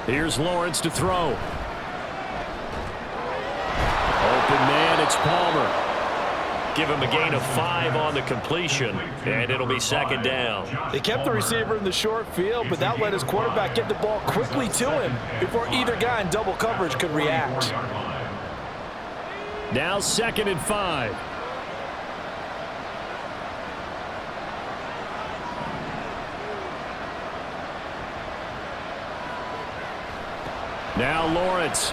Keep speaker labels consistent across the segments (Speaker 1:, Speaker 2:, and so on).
Speaker 1: Here's Lawrence to throw. Open man, it's Palmer. Give him a gain of 5 on the completion, and it'll be second down.
Speaker 2: They kept the receiver in the short field, but that let his quarterback get the ball quickly to him before either guy in double coverage could react.
Speaker 1: Now 2nd and 5. Now Lawrence.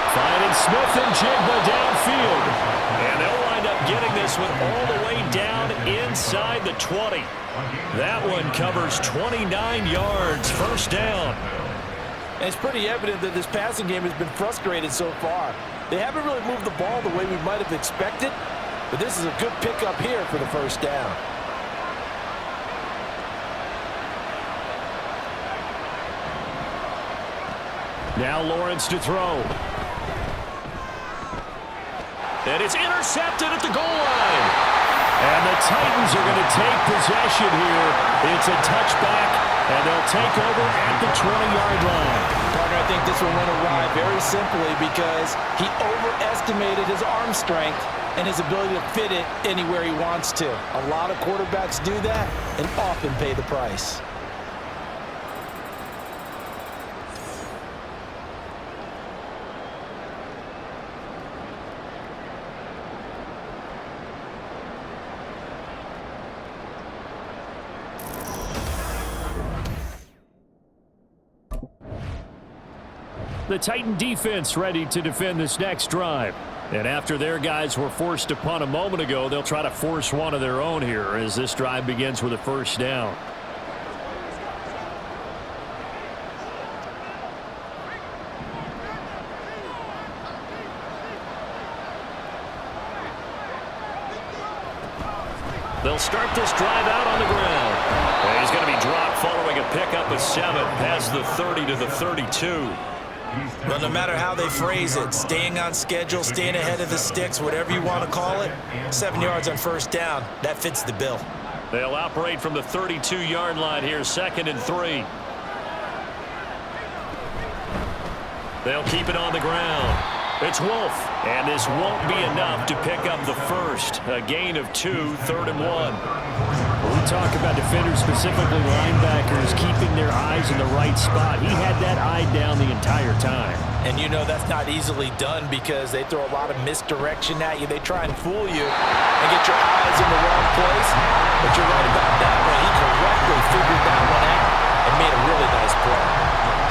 Speaker 1: Finding Smith and Jigba downfield. And they'll wind up getting this one all the way down inside the 20. That one covers 29 yards. First down.
Speaker 2: And it's pretty evident that this passing game has been frustrated so far. They haven't really moved the ball the way we might have expected, but this is a good pickup here for the first down.
Speaker 1: Now Lawrence to throw. And it's intercepted at the goal line. And the Titans are going to take possession here. It's a touchback, and they'll take over at the 20-yard line.
Speaker 2: Partner, I think this one went awry very simply because he overestimated his arm strength and his ability to fit it anywhere he wants to. A lot of quarterbacks do that and often pay the price.
Speaker 1: The Titan defense ready to defend this next drive. And after their guys were forced to punt a moment ago, they'll try to force one of their own here as this drive begins with a first down. They'll start this drive out on the ground. And he's going to be dropped following a pickup of 7 past the 30 to the 32.
Speaker 2: Well, no matter how they phrase it, staying on schedule, staying ahead of the sticks, whatever you want to call it, 7 yards on first down, that fits the bill.
Speaker 1: They'll operate from the 32-yard line here, 2nd and 3. They'll keep it on the ground. It's Wolf, and this won't be enough to pick up the first. A gain of 2, 3rd and 1. When we talk about defenders, specifically linebackers, keeping their eyes in the right spot, he had that eye down the entire time.
Speaker 2: And you know that's not easily done because they throw a lot of misdirection at you. They try and fool you and get your eyes in the wrong place. But you're right about that one. He correctly figured that one out and made a really nice play.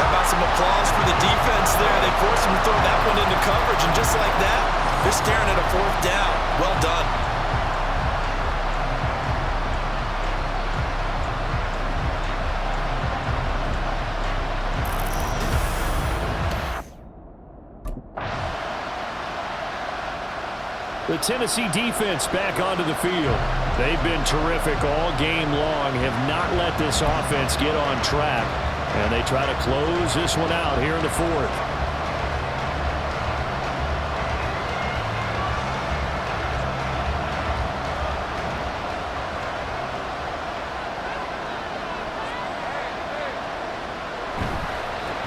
Speaker 2: How about some applause for the defense there? They forced him to throw that one into coverage, and just like that, they're staring at a 4th down. Well done.
Speaker 1: The Tennessee defense back onto the field. They've been terrific all game long, have not let this offense get on track. And they try to close this one out here in the 4th.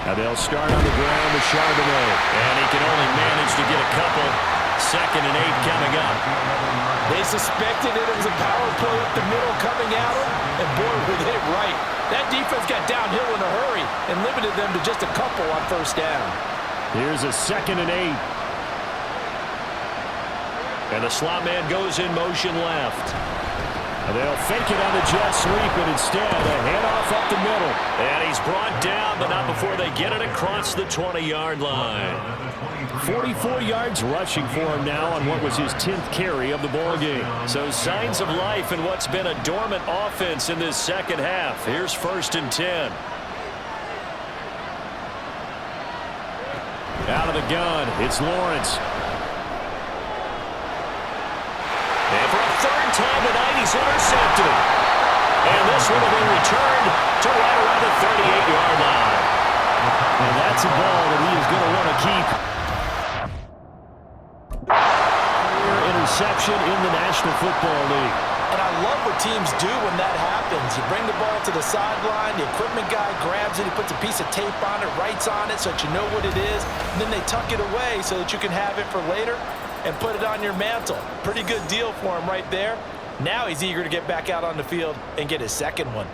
Speaker 1: Now they'll start on the ground with Charbonnet. And he can only manage to get a couple. 2nd and 8 coming up.
Speaker 2: They suspected it was a power play up the middle coming at them, and boy, were they right. That defense got downhill in a hurry and limited them to just a couple on first down.
Speaker 1: Here's a 2nd and 8. And the slot man goes in motion left. And they'll fake it on the jet sweep, and instead a handoff up the middle. And he's brought down, but not before they get it across the 20-yard line. 44 yards rushing for him now on what was his 10th carry of the ballgame. So signs of life in what's been a dormant offense in this second half. Here's 1st and 10. Out of the gun, it's Lawrence. And for a 3rd time tonight, he's intercepted. And this one will be returned to right around the 38-yard line.
Speaker 3: And that's a ball that he is going to want to keep. Interception in the National Football League.
Speaker 2: And I love what teams do when that happens. You bring the ball to the sideline, the equipment guy grabs it, he puts a piece of tape on it, writes on it so that you know what it is, and then they tuck it away so that you can have it for later and put it on your mantle. Pretty good deal for him right there. Now he's eager to get back out on the field and get his second one.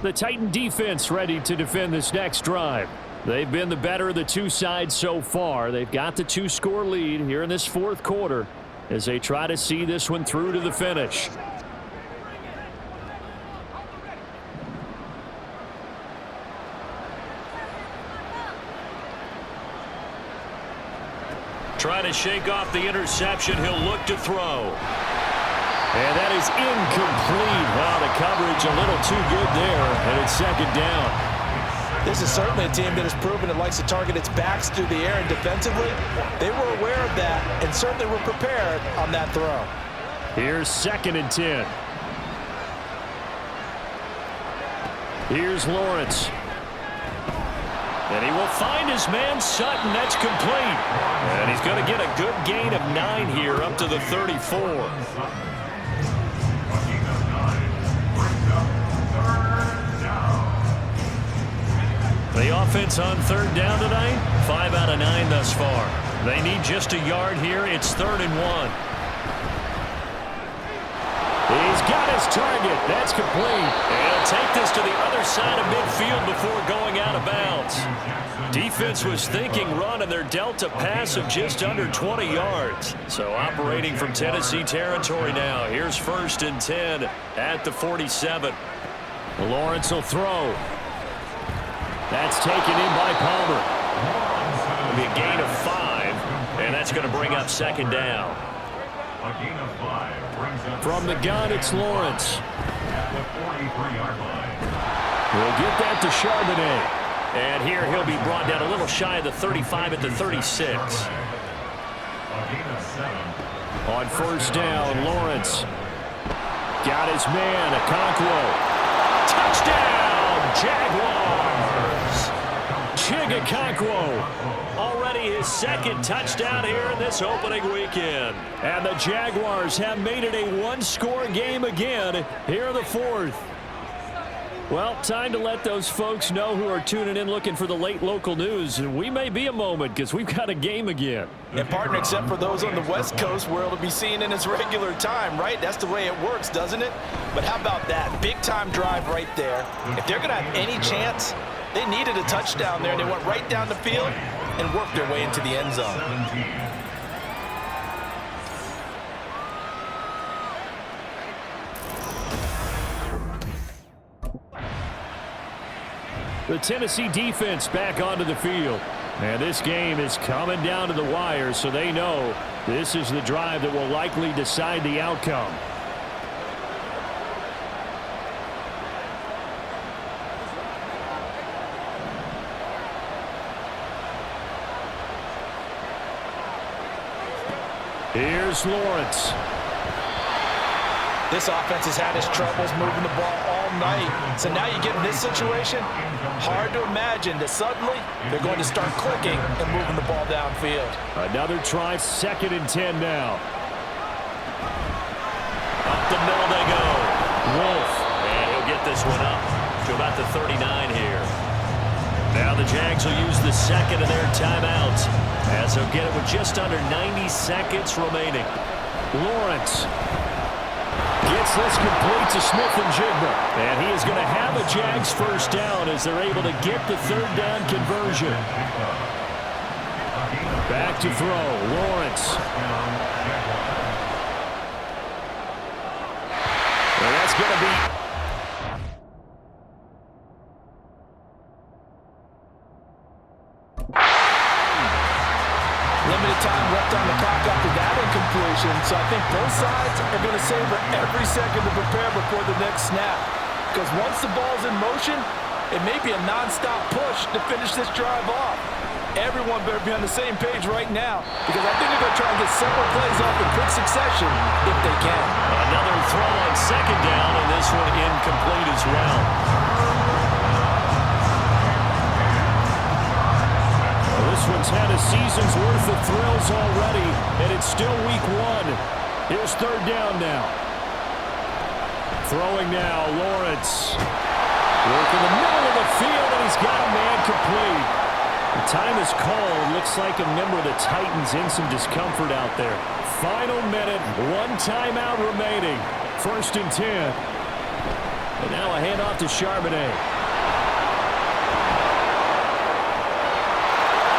Speaker 3: The Titan defense ready to defend this next drive. They've been the better of the two sides so far. They've got the 2-score lead here in this fourth quarter as they try to see this one through to the finish.
Speaker 1: Trying to shake off the interception. He'll look to throw.
Speaker 3: And that is incomplete. Wow, the coverage a little too good there, and it's second down.
Speaker 2: This is certainly a team that has proven it likes to target its backs through the air, and defensively, they were aware of that and certainly were prepared on that throw.
Speaker 3: Here's 2nd and 10. Here's Lawrence.
Speaker 1: And he will find his man Sutton. That's complete. And he's going to get a good gain of 9 here up to the 34. The offense on 3rd down tonight, 5 out of 9 thus far. They need just a yard here. It's 3rd and 1.
Speaker 3: He's got his target. That's complete.
Speaker 1: And he'll take this to the other side of midfield before going out of bounds. Defense was thinking run, and they're dealt a pass of just under 20 yards. So operating from Tennessee territory now. Here's 1st and 10 at the 47.
Speaker 3: Lawrence will throw. That's taken in by Palmer.
Speaker 1: It'll be a gain of 5, and that's going to bring up 2nd down.
Speaker 4: A gain of 5 brings up
Speaker 3: From the gun, it's Lawrence.
Speaker 4: at the 43-yard line.
Speaker 3: We'll get that to Charbonnet.
Speaker 1: And here he'll be brought down a little shy of the 35 at the 36.
Speaker 4: A gain of 7.
Speaker 3: On 1st down, Lawrence. Got his man, Okonkwo.
Speaker 1: Touchdown, Jaguars!
Speaker 3: Chig Okonkwo.
Speaker 1: Already his 2nd touchdown here in this opening weekend.
Speaker 3: And the Jaguars have made it a 1-score game again here in the 4th. Well, time to let those folks know who are tuning in looking for the late local news. And we may be a moment because we've got a game again.
Speaker 2: And partner, except for those on the West Coast where it'll be seen in its regular time, right? That's the way it works, doesn't it? But how about that? Big-time drive right there. If they're going to have any chance, they needed a touchdown there, and they went right down the field and worked their way into the end zone.
Speaker 4: 17.
Speaker 3: The Tennessee defense back onto the field. And this game is coming down to the wire, so they know this is the drive that will likely decide the outcome. Here's Lawrence.
Speaker 2: This offense has had its troubles moving the ball all night. So now you get in this situation, hard to imagine that suddenly they're going to start clicking and moving the ball downfield.
Speaker 3: Another try, 2nd and 10 now.
Speaker 1: Up the middle they go. Wolf. And he'll get this one up to about the 39 here. Now the Jags will use the 2nd of their timeouts as they'll get it with just under 90 seconds remaining.
Speaker 3: Lawrence gets this complete to Smith-Njigba. And he is going to have a Jags 1st down as they're able to get the 3rd down conversion. Back to throw, Lawrence. And that's going to be...
Speaker 2: Limited time left on the clock after that incompletion, so I think both sides are going to savor every second to prepare before the next snap. Because once the ball's in motion, It may be a nonstop push to finish this drive off. Everyone better be on the same page right now because I think they're going to try and get several plays off in quick succession if they can.
Speaker 1: Another throw on second down, and this one incomplete as well.
Speaker 3: This one's had a season's worth of thrills already, and it's still week one. Here's third down now. Throwing now, Lawrence. Work in the middle of the field, and he's got a man complete. The time is called. Looks like a member of the Titans in some discomfort out there. Final minute, one timeout remaining. 1st and 10. And now a handoff to Charbonnet.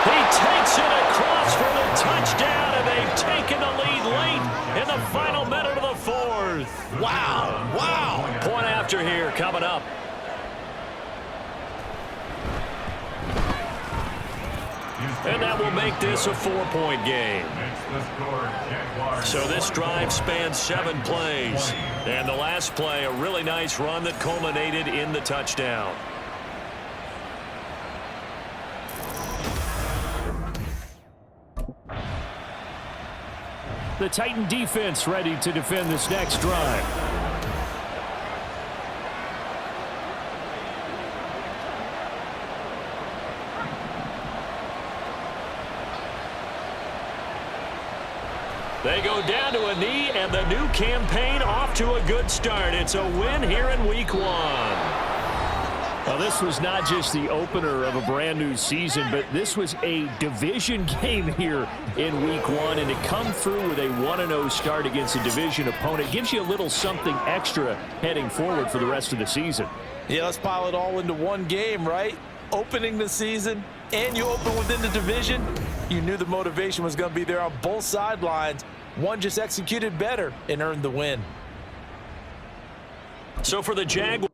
Speaker 3: He takes it across for the touchdown, and they've taken the lead late in the final minute of the 4th.
Speaker 2: Wow, wow.
Speaker 1: Point after here coming up. And that will make this a 4-point game. So this drive spans 7 plays. And the last play, a really nice run that culminated in the touchdown.
Speaker 3: The Titan defense ready to defend this next drive.
Speaker 1: They go down to a knee, and the new campaign off to a good start. It's a win here in week 1.
Speaker 3: Well, this was not just the opener of a brand new season, but this was a division game here in week 1, and to come through with a 1-0 start against a division opponent gives you a little something extra heading forward for the rest of the season.
Speaker 2: Yeah, let's pile it all into one game, right? Opening the season, and you open within the division. You knew the motivation was going to be there on both sidelines. One just executed better and earned the win.
Speaker 1: So for the Jaguars,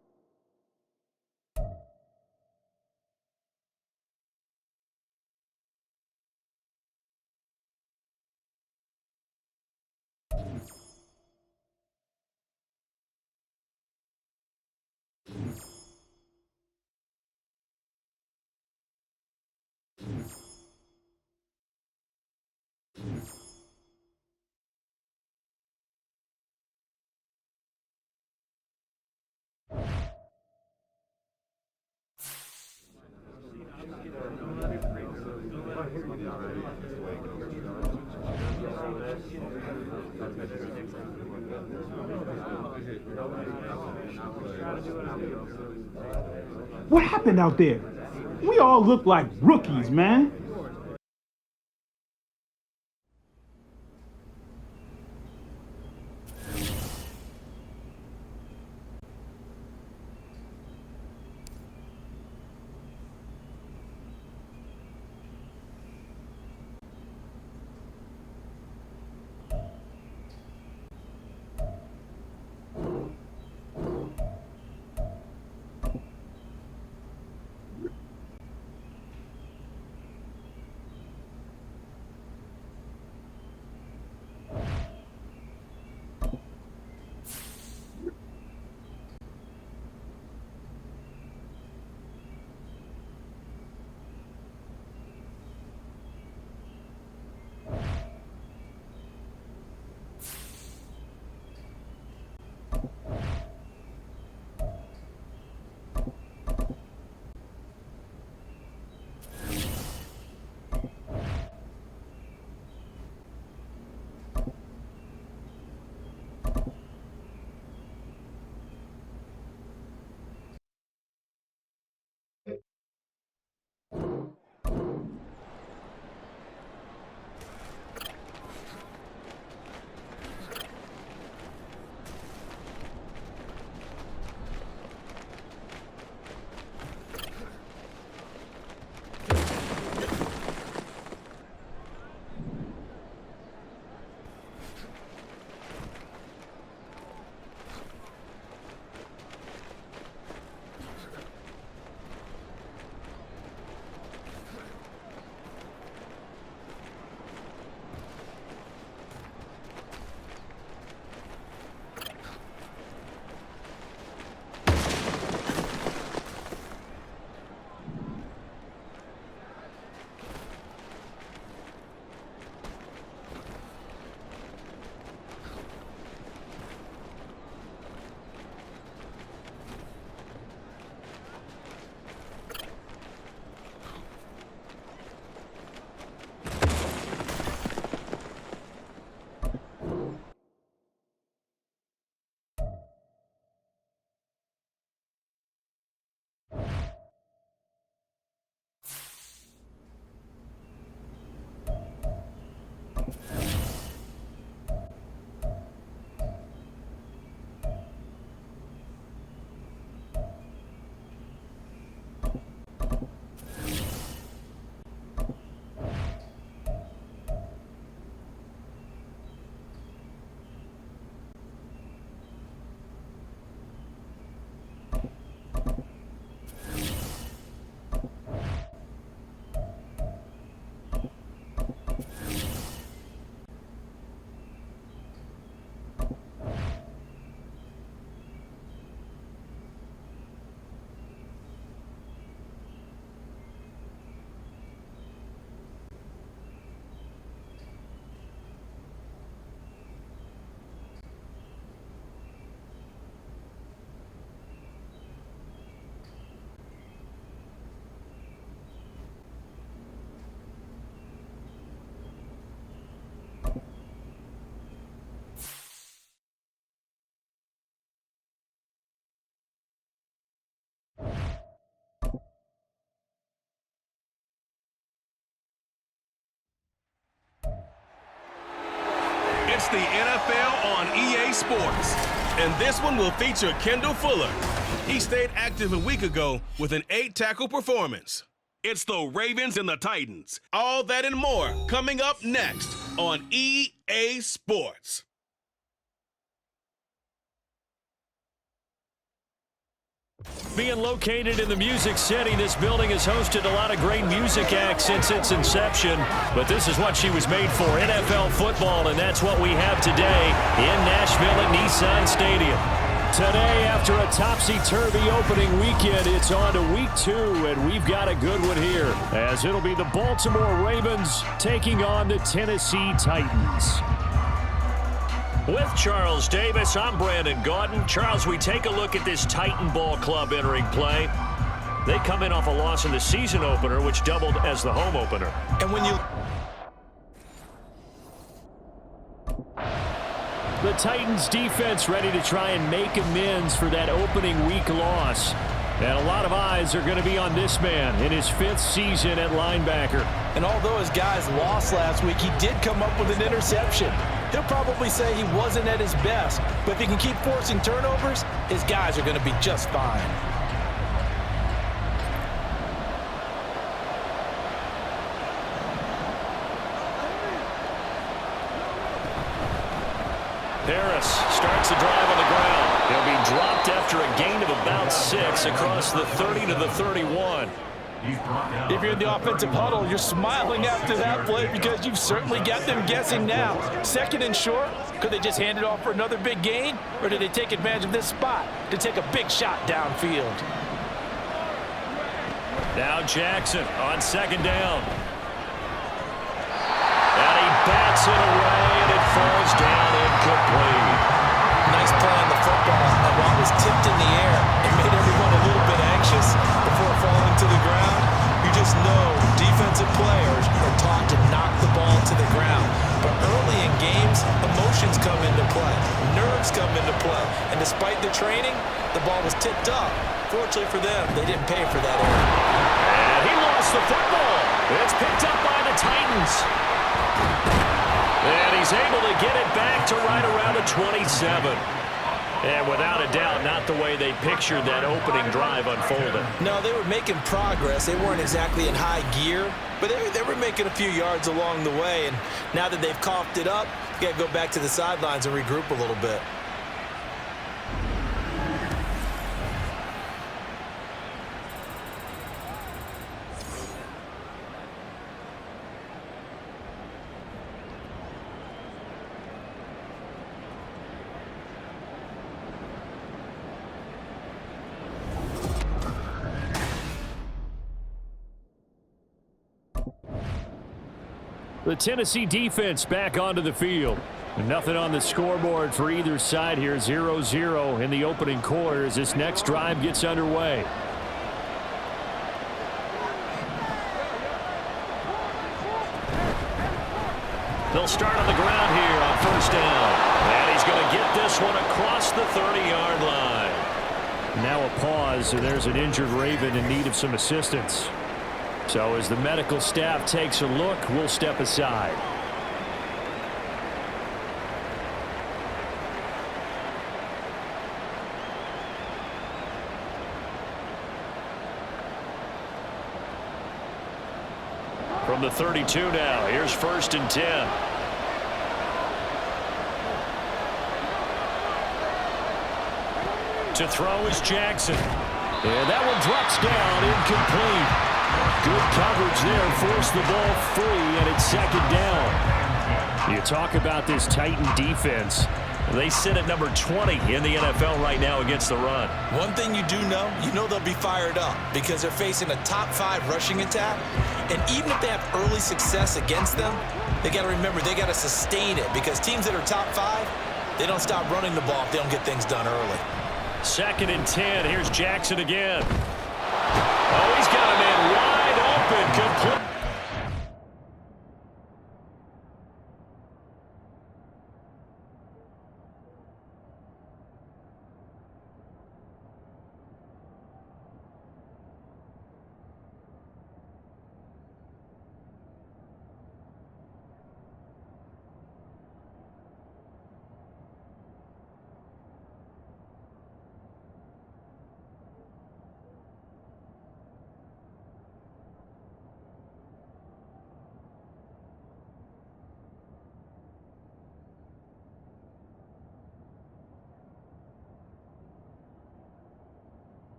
Speaker 5: What happened out there? We all look like rookies, man.
Speaker 6: It's the NFL on EA Sports, and this one will feature Kendall Fuller. He stayed active a week ago with an 8-tackle performance. It's the Ravens and the Titans. All that and more coming up next on EA Sports.
Speaker 3: Being located in the Music City, this building has hosted a lot of great music acts since its inception. But this is what she was made for, NFL football, and that's what we have today in Nashville at Nissan Stadium. Today, after a topsy-turvy opening weekend, it's on to week 2, and we've got a good one here, as it'll be the Baltimore Ravens taking on the Tennessee Titans. With Charles Davis, I'm Brandon Gaudin. Charles, we take a look at this Titan Ball Club entering play. They come in off a loss in the season opener, which doubled as the home opener.
Speaker 2: And when you...
Speaker 3: The Titans defense ready to try and make amends for that opening week loss. And a lot of eyes are going to be on this man in his 5th season at linebacker.
Speaker 2: And although his guys lost last week, he did come up with an interception. He'll probably say he wasn't at his best, but if he can keep forcing turnovers, his guys are going to be just fine.
Speaker 3: Harris starts the drive on the ground. He'll be dropped after a gain of about 6 across the 30 to the 31.
Speaker 2: If you're in the offensive huddle, you're smiling after that play because you've certainly got them guessing now. 2nd and short, could they just hand it off for another big gain? Or did they take advantage of this spot to take a big shot downfield?
Speaker 3: Now Jackson on 2nd down. And he bats it away, and it falls down incomplete.
Speaker 2: Nice play on the football, and while it was tipped in the air, it made everyone a little bit anxious before falling to the ground. You just know defensive players are taught to knock the ball to the ground. But early in games, emotions come into play, nerves come into play, and despite the training, the ball was tipped up. Fortunately for them, they didn't pay for that error.
Speaker 3: And he lost the football. It's picked up by the Titans. And he's able to get it back to right around the 27. And without a doubt, not the way they pictured that opening drive unfolding.
Speaker 2: No, they were making progress. They weren't exactly in high gear, but they were making a few yards along the way. And now that they've coughed it up, you got to go back to the sidelines and regroup a little bit.
Speaker 3: The Tennessee defense back onto the field. Nothing on the scoreboard for either side here. 0-0 in the opening quarter as this next drive gets underway. They'll start on the ground here on 1st down. And he's going to get this one across the 30-yard line. Now a pause, and there's an injured Raven in need of some assistance. So as the medical staff takes a look, we'll step aside. From the 32 now, here's 1st and 10. To throw is Jackson. And that one drops down, incomplete. Good coverage there, forced the ball free, and it's 2nd down. You talk about this Titan defense. They sit at number 20 in the NFL right now against the run.
Speaker 2: One thing you do know, they'll be fired up because they're facing a top 5 rushing attack. And even if they have early success against them, they got to remember they got to sustain it because teams that are top 5, they don't stop running the ball if they don't get things done early.
Speaker 3: 2nd and 10. Here's Jackson again. Oh, he's got a man wide open. Complete.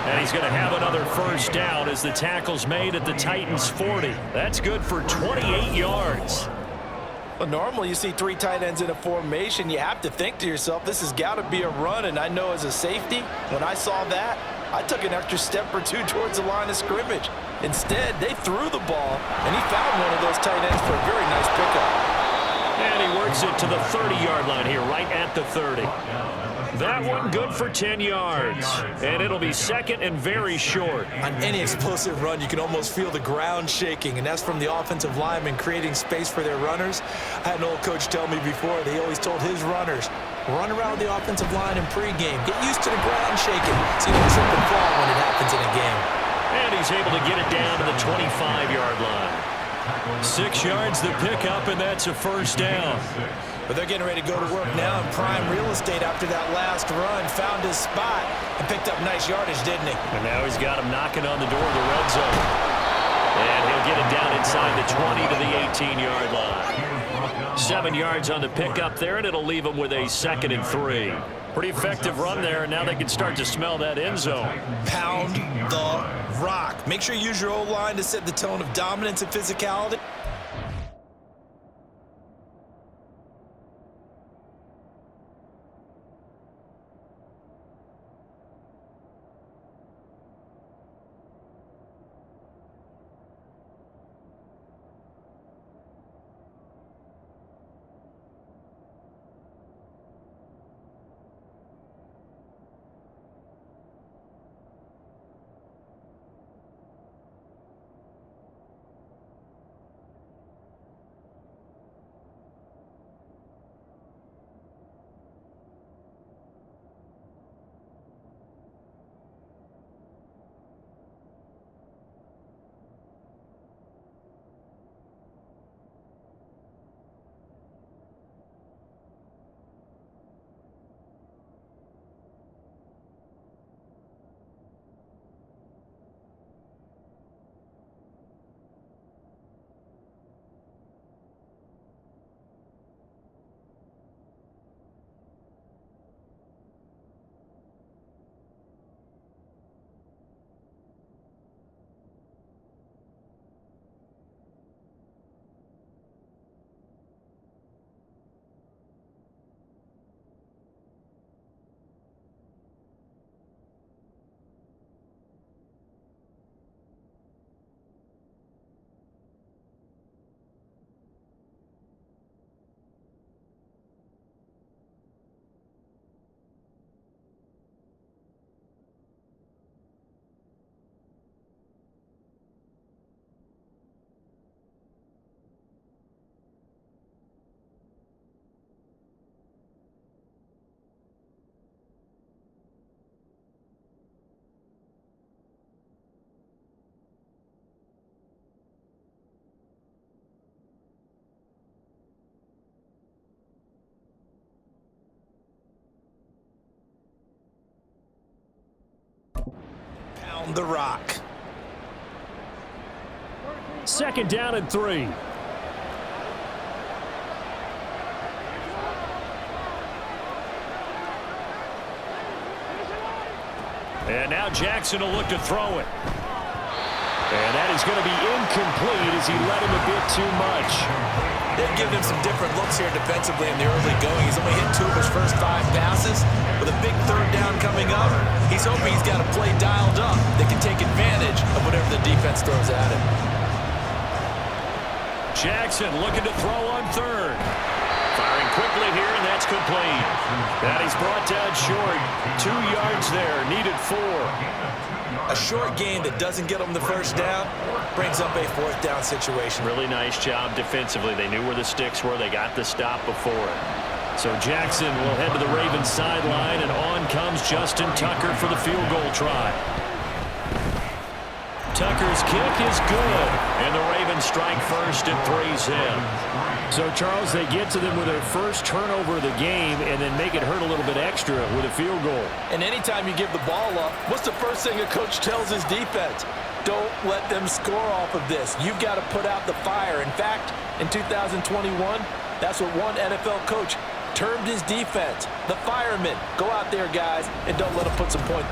Speaker 3: And he's going to have another first down as the tackle's made at the Titans' 40. That's good for 28 yards.
Speaker 2: Well, normally you see 3 tight ends in a formation. You have to think to yourself, this has got to be a run. And I know as a safety, when I saw that, I took an extra step or 2 towards the line of scrimmage. Instead, they threw the ball, and he found one of those tight ends for a very nice pickup.
Speaker 3: And he works it to the 30-yard line here, right at the 30. That one good for 10 yards. And it'll be second and very short.
Speaker 2: On any explosive run, you can almost feel the ground shaking, and that's from the offensive linemen creating space for their runners. I had an old coach tell me before, they always told his runners, run around the offensive line in pregame. Get used to the ground shaking. So you don't trip and fall when it happens in a game.
Speaker 3: And he's able to get it down to the 25-yard line. 6 yards the pickup, and that's a first down.
Speaker 2: But they're getting ready to go to work now in prime real estate after that last run. Found his spot and picked up nice yardage, didn't he?
Speaker 3: And now he's got him knocking on the door of the red zone. And he'll get it down inside the 20 to the 18-yard line. 7 yards on the pickup there, and it'll leave him with a 2nd and 3. Pretty effective run there, and now they can start to smell that end zone.
Speaker 2: Pound the rock. Make sure you use your O-line to set the tone of dominance and physicality. Pound the rock.
Speaker 3: 2nd down and 3. And now Jackson will look to throw it. And that is going to be incomplete as he led him a bit too much.
Speaker 2: They've given him some different looks here defensively in the early going. He's only hit 2 of his first 5 passes. With a big 3rd down coming up, he's hoping he's got a play dialed up that can take advantage of whatever the defense throws at him.
Speaker 3: Jackson looking to throw on 3rd. Firing quickly here, and that's complete. And he's brought down short. 2 yards there, needed 4.
Speaker 2: A short gain that doesn't get them the first down brings up a 4th down situation.
Speaker 3: Really nice job defensively. They knew where the sticks were. They got the stop before it. So Jackson will head to the Ravens sideline, and on comes Justin Tucker for the field goal try. Tucker's kick is good, and the Ravens strike first and 3's in. So, Charles, they get to them with their first turnover of the game and then make it hurt a little bit extra with a field goal.
Speaker 2: And anytime you give the ball up, what's the first thing a coach tells his defense? Don't let them score off of this. You've got to put out the fire. In fact, in 2021, that's what one NFL coach termed his defense, the firemen. Go out there, guys, and don't let them put some points.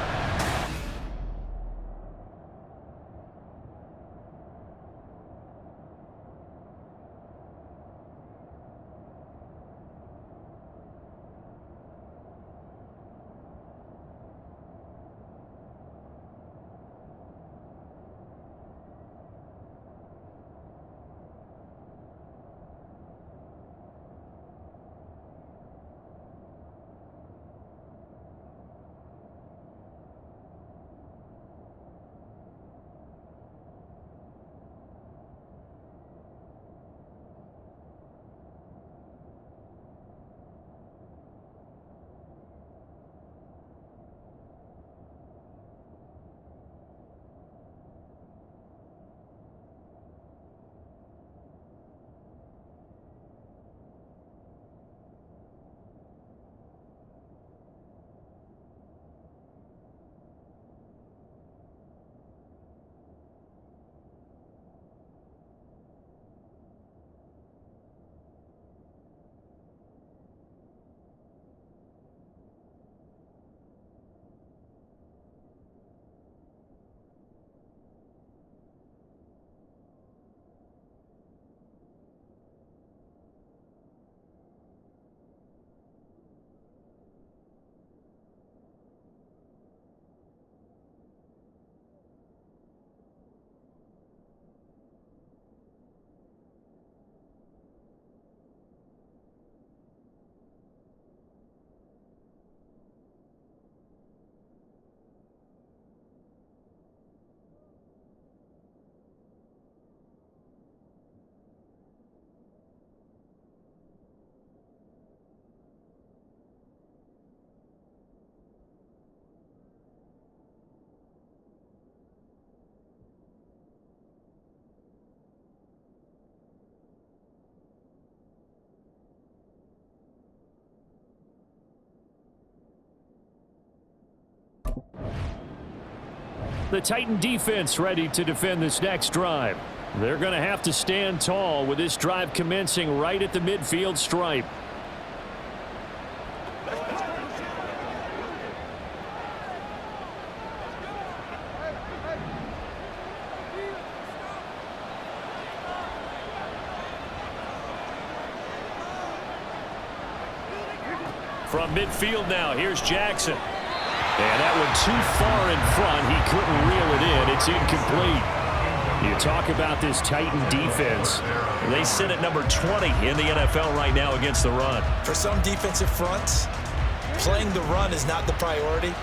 Speaker 3: The Titan defense ready to defend this next drive. They're going to have to stand tall with this drive commencing right at the midfield stripe. From midfield now, here's Jackson. And that one too far in front. He couldn't reel it in. It's incomplete. You talk about this Titan defense. They sit at number 20 in the NFL right now against the run.
Speaker 2: For some defensive fronts, playing the run is not the priority.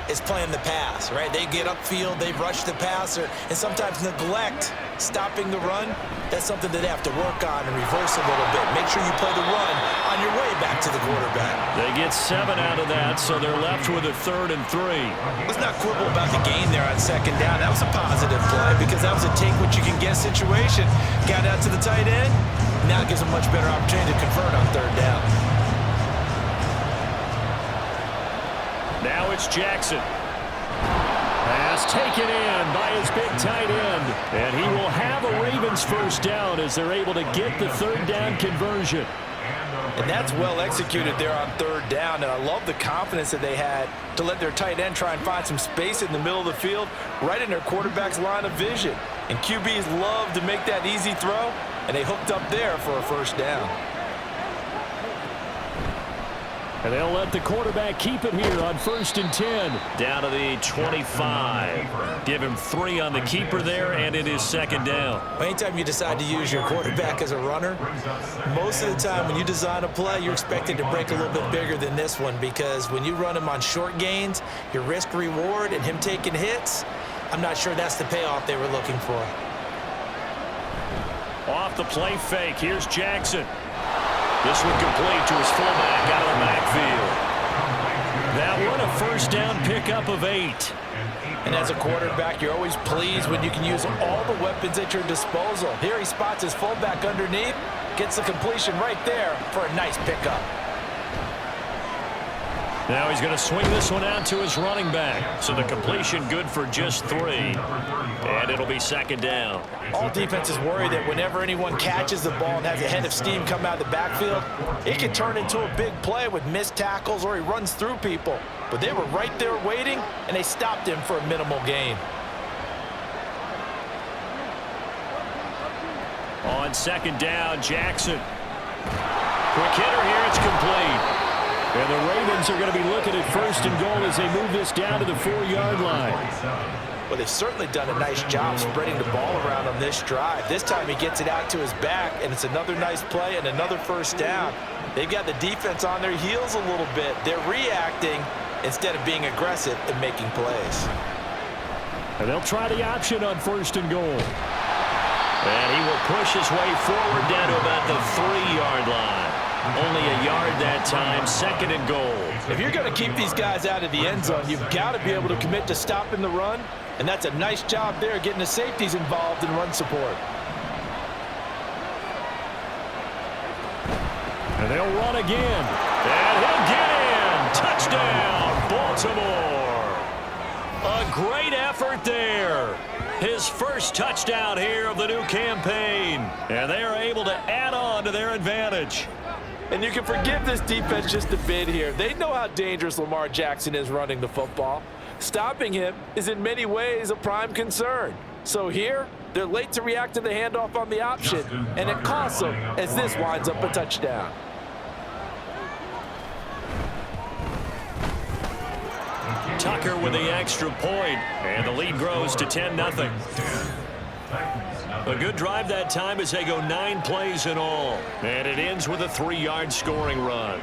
Speaker 2: It's playing the pass, right? They get upfield, they rush the passer, and sometimes neglect stopping the run. That's something that they have to work on and reverse a little bit. Make sure you play the run on your way back to the quarterback.
Speaker 3: They get 7 out of that, so they're left with a 3rd and 3.
Speaker 2: Let's not quibble about the gain there on 2nd down. That was a positive play because that was a take-what-you-can-get situation. Got out to the tight end. Now it gives them much better opportunity to convert on 3rd down.
Speaker 3: Now it's Jackson. Pass taken in by his big tight end. And he will have a Ravens 1st down as they're able to get the 3rd down conversion.
Speaker 2: And that's well executed there on 3rd down. And I love the confidence that they had to let their tight end try and find some space in the middle of the field, right in their quarterback's line of vision. And QBs love to make that easy throw, and they hooked up there for a 1st down.
Speaker 3: And they'll let the quarterback keep it here on 1st and 10. Down to the 25. Give him 3 on the keeper there, and it is 2nd down.
Speaker 2: Anytime you decide to use your quarterback as a runner, most of the time when you design a play, you're expected to break a little bit bigger than this one because when you run him on short gains, your risk-reward and him taking hits, I'm not sure that's the payoff they were looking for.
Speaker 3: Off the play fake, here's Jackson. This one complete to his fullback out of the backfield. That one a 1st down pickup of 8.
Speaker 2: And as a quarterback, you're always pleased when you can use all the weapons at your disposal. Here he spots his fullback underneath, gets the completion right there for a nice pickup.
Speaker 3: Now he's going to swing this one out to his running back. So the completion good for just 3. And it'll be 2nd down.
Speaker 2: All defenses worry that whenever anyone catches the ball and has a head of steam come out of the backfield, it can turn into a big play with missed tackles or he runs through people. But they were right there waiting, and they stopped him for a minimal gain.
Speaker 3: On 2nd down, Jackson. Quick hitter here, it's complete. And the Ravens are going to be looking at 1st and goal as they move this down to the 4-yard line.
Speaker 2: Well, they've certainly done a nice job spreading the ball around on this drive. This time he gets it out to his back, and it's another nice play and another 1st down. They've got the defense on their heels a little bit. They're reacting instead of being aggressive and making plays.
Speaker 3: And they'll try the option on 1st and goal. And he will push his way forward down to about the 3-yard line. Only a yard that time, 2nd and goal.
Speaker 2: If you're going to keep these guys out of the end zone, you've got to be able to commit to stopping the run, and that's a nice job there getting the safeties involved in run support.
Speaker 3: And they'll run again. And he'll get in. Touchdown, Baltimore. A great effort there. His 1st touchdown here of the new campaign. And they are able to add on to their advantage.
Speaker 2: And you can forgive this defense just a bit here. They know how dangerous Lamar Jackson is running the football. Stopping him is in many ways a prime concern. So here, they're late to react to the handoff on the option, and it costs them as this winds up a touchdown.
Speaker 3: Tucker with the extra point, and the lead grows to 10-0. A good drive that time as they go 9 plays in all. And it ends with a 3-yard scoring run.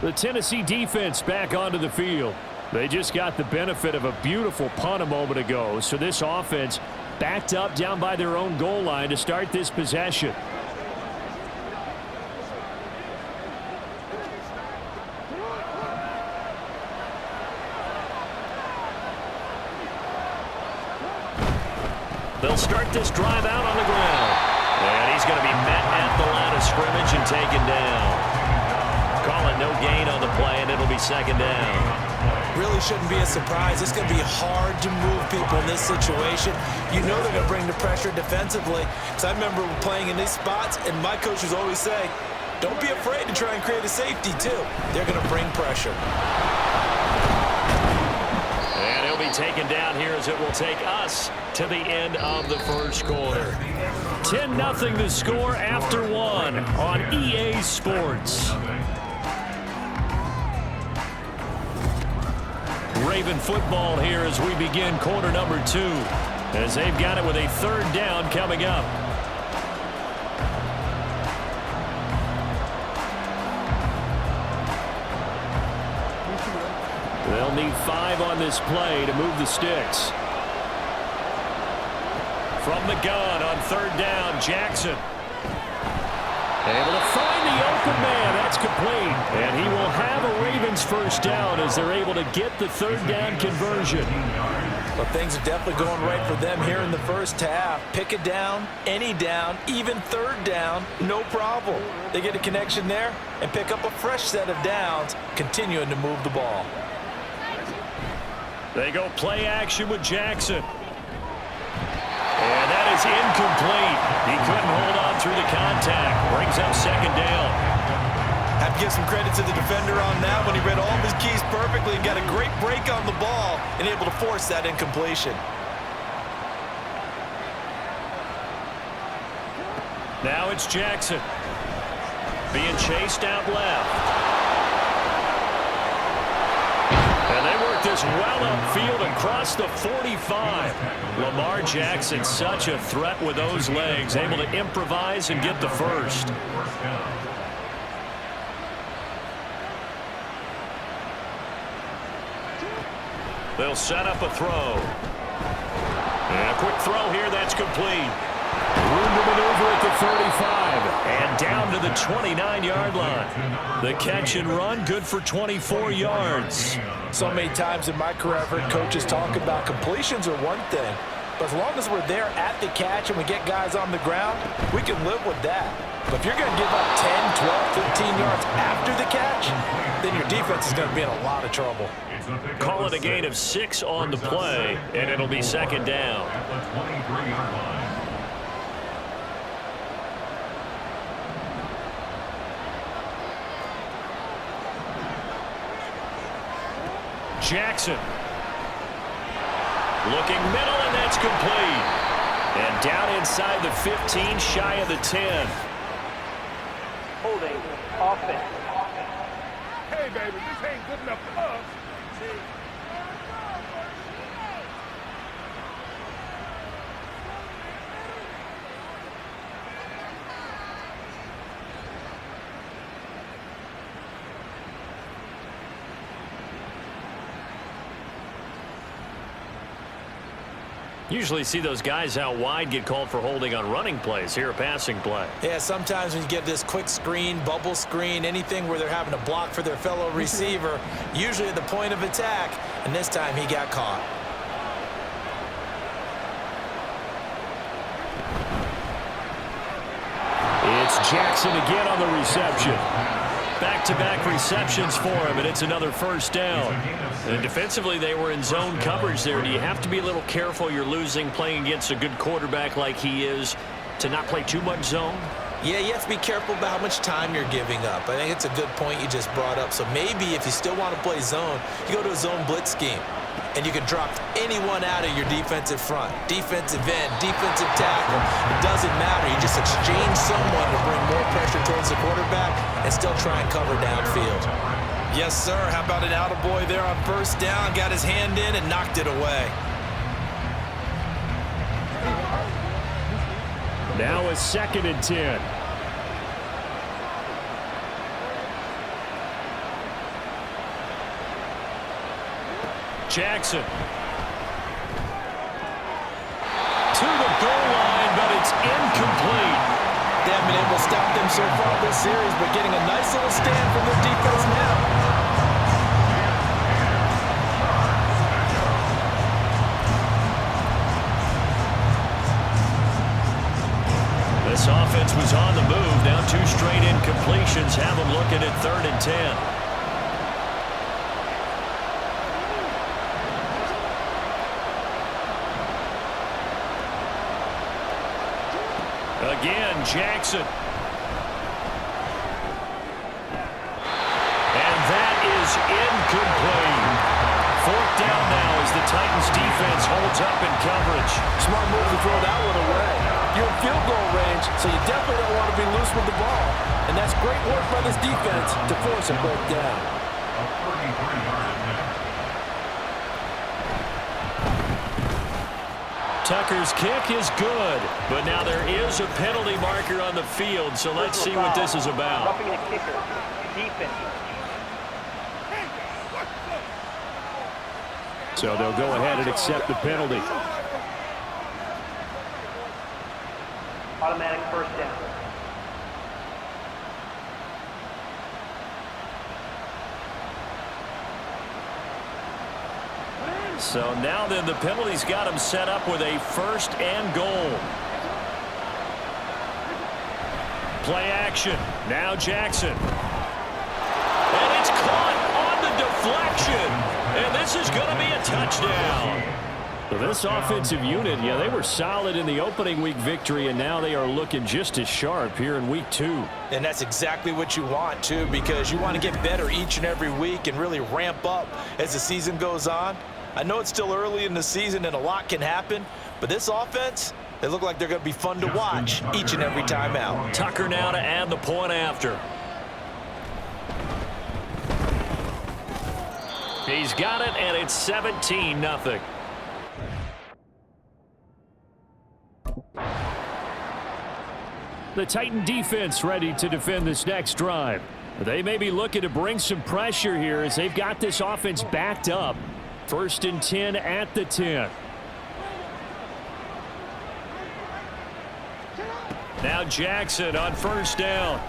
Speaker 3: The Tennessee defense back onto the field. They just got the benefit of a beautiful punt a moment ago, so this offense backed up down by their own goal line to start this possession. start this drive out on the ground.
Speaker 1: And he's going to be met at the line of scrimmage and taken down. Calling no gain on the play, and it'll be second down.
Speaker 2: Really shouldn't be a surprise. It's going to be hard to move people in this situation. You know they're going to bring the pressure defensively. Because I remember playing in these spots, and my coaches always say, don't be afraid to try and create a safety, too. They're going to bring pressure.
Speaker 1: And he'll be taken down here as it will take us to the end of the first quarter.
Speaker 3: 10-0 the score after one on EA Sports. Raven football here as we begin quarter number 2, as they've got it with a third down coming up. They'll need 5 on this play to move the sticks. From the gun on third down, Jackson. Able to find the open man. That's complete. And he will have a Ravens first down as they're able to get the third down conversion.
Speaker 2: Well, things are definitely going right for them here in the first half. Pick a down, any down, even third down, no problem. They get a connection there and pick up a fresh set of downs, continuing to move the ball.
Speaker 3: They go play action with Jackson. And that is incomplete. He couldn't hold on through the contact. Brings up second down.
Speaker 2: Have to give some credit to the defender on that when he read all of his keys perfectly and got a great break on the ball and able to force that incompletion.
Speaker 3: Now it's Jackson. Being chased out left. And they work this well upfield across the 45. Lamar Jackson, such a threat with those legs, able to improvise and get the first. They'll set up a throw. And a quick throw here, that's complete. Room to maneuver at the 35. And down to the 29-yard line. The catch and run, good for 24 yards.
Speaker 2: So many times in my career I've heard coaches talk about completions are one thing, but as long as we're there at the catch and we get guys on the ground, we can live with that. But if you're going to give up 10, 12, 15 yards after the catch, then your defense is going to be in a lot of trouble.
Speaker 3: Call it a gain of 6 on the play, and it'll be second down. Jackson. Looking middle, and that's complete. And down inside the 15, shy of the 10.
Speaker 7: Holding offense.
Speaker 8: Hey, baby, this ain't good enough for us.
Speaker 3: Usually see those guys out wide get called for holding on running plays. Here a passing play.
Speaker 2: Yeah, sometimes when you get this quick screen, bubble screen, anything where they're having to block for their fellow receiver, usually at the point of attack, and this time he got caught.
Speaker 3: It's Jackson again on the reception. Back-to-back receptions for him, and it's another first down. And defensively, they were in zone coverage there. Do you have to be a little careful you're losing playing against a good quarterback like he is to not play too much zone?
Speaker 2: Yeah, you have to be careful about how much time you're giving up. I think it's a good point you just brought up. So maybe if you still want to play zone, you go to a zone blitz scheme. And you can drop anyone out of your defensive front. Defensive end, defensive tackle. It doesn't matter. You just exchange someone to bring more pressure towards the quarterback and still try and cover downfield. Yes, sir. How about an attaboy there on first down? Got his hand in and knocked it away.
Speaker 3: Now a 2nd and 10. Jackson. To the goal line, but it's incomplete.
Speaker 2: They haven't been able to stop them so far this series, but getting a nice little stand from their defense now.
Speaker 3: This offense was on the move. Now 2 straight incompletions have them looking at 3rd and 10. Again, Jackson. And that is incomplete. 4th down now as the Titans defense holds up in coverage.
Speaker 2: Smart move to throw that one away. You're in field goal range, so you definitely don't want to be loose with the ball. And that's great work by this defense to force a first down.
Speaker 4: A 33-yard attempt.
Speaker 3: Tucker's kick is good, but now there is a penalty marker on the field, so let's see what this is about.
Speaker 7: Roughing the kicker. Defense.
Speaker 3: So they'll go ahead and accept the penalty.
Speaker 7: Automatic first down.
Speaker 3: So now then the penalty's got him set up with a 1st and goal. Play action. Now Jackson. And it's caught on the deflection. And this is going to be a touchdown. So this offensive unit, yeah, they were solid in the opening week victory, and now they are looking just as sharp here in week 2.
Speaker 2: And that's exactly what you want, too, because you want to get better each and every week and really ramp up as the season goes on. I know it's still early in the season and a lot can happen, but this offense, they look like they're going to be fun to watch each and every time out.
Speaker 3: Tucker now to add the point after. He's got it, and it's 17-0. The Titan defense ready to defend this next drive. They may be looking to bring some pressure here as they've got this offense backed up. 1st and 10 at the 10. Now Jackson on 1st down.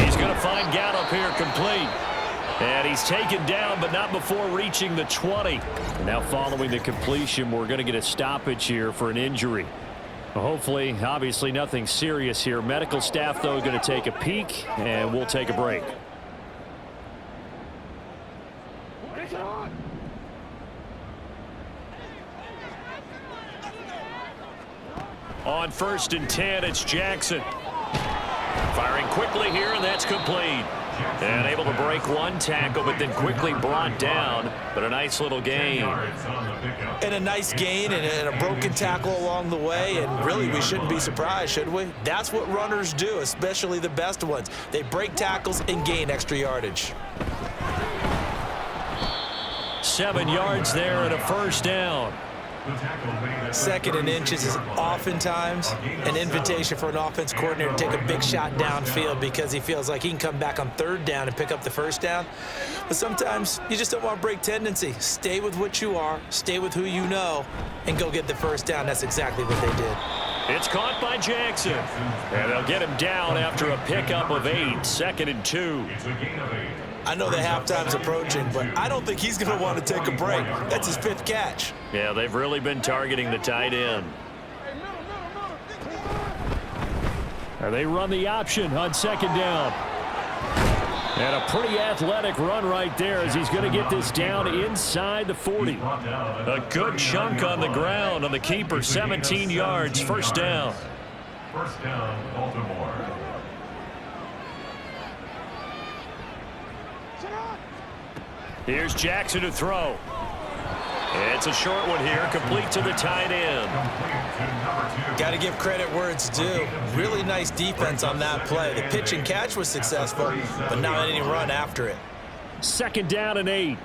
Speaker 3: He's going to find Gallup here complete. And he's taken down, but not before reaching the 20. And now following the completion, we're going to get a stoppage here for an injury. Hopefully, obviously nothing serious here. Medical staff, though, going to take a peek, and we'll take a break. On 1st and 10, it's Jackson. Firing quickly here, and that's complete. And able to break one tackle, but then quickly brought down. But a nice little gain.
Speaker 2: And a nice gain and a broken tackle along the way. And really, we shouldn't be surprised, should we? That's what runners do, especially the best ones. They break tackles and gain extra yardage.
Speaker 3: 7 yards there and a 1st down.
Speaker 2: 2nd and inches is oftentimes an invitation for an offense coordinator to take a big shot downfield because he feels like he can come back on 3rd down and pick up the 1st down. But sometimes you just don't want to break tendency. Stay with what you are, stay with who you know, and go get the 1st down. That's exactly what they did.
Speaker 3: It's caught by Jackson. And they'll get him down after a pickup of 8. 2nd and 2.
Speaker 2: I know the halftime's approaching, but I don't think he's going to want to take a break. That's his 5th catch.
Speaker 3: Yeah, they've really been targeting the tight end. And they run the option on 2nd down. And a pretty athletic run right there as he's going to get this down inside the 40. A good chunk on the ground on the keeper, 17 yards, 1st down.
Speaker 4: 1st down, Baltimore.
Speaker 3: Here's Jackson to throw. It's a short one here, complete to the tight end.
Speaker 2: Got to give credit where it's due. Really nice defense on that play. The pitch and catch was successful, but not any run after it.
Speaker 3: 2nd down and 8.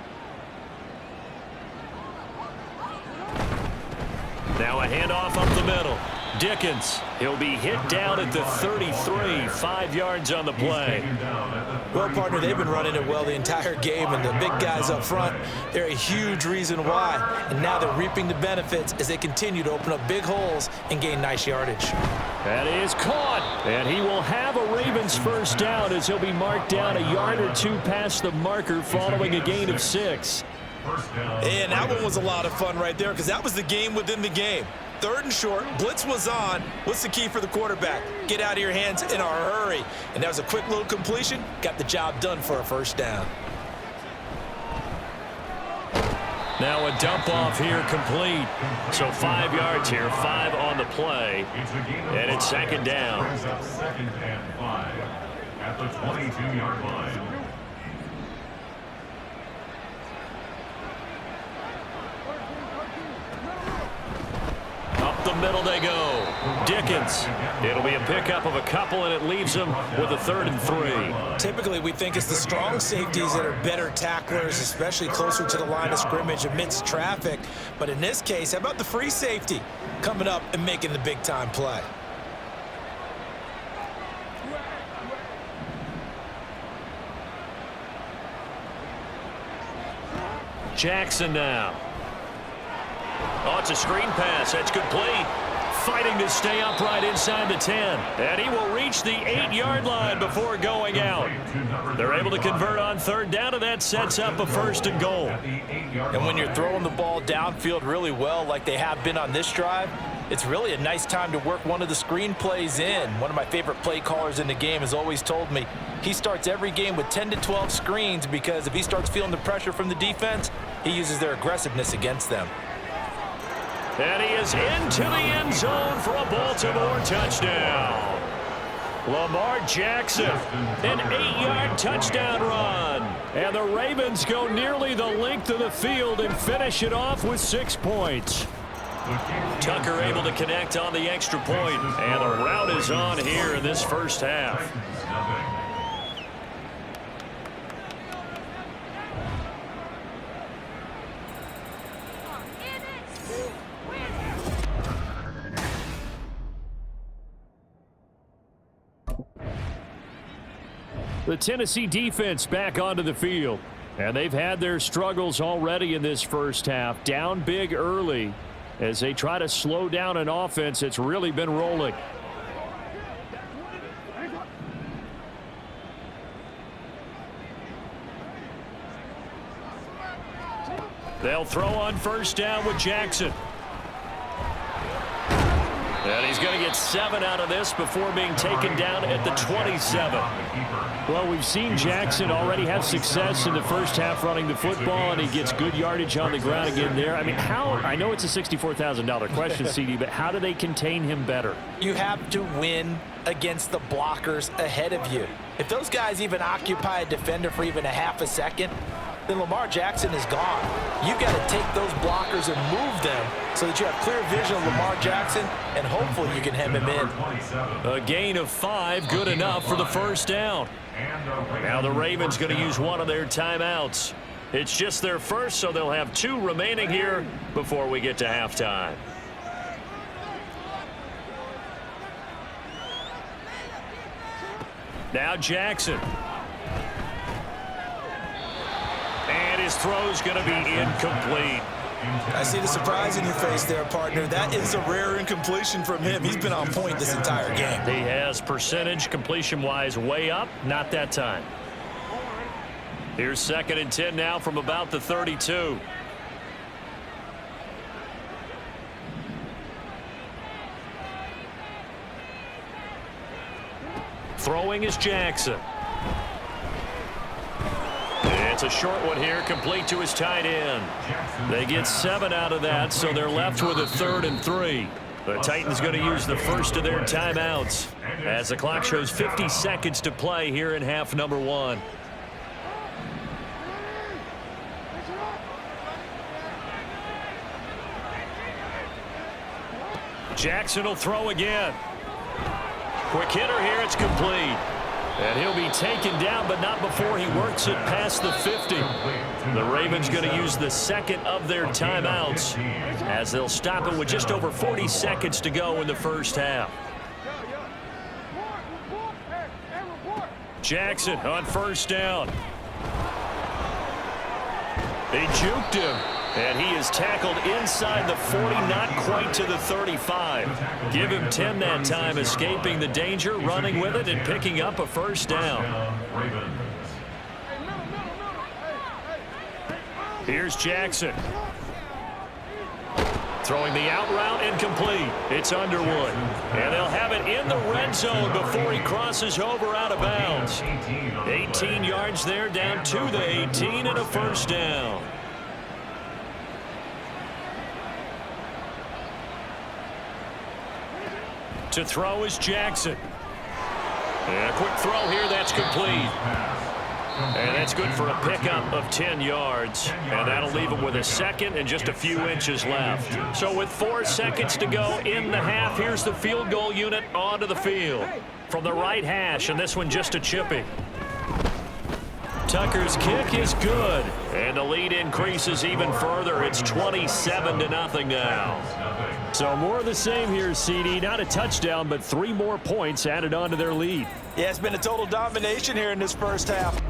Speaker 3: Now a handoff up the middle. Dickens, he'll be hit down at the 33, 5 yards on the play.
Speaker 2: Well, partner, they've been running it well the entire game, and the big guys up front, they're a huge reason why. And now they're reaping the benefits as they continue to open up big holes and gain nice yardage.
Speaker 3: That is caught, and he will have a Ravens 1st down as he'll be marked down a yard or 2 past the marker following a gain of 6.
Speaker 2: And that one was a lot of fun right there because that was the game within the game. 3rd and short. Blitz was on. What's the key for the quarterback? Get out of your hands in a hurry. And that was a quick little completion. Got the job done for a first down.
Speaker 3: Now a dump off here complete. So 5 yards here, 5 on the play. And it's 2nd down.
Speaker 4: Brings up 2nd and 5 at the 22-yard line.
Speaker 3: Up the middle they go. Dickens. It'll be a pickup of a couple, and it leaves them with a 3rd and 3.
Speaker 2: Typically, we think it's the strong safeties that are better tacklers, especially closer to the line of scrimmage amidst traffic. But in this case, how about the free safety coming up and making the big-time play?
Speaker 3: Jackson now. Oh, it's a screen pass. That's complete. Fighting to stay upright inside the 10. And he will reach the 8-yard line before going out. They're able to convert on 3rd down, and that sets up a 1st and goal.
Speaker 2: And when you're throwing the ball downfield really well like they have been on this drive, it's really a nice time to work one of the screen plays in. One of my favorite play callers in the game has always told me he starts every game with 10 to 12 screens because if he starts feeling the pressure from the defense, he uses their aggressiveness against them.
Speaker 3: And he is into the end zone for a Baltimore touchdown. Lamar Jackson, an 8-yard touchdown run. And the Ravens go nearly the length of the field and finish it off with 6 points. Tucker able to connect on the extra point, and the route is on here in this first half. The Tennessee defense back onto the field, and they've had their struggles already in this first half. Down big early as they try to slow down an offense that's really been rolling. They'll throw on 1st down with Jackson. And he's going to get 7 out of this before being taken down at the 27. Well, we've seen Jackson already have success in the first half running the football, and he gets good yardage on the ground again there. I mean, I know it's a $64,000 question, CD, but how do they contain him better?
Speaker 2: You have to win against the blockers ahead of you. If those guys even occupy a defender for even a half a second, then Lamar Jackson is gone. You've got to take those blockers and move them so that you have clear vision of Lamar Jackson, and hopefully you can hem him in.
Speaker 3: A gain of 5, good enough for the 1st down. Now the Ravens going to use one of their timeouts. It's just their first, so they'll have 2 remaining here before we get to halftime. Now Jackson. And his throw's going to be incomplete.
Speaker 2: I see the surprise in your face there, partner. That is a rare incompletion from him. He's been on point this entire game.
Speaker 3: He has percentage completion-wise way up, not that time. Here's 2nd and 10 now from about the 32. Throwing is Jackson. It's a short one here, complete to his tight end. They get 7 out of that, so they're left with a 3rd and 3. The Titans going to use the first of their timeouts as the clock shows 50 seconds to play here in half number 1. Jackson will throw again. Quick hitter here, it's complete. And he'll be taken down, but not before he works it past the 50. The Ravens going to use the 2nd of their timeouts as they'll stop it with just over 40 seconds to go in the first half. Jackson on 1st down. They juked him, and he is tackled inside the 40, not quite to the 35. Give him 10 that time, escaping the danger, running with it, and picking up a 1st down. Here's Jackson.
Speaker 1: Throwing the out route incomplete. It's Underwood. And they'll have it in the red zone before he crosses over out of bounds. 18 yards there, down to the 18 and a first down. To throw is Jackson. And a quick throw here, that's complete. And that's good for a pickup of 10 yards. And that'll leave him with a second and just a few inches left. So with 4 seconds to go in the half, here's the field goal unit onto the field. From the right hash, and this one just a chipping. Tucker's kick is good. And the lead increases even further. It's 27-0 now.
Speaker 3: So more of the same here, CD. Not a touchdown, but 3 more points added on to their lead.
Speaker 2: Yeah, it's been a total domination here in this first half.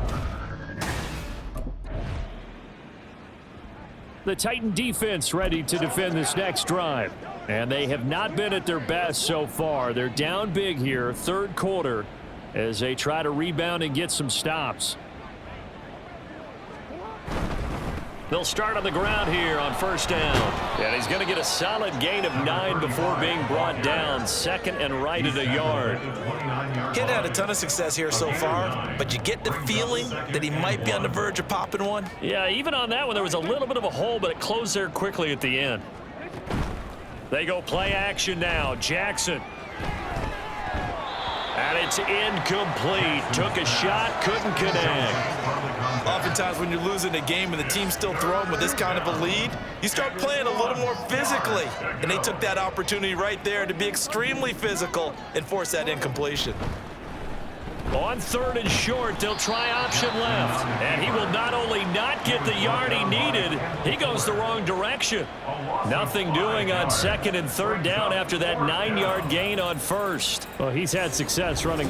Speaker 3: The Titan defense ready to defend this next drive. And they have not been at their best so far. They're down big here, third quarter, as they try to rebound and get some stops.
Speaker 1: They'll start on the ground here on first down. And he's going to get a solid gain of 9 before being brought down. Second and right at a yard.
Speaker 2: He hadn't had a ton of success here so far, but you get the feeling that he might be on the verge of popping one.
Speaker 1: Yeah, even on that one, there was a little bit of a hole, but it closed there quickly at the end. They go play action now. Jackson. And it's incomplete. Took a shot, couldn't connect.
Speaker 2: Oftentimes when you're losing a game and the team's still throwing with this kind of a lead, you start playing a little more physically. And they took that opportunity right there to be extremely physical and force that incompletion.
Speaker 1: On third and short, they'll try option left. And he will not only not get the yard he needed, he goes the wrong direction. Nothing doing on second and third down after that 9-yard gain on first.
Speaker 3: Well, he's had success running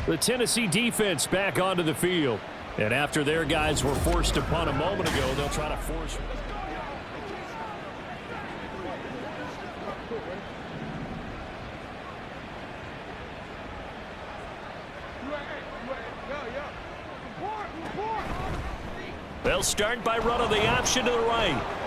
Speaker 3: the Tennessee defense back onto the field. And after their guys were forced to punt a moment ago, they'll try to force.
Speaker 1: They'll start by running the option to the right.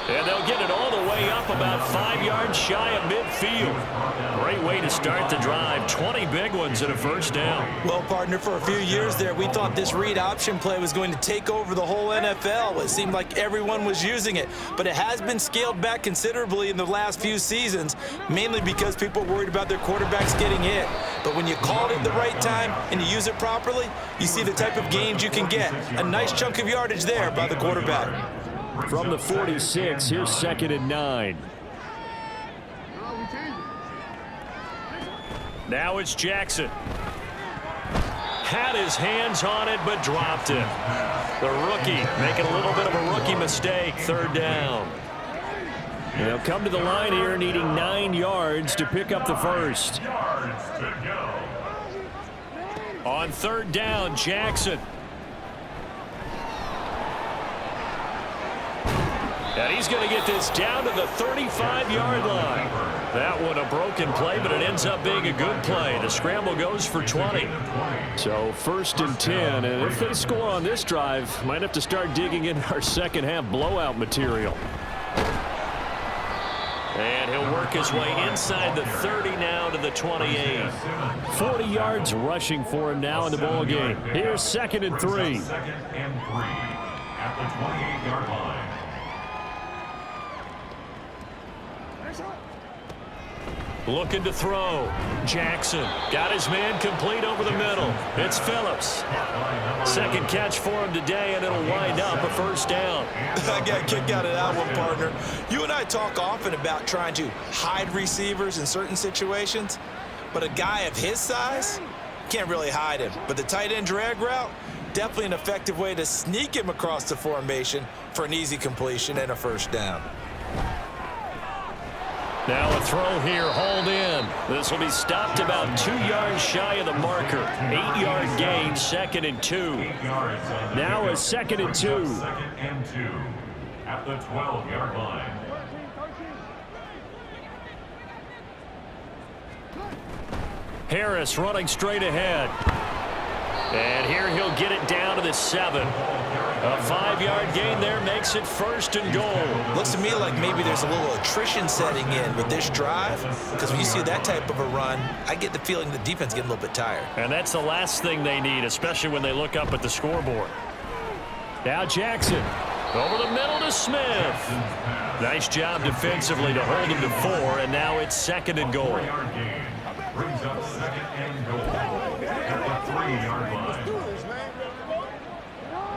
Speaker 1: And they'll get it all the way up about 5 yards shy of midfield. Great way to start the drive. 20 big ones and a first down.
Speaker 2: Well, partner, for a few years there, we thought this read option play was going to take over the whole NFL. It seemed like everyone was using it. But it has been scaled back considerably in the last few seasons, mainly because people are worried about their quarterbacks getting hit. But when you call it at the right time and you use it properly, you see the type of gains you can get. A nice chunk of yardage there by the quarterback.
Speaker 3: From the 46, here's 2nd and 9.
Speaker 1: Now it's Jackson. Had his hands on it, but dropped it. The rookie making a little bit of a rookie mistake. Third down.
Speaker 3: They'll come to the line here needing 9 yards to pick up the first.
Speaker 1: On third down, Jackson. And he's going to get this down to the 35-yard line. That one a broken play, but it ends up being a good play. The scramble goes for 20.
Speaker 3: So 1st and 10, and if they score on this drive, might have to start digging in our second half blowout material.
Speaker 1: And he'll work his way inside the 30 now to the 28.
Speaker 3: 40 yards rushing for him now in the ball game. Here's 2nd and 3.
Speaker 4: 2nd and 3 at the 28-yard line.
Speaker 1: Looking to throw. Jackson got his man complete over the middle. It's Phillips. Second catch for him today, and it'll wind up a first down.
Speaker 2: I got a kick out of that one, partner. You and I talk often about trying to hide receivers in certain situations, but a guy of his size can't really hide him. But the tight end drag route, definitely an effective way to sneak him across the formation for an easy completion and a first down.
Speaker 1: Now a throw here, hauled in. This will be stopped about 2 yards shy of the marker. 8-yard gain, 2nd and 2.
Speaker 3: Now a 2nd and 2.
Speaker 4: 2nd and 2 at the 12-yard line.
Speaker 1: Harris running straight ahead.
Speaker 3: And here he'll get it down to the 7. A 5-yard gain there makes it 1st and goal.
Speaker 2: Looks to me like maybe there's a little attrition setting in with this drive, because when you see that type of a run, I get the feeling the defense getting a little bit tired.
Speaker 3: And that's the last thing they need, especially when they look up at the scoreboard. Now Jackson over the middle to Smith. Nice job defensively to hold him to 4, and now it's 2nd and goal.
Speaker 4: Brings up 2nd and goal at the 3-yard line.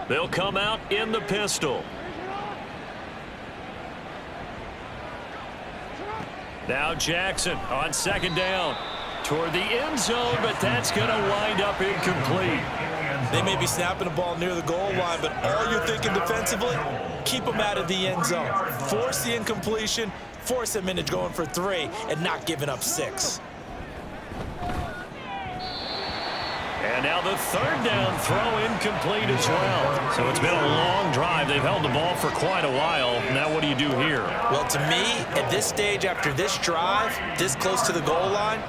Speaker 3: They'll come out in the pistol. Now Jackson on 2nd down. Toward the end zone, but that's going to wind up incomplete.
Speaker 2: They may be snapping the ball near the goal line, but all you're thinking defensively, keep them out of the end zone. Force the incompletion, force them into going for 3, and not giving up 6.
Speaker 3: And now the 3rd down throw incomplete as well. So it's been a long drive. They've held the ball for quite a while. Now what do you do here?
Speaker 2: Well, to me, at this stage after this drive, this close to the goal line,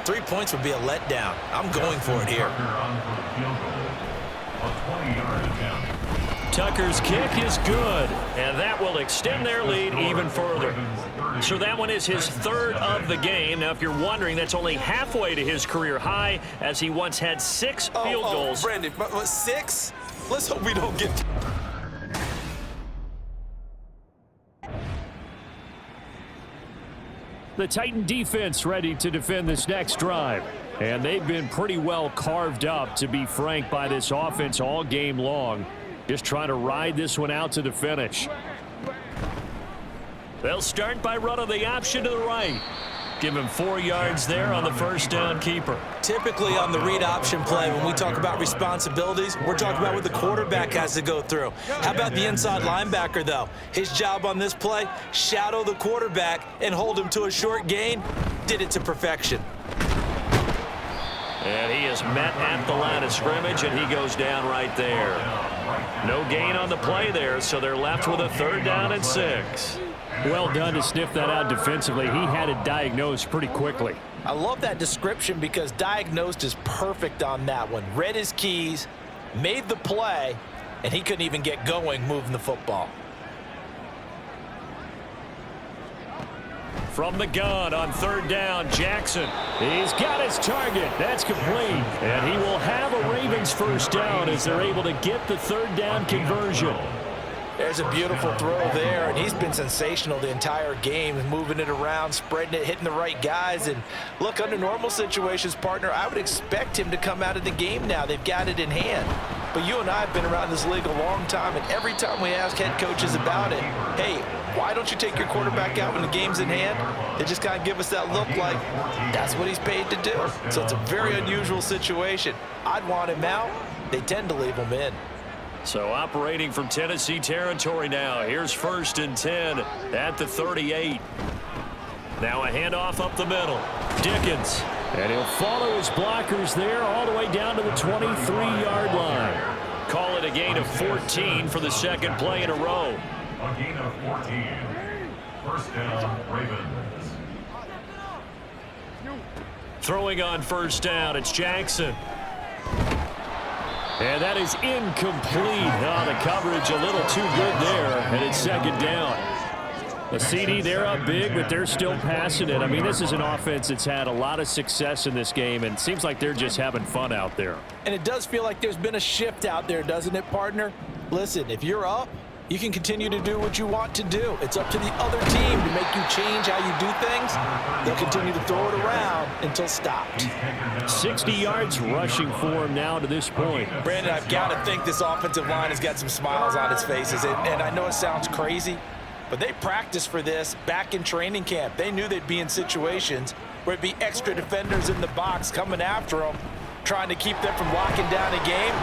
Speaker 2: 3 points would be a letdown. I'm going for it here.
Speaker 3: Tucker's kick is good, and that will extend their lead even further. So that one is his 3rd of the game. Now, if you're wondering, that's only halfway to his career high, as he once had 6 field goals.
Speaker 2: Brandon, 6? Let's hope we don't get...
Speaker 3: The Titan defense ready to defend this next drive. And they've been pretty well carved up, to be frank, by this offense all game long. Just trying to ride this one out to the finish. They'll start by running the option to the right. Give him 4 yards there on the 1st down keeper.
Speaker 2: Typically on the read option play, when we talk about responsibilities, we're talking about what the quarterback has to go through. How about the inside linebacker, though? His job on this play, shadow the quarterback and hold him to a short gain. Did it to perfection.
Speaker 3: And he is met at the line of scrimmage, and he goes down right there. No gain on the play there, so they're left with a 3rd down and 6. Well done to sniff that out defensively. He had it diagnosed pretty quickly.
Speaker 2: I love that description because diagnosed is perfect on that one. Read his keys, made the play, and he couldn't even get going moving the football.
Speaker 3: From the gun on 3rd down, Jackson. He's got his target. That's complete. And he will have a Ravens 1st down as they're able to get the 3rd down conversion.
Speaker 2: There's a beautiful throw there, and he's been sensational the entire game, moving it around, spreading it, hitting the right guys. And look, under normal situations, partner, I would expect him to come out of the game now. They've got it in hand. But you and I have been around this league a long time, and every time we ask head coaches about it, hey, why don't you take your quarterback out when the game's in hand? They just kind of give us that look like that's what he's paid to do. So it's a very unusual situation. I'd want him out. They tend to leave him in.
Speaker 3: So operating from Tennessee territory now. Here's 1st and 10 at the 38. Now a handoff up the middle. Dickens. And he'll follow his blockers there all the way down to the 23-yard line. Call it a gain of 14 for the 2nd play in a row.
Speaker 4: A gain of 14. 1st down, Ravens.
Speaker 3: Throwing on 1st down, it's Jackson. And that is incomplete. Oh, the coverage a little too good there, and it's 2nd down. A CD, they're up big, but they're still passing it. I mean, this is an offense that's had a lot of success in this game, and it seems like they're just having fun out there.
Speaker 2: And it does feel like there's been a shift out there, doesn't it, partner? Listen, if you're up, you can continue to do what you want to do. It's up to the other team to make you change how you do things. They'll continue to throw it around until stopped.
Speaker 3: 60 yards rushing for him now to this point.
Speaker 2: Brandon, I've got to think this offensive line has got some smiles on its faces. And I know it sounds crazy, but they practiced for this back in training camp. They knew they'd be in situations where it'd be extra defenders in the box coming after them, trying to keep them from locking down a game.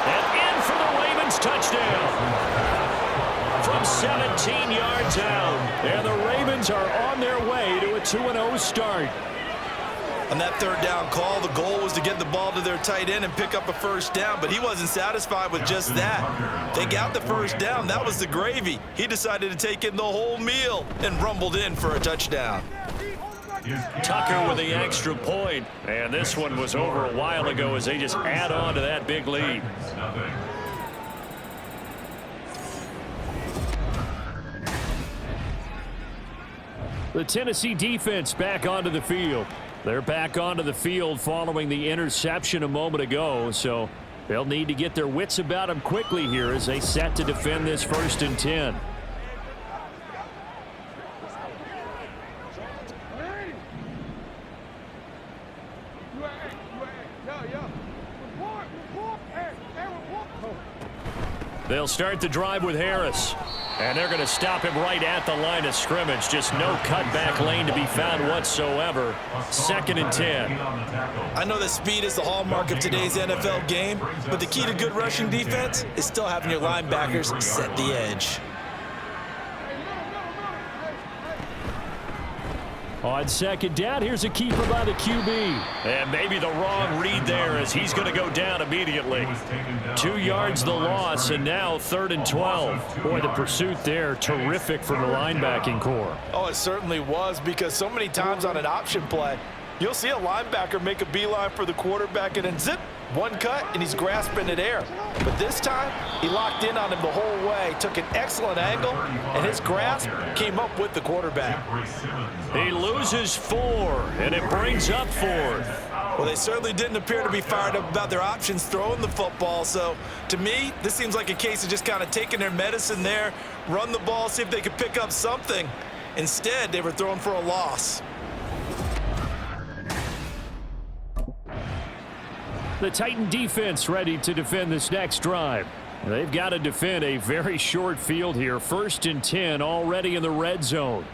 Speaker 3: And in for the Ravens touchdown. From 17 yards out. And the Ravens are on their way to a 2-0 start.
Speaker 2: On that 3rd down call, the goal was to get the ball to their tight end and pick up a 1st down, but he wasn't satisfied with just that. They got the 1st down. That was the gravy. He decided to take in the whole meal and rumbled in for a touchdown.
Speaker 1: Tucker with the extra point. And this one was over a while ago as they just add on to that big lead.
Speaker 3: The Tennessee defense back onto the field. They're back onto the field following the interception a moment ago, so they'll need to get their wits about them quickly here as they set to defend this 1st and 10. They'll start the drive with Harris. And they're going to stop him right at the line of scrimmage. Just no cutback lane to be found whatsoever. 2nd and 10.
Speaker 2: I know that speed is the hallmark of today's NFL game, but the key to good rushing defense is still having your linebackers set the edge.
Speaker 3: On 2nd down, here's a keeper by the QB.
Speaker 1: And maybe the wrong read there as he's going to go down immediately.
Speaker 3: 2 yards the loss, and now 3rd and 12. Boy, the pursuit there, terrific from the linebacking core.
Speaker 2: Oh, it certainly was, because so many times on an option play, you'll see a linebacker make a beeline for the quarterback and then zip, one cut, and he's grasping at air. But this time, he locked in on him the whole way, took an excellent angle, and his grasp came up with the quarterback.
Speaker 1: He loses 4, and it brings up 4th.
Speaker 2: Well, they certainly didn't appear to be fired up about their options throwing the football. So, to me, this seems like a case of just kind of taking their medicine there, run the ball, see if they could pick up something. Instead, they were throwing for a loss.
Speaker 3: The Titan defense ready to defend this next drive. They've got to defend a very short field here. 1st and 10 already in the red zone.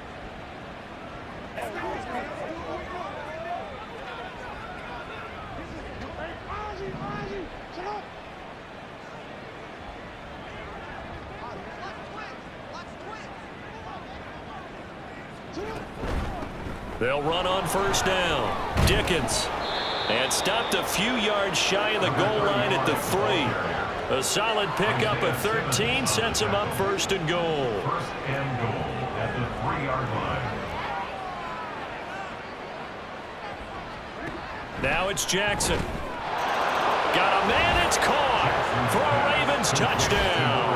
Speaker 1: They'll run on 1st down. Dickens. And stopped a few yards shy of the goal line at the 3. A solid pickup of 13 sets him up 1st and goal.
Speaker 4: 1st and goal at the 3-yard line.
Speaker 1: Now it's Jackson. Got a man, it's caught for a Ravens touchdown.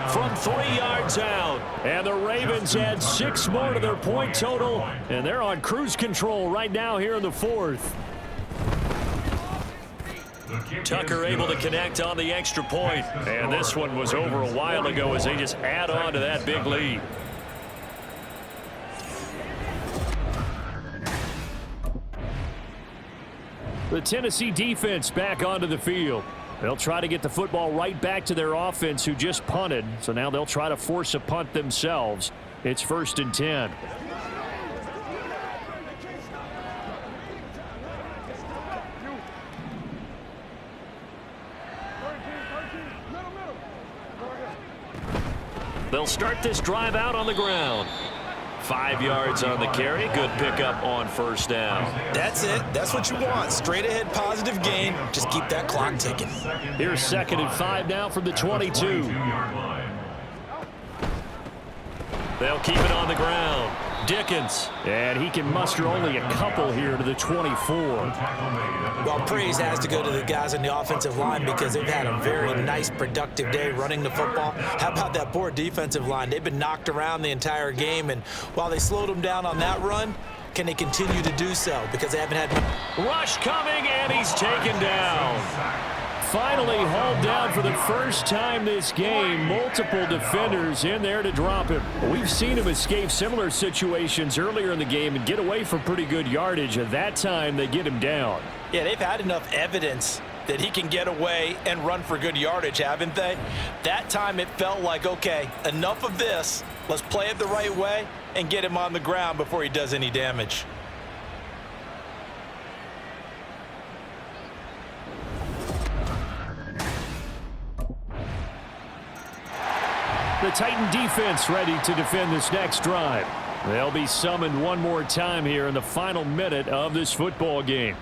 Speaker 1: From 3 yards out.
Speaker 3: And the Ravens add 6 more to their point total, and they're on cruise control right now here in the 4th.
Speaker 1: Tucker able to connect on the extra point. And this one was over a while ago as they just add on to that big lead.
Speaker 3: The Tennessee defense back onto the field. They'll try to get the football right back to their offense who just punted. So now they'll try to force a punt themselves. It's 1st and 10.
Speaker 1: They'll start this drive out on the ground. 5 yards on the carry. Good pickup on 1st down.
Speaker 2: That's it. That's what you want. Straight ahead positive gain. Just keep that clock ticking.
Speaker 3: Here's 2nd and 5 now from the 22.
Speaker 1: They'll keep it on the ground. Dickens.
Speaker 3: And he can muster only a couple here to the 24.
Speaker 2: Well, praise has to go to the guys on the offensive line because they've had a very nice, productive day running the football. How about that poor defensive line? They've been knocked around the entire game, and while they slowed them down on that run, can they continue to do so? Because they haven't had...
Speaker 1: Rush coming, and he's taken down.
Speaker 3: Finally hauled down for the first time this game. Multiple defenders in there to drop him. We've seen him escape similar situations earlier in the game and get away from pretty good yardage. At that time, they get him down.
Speaker 2: Yeah, they've had enough evidence that he can get away and run for good yardage, haven't they? That time it felt like, okay, enough of this. Let's play it the right way and get him on the ground before he does any damage.
Speaker 3: The Titan defense ready to defend this next drive. They'll be summoned one more time here in the final minute of this football game.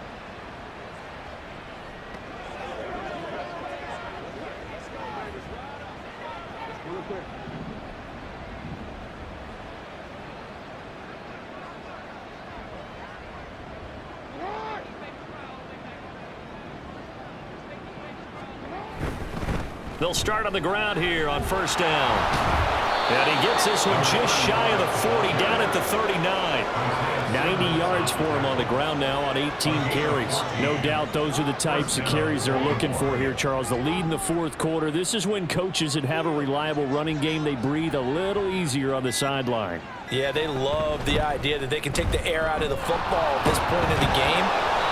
Speaker 1: They'll start on the ground here on first down. And he gets this one just shy of the 40, down at the 39. 90 yards for him on the ground now on 18 carries. No doubt those are the types of carries they're looking for here, Charles. The lead in the fourth quarter. This is when coaches that have a reliable running game, they breathe a little easier on the sideline.
Speaker 2: Yeah, they love the idea that they can take the air out of the football at this point in the game.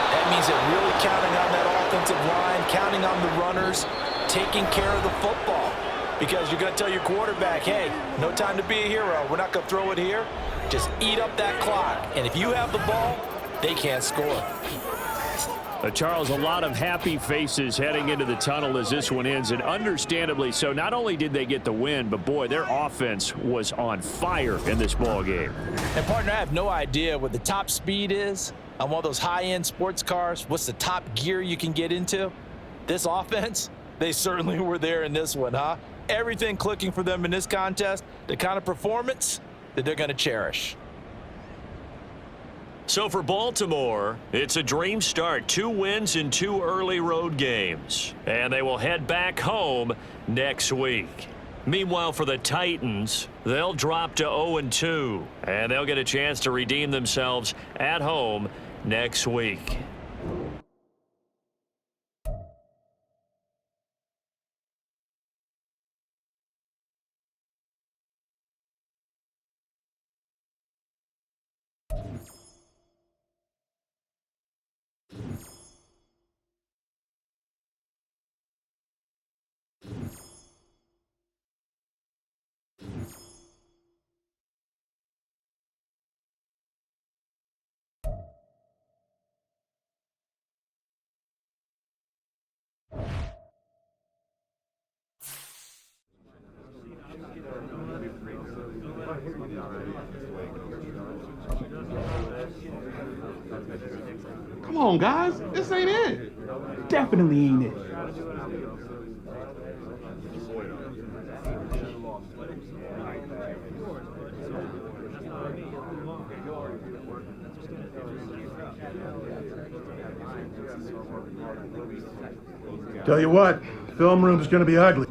Speaker 2: That means they're really counting on that offensive line, counting on the runners, taking care of the football. Because you're going to tell your quarterback, hey, no time to be a hero. We're not going to throw it here. Just eat up that clock. And if you have the ball, they can't score.
Speaker 3: Charles, a lot of happy faces heading into the tunnel as this one ends, and understandably so. Not only did they get the win, but, boy, their offense was on fire in this ball game.
Speaker 2: And, partner, I have no idea what the top speed is on one of those high-end sports cars. What's the top gear you can get into? This offense, they certainly were there in this one, huh? Everything clicking for them in this contest, the kind of performance that they're going to cherish.
Speaker 1: So for Baltimore, it's a dream start. 2 wins in 2 early road games. And they will head back home next week. Meanwhile, for the Titans, they'll drop to 0-2. And they'll get a chance to redeem themselves at home next week.
Speaker 5: Come on, guys. This ain't it. Definitely ain't it.
Speaker 8: Tell you what, film room's gonna be ugly.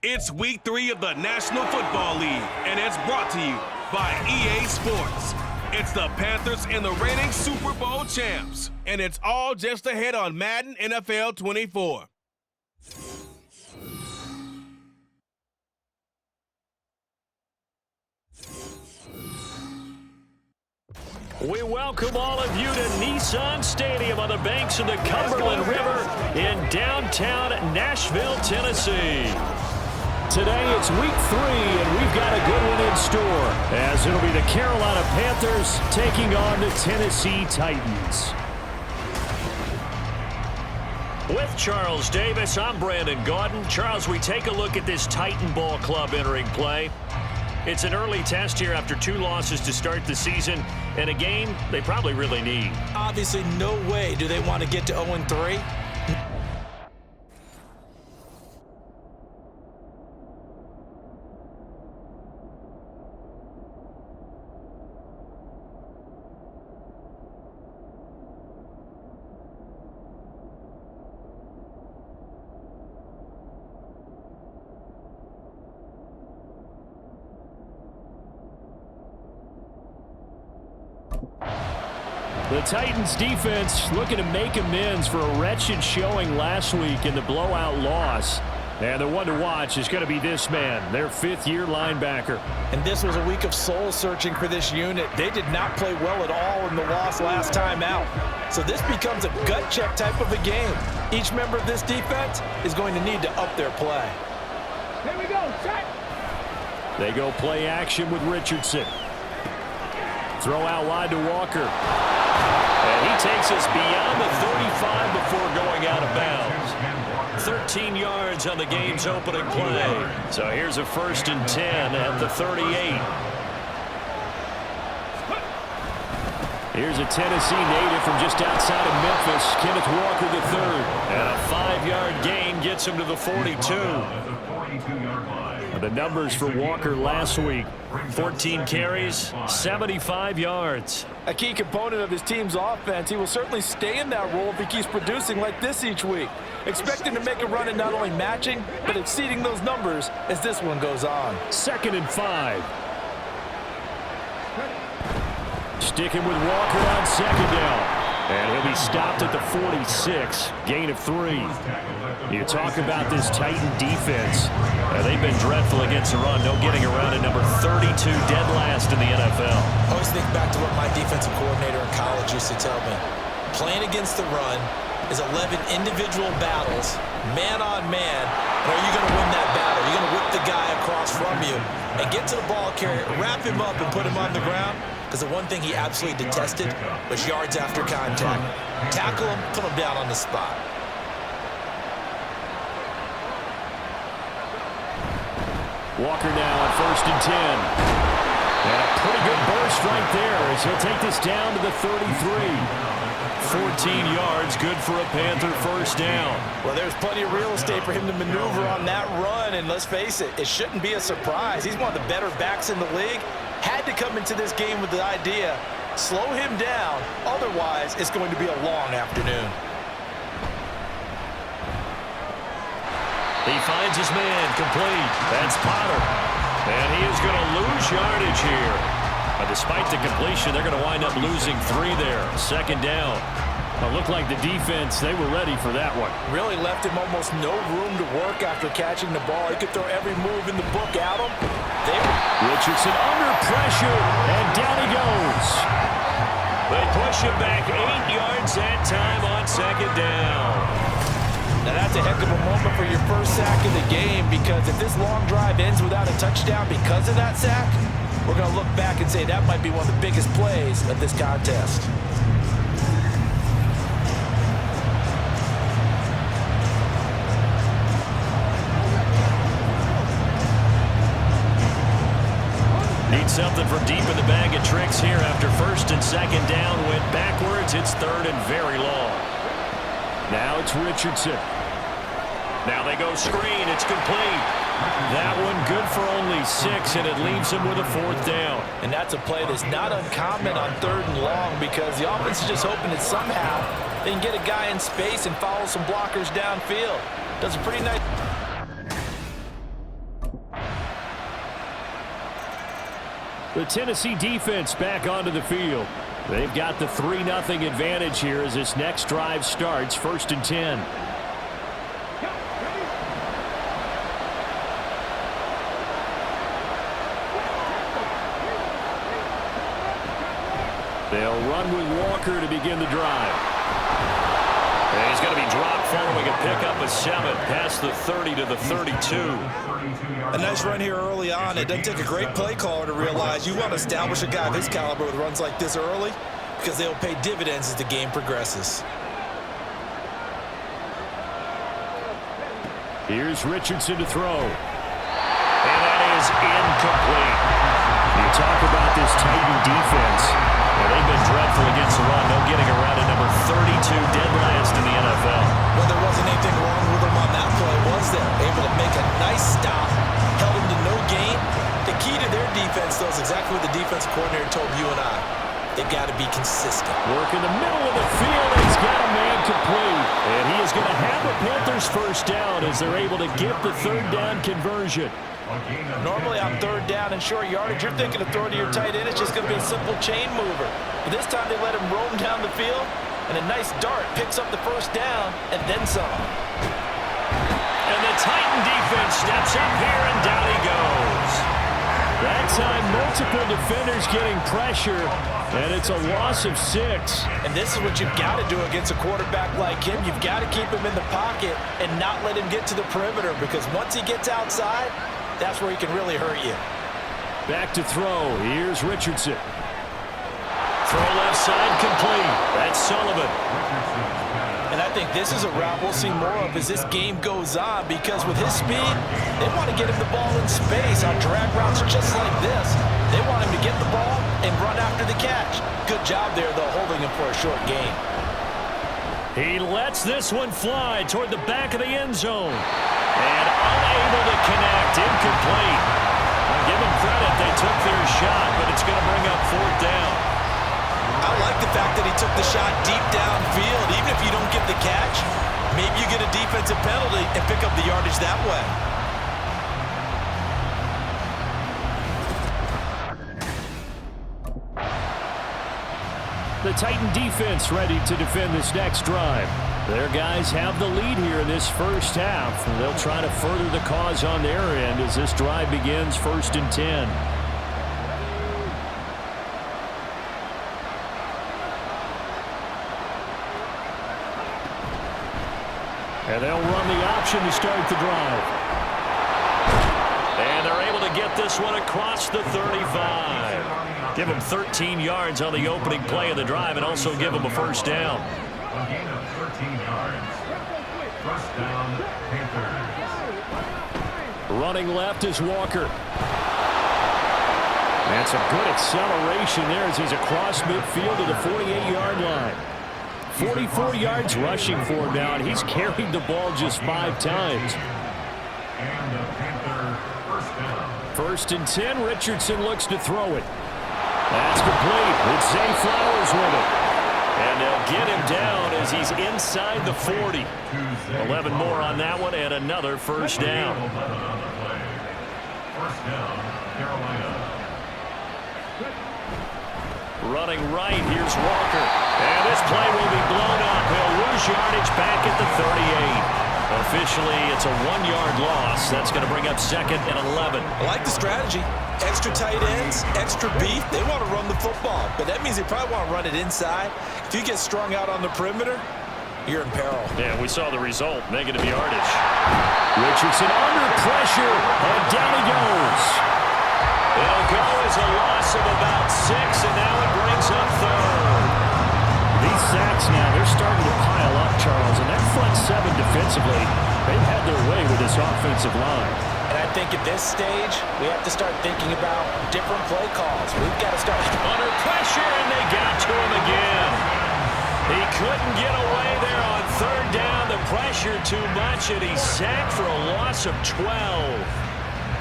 Speaker 6: It's week 3 of the National Football League, and it's brought to you by EA Sports. It's the Panthers and the reigning Super Bowl champs, and it's all just ahead on Madden NFL 24.
Speaker 3: We welcome all of you to Nissan Stadium on the banks of the Cumberland River in downtown Nashville, Tennessee. Today it's week 3, and we've got a good one in store, as it'll be the Carolina Panthers taking on the Tennessee Titans. With Charles Davis, I'm Brandon Gaudin. Charles, we take a look at this Titan Ball Club entering play. It's an early test here after 2 losses to start the season, and a game they probably really need.
Speaker 2: Obviously, no way do they want to get to 0-3.
Speaker 3: The Titans defense looking to make amends for a wretched showing last week in the blowout loss. And the one to watch is going to be this man, their 5th-year linebacker.
Speaker 2: And this was a week of soul-searching for this unit. They did not play well at all in the loss last time out. So this becomes a gut check type of a game. Each member of this defense is going to need to up their play.
Speaker 8: Here we go, check.
Speaker 3: They go play action with Richardson. Throw out wide to Walker. And he takes us beyond the 35 before going out of bounds. 13 yards on the game's opening play. So here's a 1st and 10 at the 38. Here's a Tennessee native from just outside of Memphis, Kenneth Walker III. And a 5-yard gain gets him to the 42. The numbers for Walker last week: 14 carries, 75 yards.
Speaker 2: A key component of his team's offense. He will certainly stay in that role if he keeps producing like this each week. Expecting to make a run at not only matching, but exceeding those numbers as this one goes on.
Speaker 3: 2nd and 5. Sticking with Walker on 2nd down. And he'll be stopped at the 46, gain of 3. You talk about this Titan defense. They've been dreadful against the run. No getting around at number 32, dead last in the NFL.
Speaker 2: I always think back to what my defensive coordinator in college used to tell me. Playing against the run is 11 individual battles, man on man. And are you going to win that battle? You're going to whip the guy across from you and get to the ball carrier, wrap him up, and put him on the ground. Because the one thing he absolutely detested was yards after contact. Tackle him, put him down on the spot.
Speaker 3: Walker now on 1st and 10. And a pretty good burst right there as he'll take this down to the 33. 14 yards, good for a Panther 1st down.
Speaker 2: Well, there's plenty of real estate for him to maneuver on that run, and let's face it, it shouldn't be a surprise. He's one of the better backs in the league. Had to come into this game with the idea, slow him down, otherwise it's going to be a long afternoon.
Speaker 3: He finds his man complete. That's Potter. And he is going to lose yardage here. Despite the completion, they're going to wind up losing 3 there. 2nd down. It looked like the defense, they were ready for that one.
Speaker 2: Really left him almost no room to work after catching the ball. He could throw every move in the book at him.
Speaker 3: Richardson under pressure, and down he goes. They push him back 8 yards that time on 2nd down.
Speaker 2: Now that's a heck of a moment for your first sack of the game, because if this long drive ends without a touchdown because of that sack, we're going to look back and say that might be one of the biggest plays of this contest.
Speaker 3: Need something from deep in the bag of tricks here after 1st and 2nd down. Went backwards. It's 3rd and very long. Now it's Richardson.
Speaker 1: Now they go screen. It's complete.
Speaker 3: That one good for only 6, and it leaves him with a 4th down.
Speaker 2: And that's a play that's not uncommon on 3rd and long because the offense is just hoping that somehow they can get a guy in space and follow some blockers downfield. Does a pretty nice...
Speaker 3: The Tennessee defense back onto the field. They've got the 3-0 advantage here as this next drive starts. 1st and 10. They'll run with Walker to begin the drive.
Speaker 1: And he's going to be dropped following a pickup of 7 past the 30 to the 32.
Speaker 2: A nice run here early on. It doesn't take a great play caller to realize you want to establish a guy of his caliber with runs like this early because they'll pay dividends as the game progresses.
Speaker 3: Here's Richardson to throw.
Speaker 1: And that is incomplete.
Speaker 3: You talk about this Titan defense.
Speaker 1: Well, they've been dreadful against the run. No getting around at number 32, dead last in the NFL.
Speaker 2: Well, there wasn't anything wrong with them on that play, was there? Able to make a nice stop, held him to no gain. The key to their defense, though, is exactly what the defensive coordinator told you and I. They've got to be consistent.
Speaker 3: Work in the middle of the field, and he's got a man complete. And he is going to have the Panthers 1st down as they're able to get the 3rd down conversion.
Speaker 2: Normally on 3rd down and short yardage, you're thinking of throwing to your tight end. It's just going to be a simple chain mover. But this time they let him roam down the field, and a nice dart picks up the 1st down and then some.
Speaker 1: And the Titan defense steps up here, and down he goes.
Speaker 3: That time, multiple defenders getting pressure, and it's a loss of 6.
Speaker 2: And this is what you've got to do against a quarterback like him. You've got to keep him in the pocket and not let him get to the perimeter because once he gets outside, that's where he can really hurt you.
Speaker 3: Back to throw. Here's Richardson.
Speaker 1: Throw left side complete. That's Sullivan.
Speaker 2: And I think this is a route we'll see more of as this game goes on because with his speed, they want to get him the ball in space on drag routes just like this. They want him to get the ball and run after the catch. Good job there, though, holding him for a short gain.
Speaker 3: He lets this one fly toward the back of the end zone. And unable to connect. Incomplete. I'll give them credit. They took their shot, but it's going to bring up 4th down.
Speaker 2: I like the fact that he took the shot deep downfield. Even if you don't get the catch, maybe you get a defensive penalty and pick up the yardage that way.
Speaker 3: The Titan defense ready to defend this next drive. Their guys have the lead here in this 1st half. And they'll try to further the cause on their end as this drive begins 1st and 10. And they'll run the option to start the drive.
Speaker 1: And they're able to get this one across the 35. Give them 13 yards on the opening play of the drive and also give them a 1st down.
Speaker 4: A gain of 13 yards. 1st down, Panthers.
Speaker 3: Running left is Walker. That's a good acceleration there as he's across midfield to the 48-yard line. 44 yards rushing for him now, and he's carried the ball just 5 times.
Speaker 4: And the Panther 1st down.
Speaker 3: 1st and 10, Richardson looks to throw it. That's complete. It's Zay Flowers with it.
Speaker 1: And they'll get him down as he's inside the 40. 11 more on that one and another 1st down.
Speaker 4: 1st down, Carolina.
Speaker 1: Running right, here's Walker. And this play will be blown up. He'll lose yardage back at the 38. Officially, it's a 1-yard loss. That's going to bring up 2nd and 11.
Speaker 2: I like the strategy. Extra tight ends, extra beef. They want to run the football, but that means they probably want to run it inside. If you get strung out on the perimeter, you're in peril.
Speaker 1: Yeah, we saw the result. Negative yardage.
Speaker 3: Richardson under pressure, and down he goes.
Speaker 1: It'll go as a loss of about 6, and now it brings up 3rd.
Speaker 3: These sacks now, they're starting to pile up, Charles, and that front 7 defensively, they've had their way with this offensive line.
Speaker 2: And I think at this stage, we have to start thinking about different play calls. We've got to start
Speaker 1: Under pressure, and they got to him again. He couldn't get away there on 3rd down. The pressure too much, and he's sacked for a loss of 12.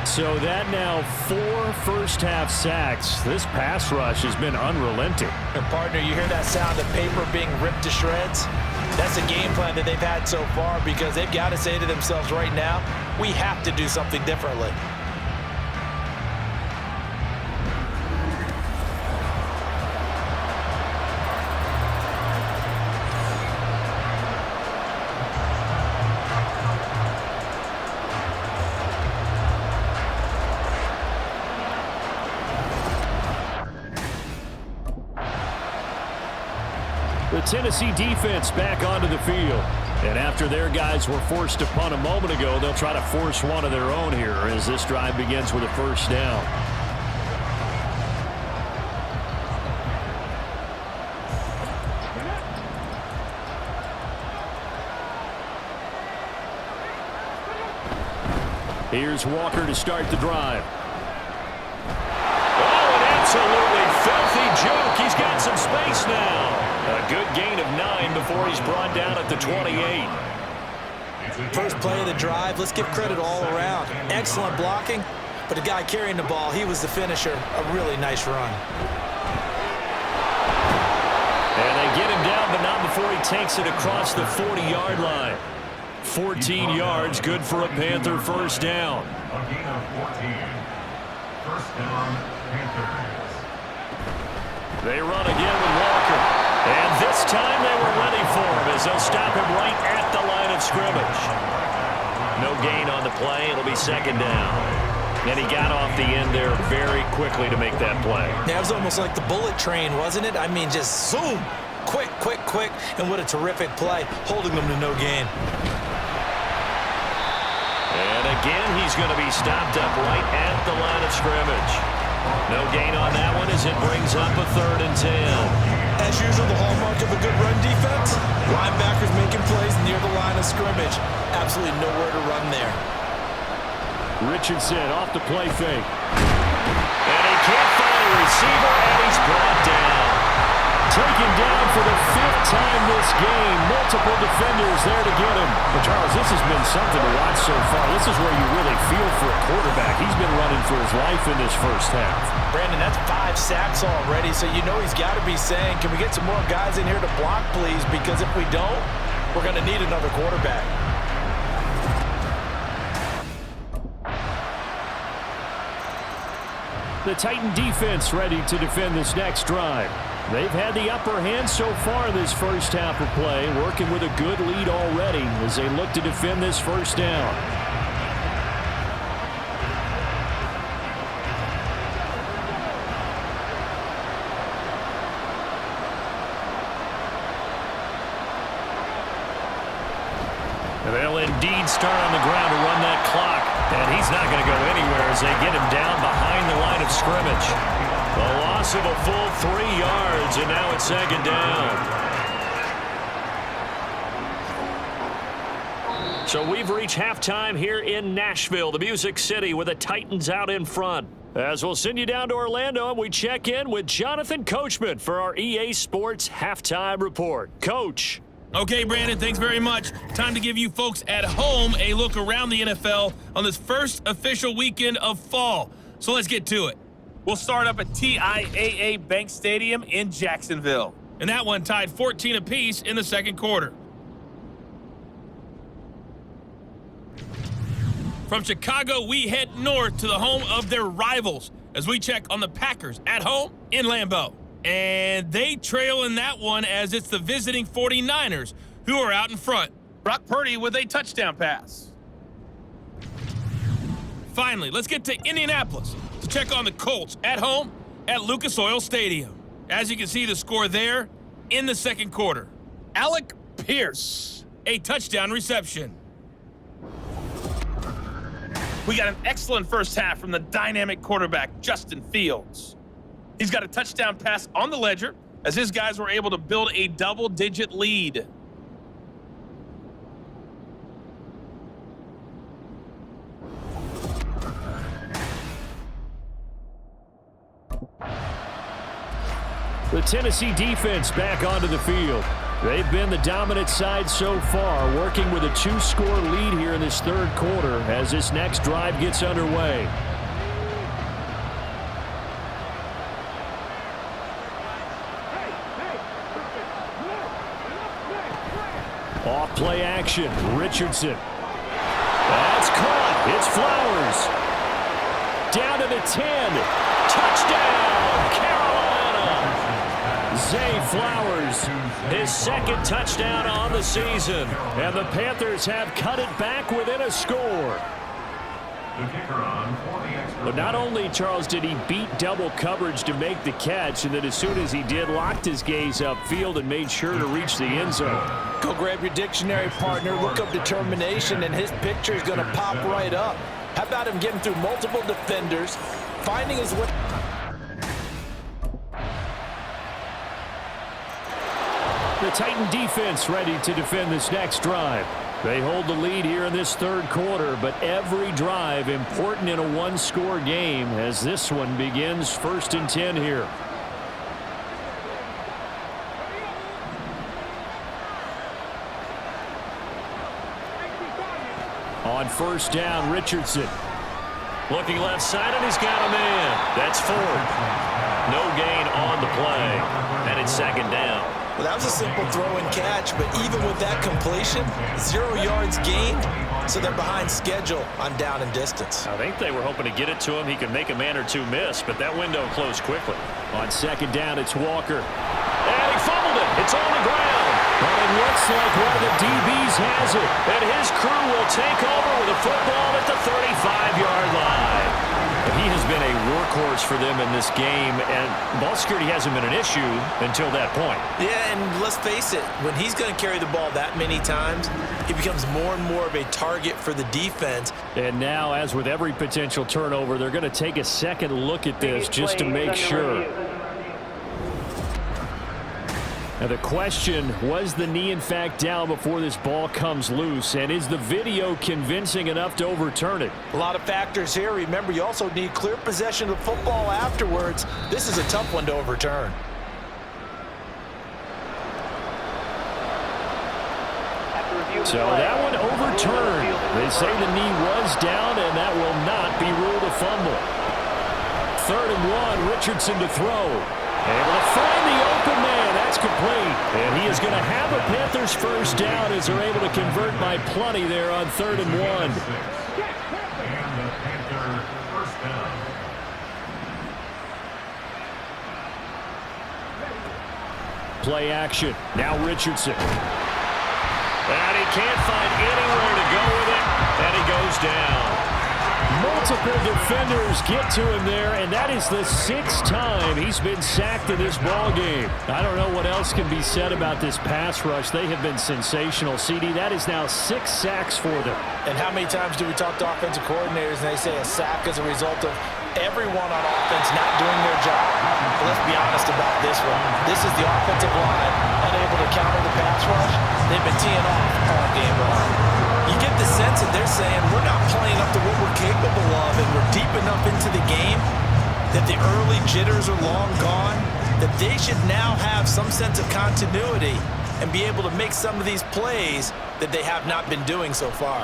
Speaker 3: So that now 4 first-half sacks. This pass rush has been unrelenting.
Speaker 2: And partner, you hear that sound of paper being ripped to shreds? That's the game plan that they've had so far, because they've got to say to themselves right now, we have to do something differently.
Speaker 3: The Tennessee defense back onto the field. And after their guys were forced to punt a moment ago, they'll try to force one of their own here as this drive begins with a first down. Here's Walker to start the drive.
Speaker 1: Oh, an absolutely filthy juke. He's got some space now. A good gain of 9 before he's brought down at the 28.
Speaker 2: First play of the drive, let's give credit all around. Excellent blocking, but the guy carrying the ball, he was the finisher. A really nice run.
Speaker 1: And they get him down, but not before he takes it across the 40-yard line. 14 yards, good for a Panther first down.
Speaker 4: A gain of 14. First down, Panthers.
Speaker 1: They run again with Walker. And this time they were ready for him as they'll stop him right at the line of scrimmage. No gain on the play. It'll be second down. And he got off the end there very quickly to make that play.
Speaker 2: That was almost like the bullet train, wasn't it? I mean, just zoom. Quick, quick, quick. And what a terrific play, holding them to no gain.
Speaker 1: And again, he's going to be stopped up right at the line of scrimmage. No gain on that one as it brings up a 3rd and 10.
Speaker 2: As usual, the hallmark of a good run defense, linebackers making plays near the line of scrimmage. Absolutely nowhere to run there.
Speaker 3: Richardson off the play fake.
Speaker 1: And he can't find a receiver, and he's brought down.
Speaker 3: Taken down for the 5th time this game. Multiple defenders there to get him. But Charles, this has been something to watch so far. This is where you really feel for a quarterback. He's been running for his life in this first half.
Speaker 2: Brandon, that's 5 sacks already, so you know he's got to be saying, can we get some more guys in here to block, please? Because if we don't, we're going to need another quarterback.
Speaker 3: The Titan defense ready to defend this next drive. They've had the upper hand so far this first half of play, working with a good lead already as they look to defend this first down.
Speaker 1: They'll indeed start on the ground to run that clock. And he's not going to go anywhere as they get him down behind the line of scrimmage. A loss of a full 3 yards, and now it's second down. So we've reached halftime here in Nashville, the Music City, with the Titans out in front. As we'll send you down to Orlando, and we check in with Jonathan Coachman for our EA Sports Halftime Report. Coach.
Speaker 9: Okay, Brandon, thanks very much. Time to give you folks at home a look around the NFL on this first official weekend of fall. So let's get to it. We'll start up at TIAA Bank Stadium in Jacksonville. And that one tied 14 apiece in the second quarter. From Chicago, we head north to the home of their rivals as we check on the Packers at home in Lambeau. And they trail in that one as it's the visiting 49ers who are out in front. Brock Purdy with a touchdown pass. Finally, let's get to Indianapolis to check on the Colts at home at Lucas Oil Stadium. As you can see, the score there in the second quarter. Alec Pierce, a touchdown reception. We got an excellent first half from the dynamic quarterback, Justin Fields. He's got a touchdown pass on the ledger as his guys were able to build a double-digit lead.
Speaker 3: The Tennessee defense back onto the field. They've been the dominant side so far, working with a 2-score lead here in this third quarter as this next drive gets underway. Off play action, Richardson. That's caught. It's Flowers. Down to the 10. Touchdown, Carolina. Zay Flowers, his second touchdown on the season. And the Panthers have cut it back within a score. But not only, Charles, did he beat double coverage to make the catch, and then as soon as he did, locked his gaze upfield and made sure to reach the end zone.
Speaker 2: Go grab your dictionary, partner, look up determination, and his picture is going to pop right up. How about him getting through multiple defenders, finding his way?
Speaker 3: The Titan defense ready to defend this next drive. They hold the lead here in this third quarter, but every drive important in a one-score game as this one begins 1st and 10 here. On 1st down, Richardson. Looking left side, and he's got a man. That's Ford. No gain on the play, and it's 2nd down.
Speaker 2: Well, that was a simple throw and catch, but even with that completion, 0 yards gained, so they're behind schedule on down and distance.
Speaker 3: I think they were hoping to get it to him. He could make a man or two miss, but that window closed quickly. On 2nd down, it's Walker. And he fumbled it. It's on the ground. But it looks like one of the DBs has it. And his crew will take over with a football at the 35-yard line. He has been a workhorse for them in this game, and ball security hasn't been an issue until that point.
Speaker 2: Yeah, and let's face it, when he's going to carry the ball that many times, he becomes more and more of a target for the defense.
Speaker 3: And now, as with every potential turnover, they're going to take a second look at this just to make sure. Now the question, was the knee in fact down before this ball comes loose, and is the video convincing enough to overturn it?
Speaker 2: A lot of factors here. Remember, you also need clear possession of the football afterwards. This is a tough one to overturn.
Speaker 3: So that one overturned. They say the knee was down, and that will not be ruled a fumble. 3rd and 1, Richardson to throw. Able to find the open man. That's complete. And he is going to have a Panthers 1st down as they're able to convert by plenty there on 3rd and 1.
Speaker 4: And the Panthers 1st down.
Speaker 3: Play action. Now Richardson. And he can't find anywhere to go with it. And he goes down. Multiple defenders get to him there, and that is the 6th time he's been sacked in this ball game. I don't know what else can be said about this pass rush. They have been sensational. CD, that is now 6 sacks for them.
Speaker 2: And how many times do we talk to offensive coordinators and they say a sack is a result of everyone on offense not doing their job? But let's be honest about this one. This is the offensive line unable to counter the pass rush. They've been teeing off all game long. You get the sense that they're saying we're not playing up to what we're capable of, and we're deep enough into the game that the early jitters are long gone, that they should now have some sense of continuity and be able to make some of these plays that they have not been doing so far.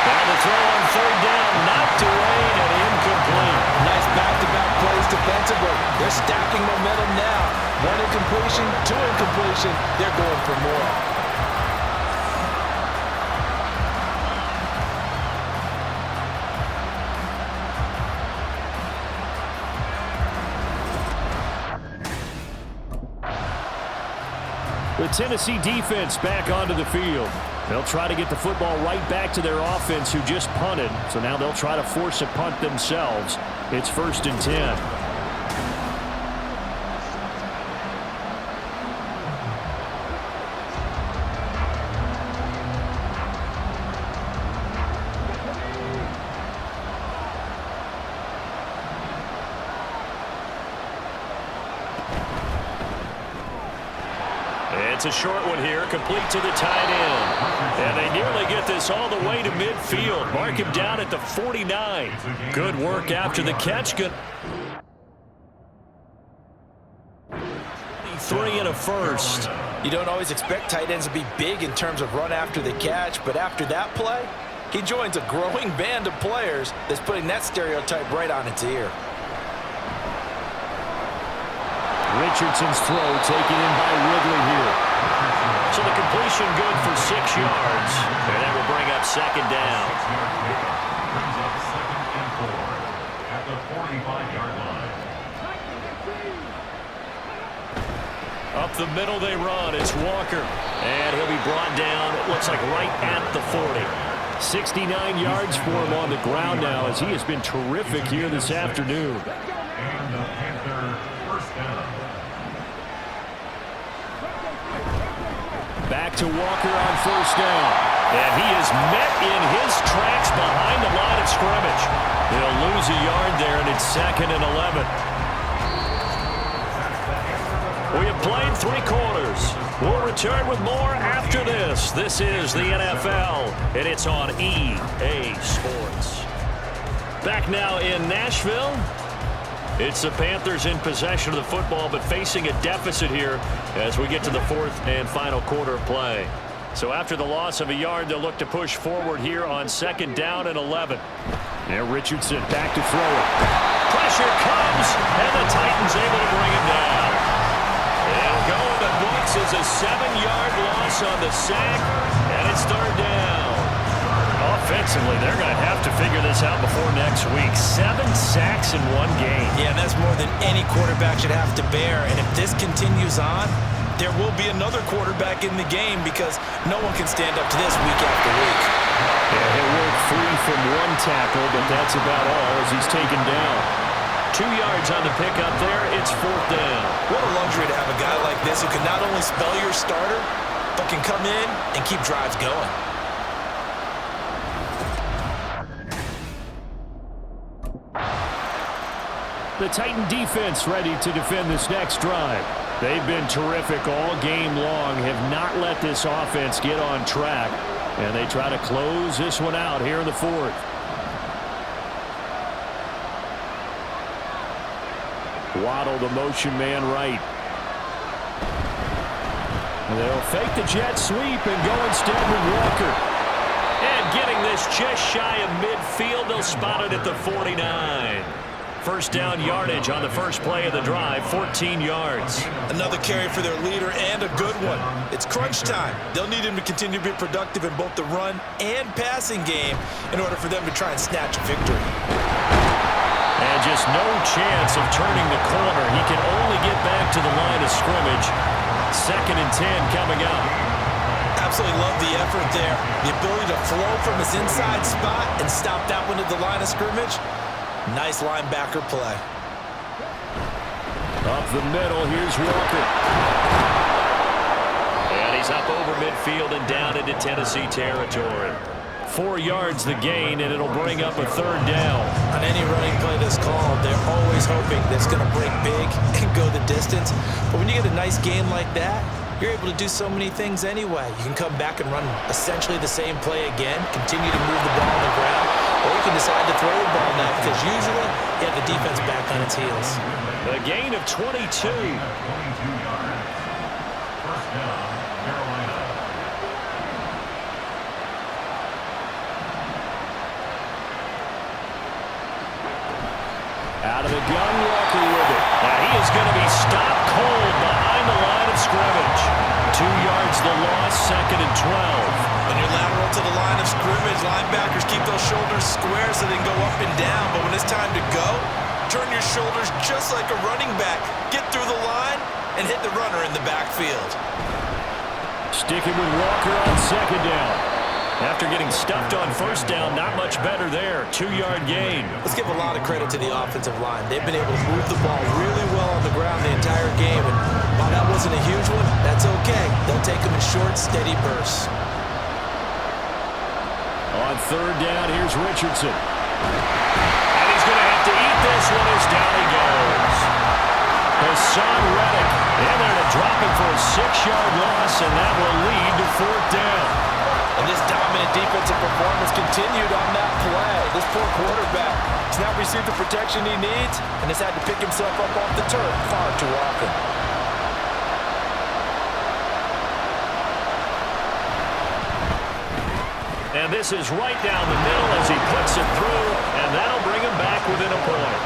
Speaker 3: Down the throw on 3rd down, knocked away and incomplete.
Speaker 2: Nice back-to-back plays defensively. They're stacking momentum now. 1 incompletion, 2 incompletion. They're going for more.
Speaker 3: The Tennessee defense back onto the field. They'll try to get the football right back to their offense who just punted. So now they'll try to force a punt themselves. It's 1st and 10. It's a short one here, complete to the tight end. And they nearly get this all the way to midfield. Mark him down at the 49. Good work after the catch. Good. 3 and a first.
Speaker 2: You don't always expect tight ends to be big in terms of run after the catch, but after that play, he joins a growing band of players that's putting that stereotype right on its ear.
Speaker 3: Richardson's throw taken in by Ridley here.
Speaker 1: So the completion good for 6 yards. And that will bring up second down.
Speaker 4: 6-yard pickup brings up 2nd and 4 at the 45-yard line.
Speaker 1: Up the middle they run. It's Walker. And he'll be brought down, it looks like right at the 40.
Speaker 3: 69 yards for him on the ground now as he has been terrific here this afternoon.
Speaker 4: And the Panther first down.
Speaker 3: Back to Walker on first down.
Speaker 1: And he is met in his tracks behind the line of scrimmage. He'll lose a yard there, and it's 2nd and 11. We have played 3 quarters. We'll return with more after this. This is the NFL, and it's on EA Sports. Back now in Nashville. It's the Panthers in possession of the football, but facing a deficit here as we get to the 4th and final quarter of play. So after the loss of a yard, they'll look to push forward here on 2nd down and 11.
Speaker 3: Yeah, Richardson back to throw it.
Speaker 1: Pressure comes, and the Titans able to bring him down. It'll go in the books as a 7-yard loss on the sack, and it's 3rd down.
Speaker 3: Offensively, they're going to have to figure this out before next week. 7 sacks in 1 game.
Speaker 2: Yeah, and that's more than any quarterback should have to bear. And if this continues on, there will be another quarterback in the game because no one can stand up to this week after week.
Speaker 3: Yeah, he'll work free from 1 tackle, but that's about all as he's taken down.
Speaker 1: 2 yards on the pickup there. It's 4th down.
Speaker 2: What a luxury to have a guy like this who can not only spell your starter, but can come in and keep drives going.
Speaker 3: The Titan defense ready to defend this next drive. They've been terrific all game long, have not let this offense get on track, and they try to close this one out here in the 4th. Waddle, the motion man right. They'll fake the jet sweep and go instead with Walker.
Speaker 1: And getting this just shy of midfield, they'll spot it at the 49. First down yardage on the first play of the drive, 14 yards.
Speaker 2: Another carry for their leader and a good one. It's crunch time. They'll need him to continue to be productive in both the run and passing game in order for them to try and snatch a victory.
Speaker 1: And just no chance of turning the corner. He can only get back to the line of scrimmage. 2nd and 10 coming up.
Speaker 2: Absolutely love the effort there. The ability to flow from his inside spot and stop that one at the line of scrimmage. Nice linebacker play.
Speaker 3: Up the middle, here's Walker.
Speaker 1: And he's up over midfield and down into Tennessee territory.
Speaker 3: 4 yards the gain, and it'll bring up a 3rd down.
Speaker 2: On any running play that's called, they're always hoping that it's going to break big and go the distance. But when you get a nice game like that, you're able to do so many things anyway. You can come back and run essentially the same play again, continue to move the ball on the ground, or you can decide to throw the ball now because usually you have the defense back on its heels.
Speaker 1: A gain of 22.
Speaker 4: 22 yards. First down, Carolina.
Speaker 3: Out of the gun, Walker with it.
Speaker 1: Now he is going to be stopped cold behind the line of scrimmage. 2 yards the loss, 2nd and 12.
Speaker 2: When you're lateral to the line of scrimmage, linebackers keep those shoulders square so they can go up and down. But when it's time to go, turn your shoulders just like a running back. Get through the line and hit the runner in the backfield.
Speaker 3: Sticking with Walker on 2nd down. After getting stuffed on first down, not much better there. 2-yard gain.
Speaker 2: Let's give a lot of credit to the offensive line. They've been able to move the ball really well on the ground the entire game. And while that wasn't a huge one, that's okay. They'll take them in short, steady bursts.
Speaker 3: On 3rd down, here's Richardson.
Speaker 1: And he's going to have to eat this one as down he goes. Hassan Reddick in there to drop him for a 6-yard loss, and that will lead to 4th down.
Speaker 2: And this dominant defensive performance continued on that play. This poor quarterback has not received the protection he needs and has had to pick himself up off the turf far too often.
Speaker 1: And this is right down the middle as he puts it through, and that'll bring him back within a point.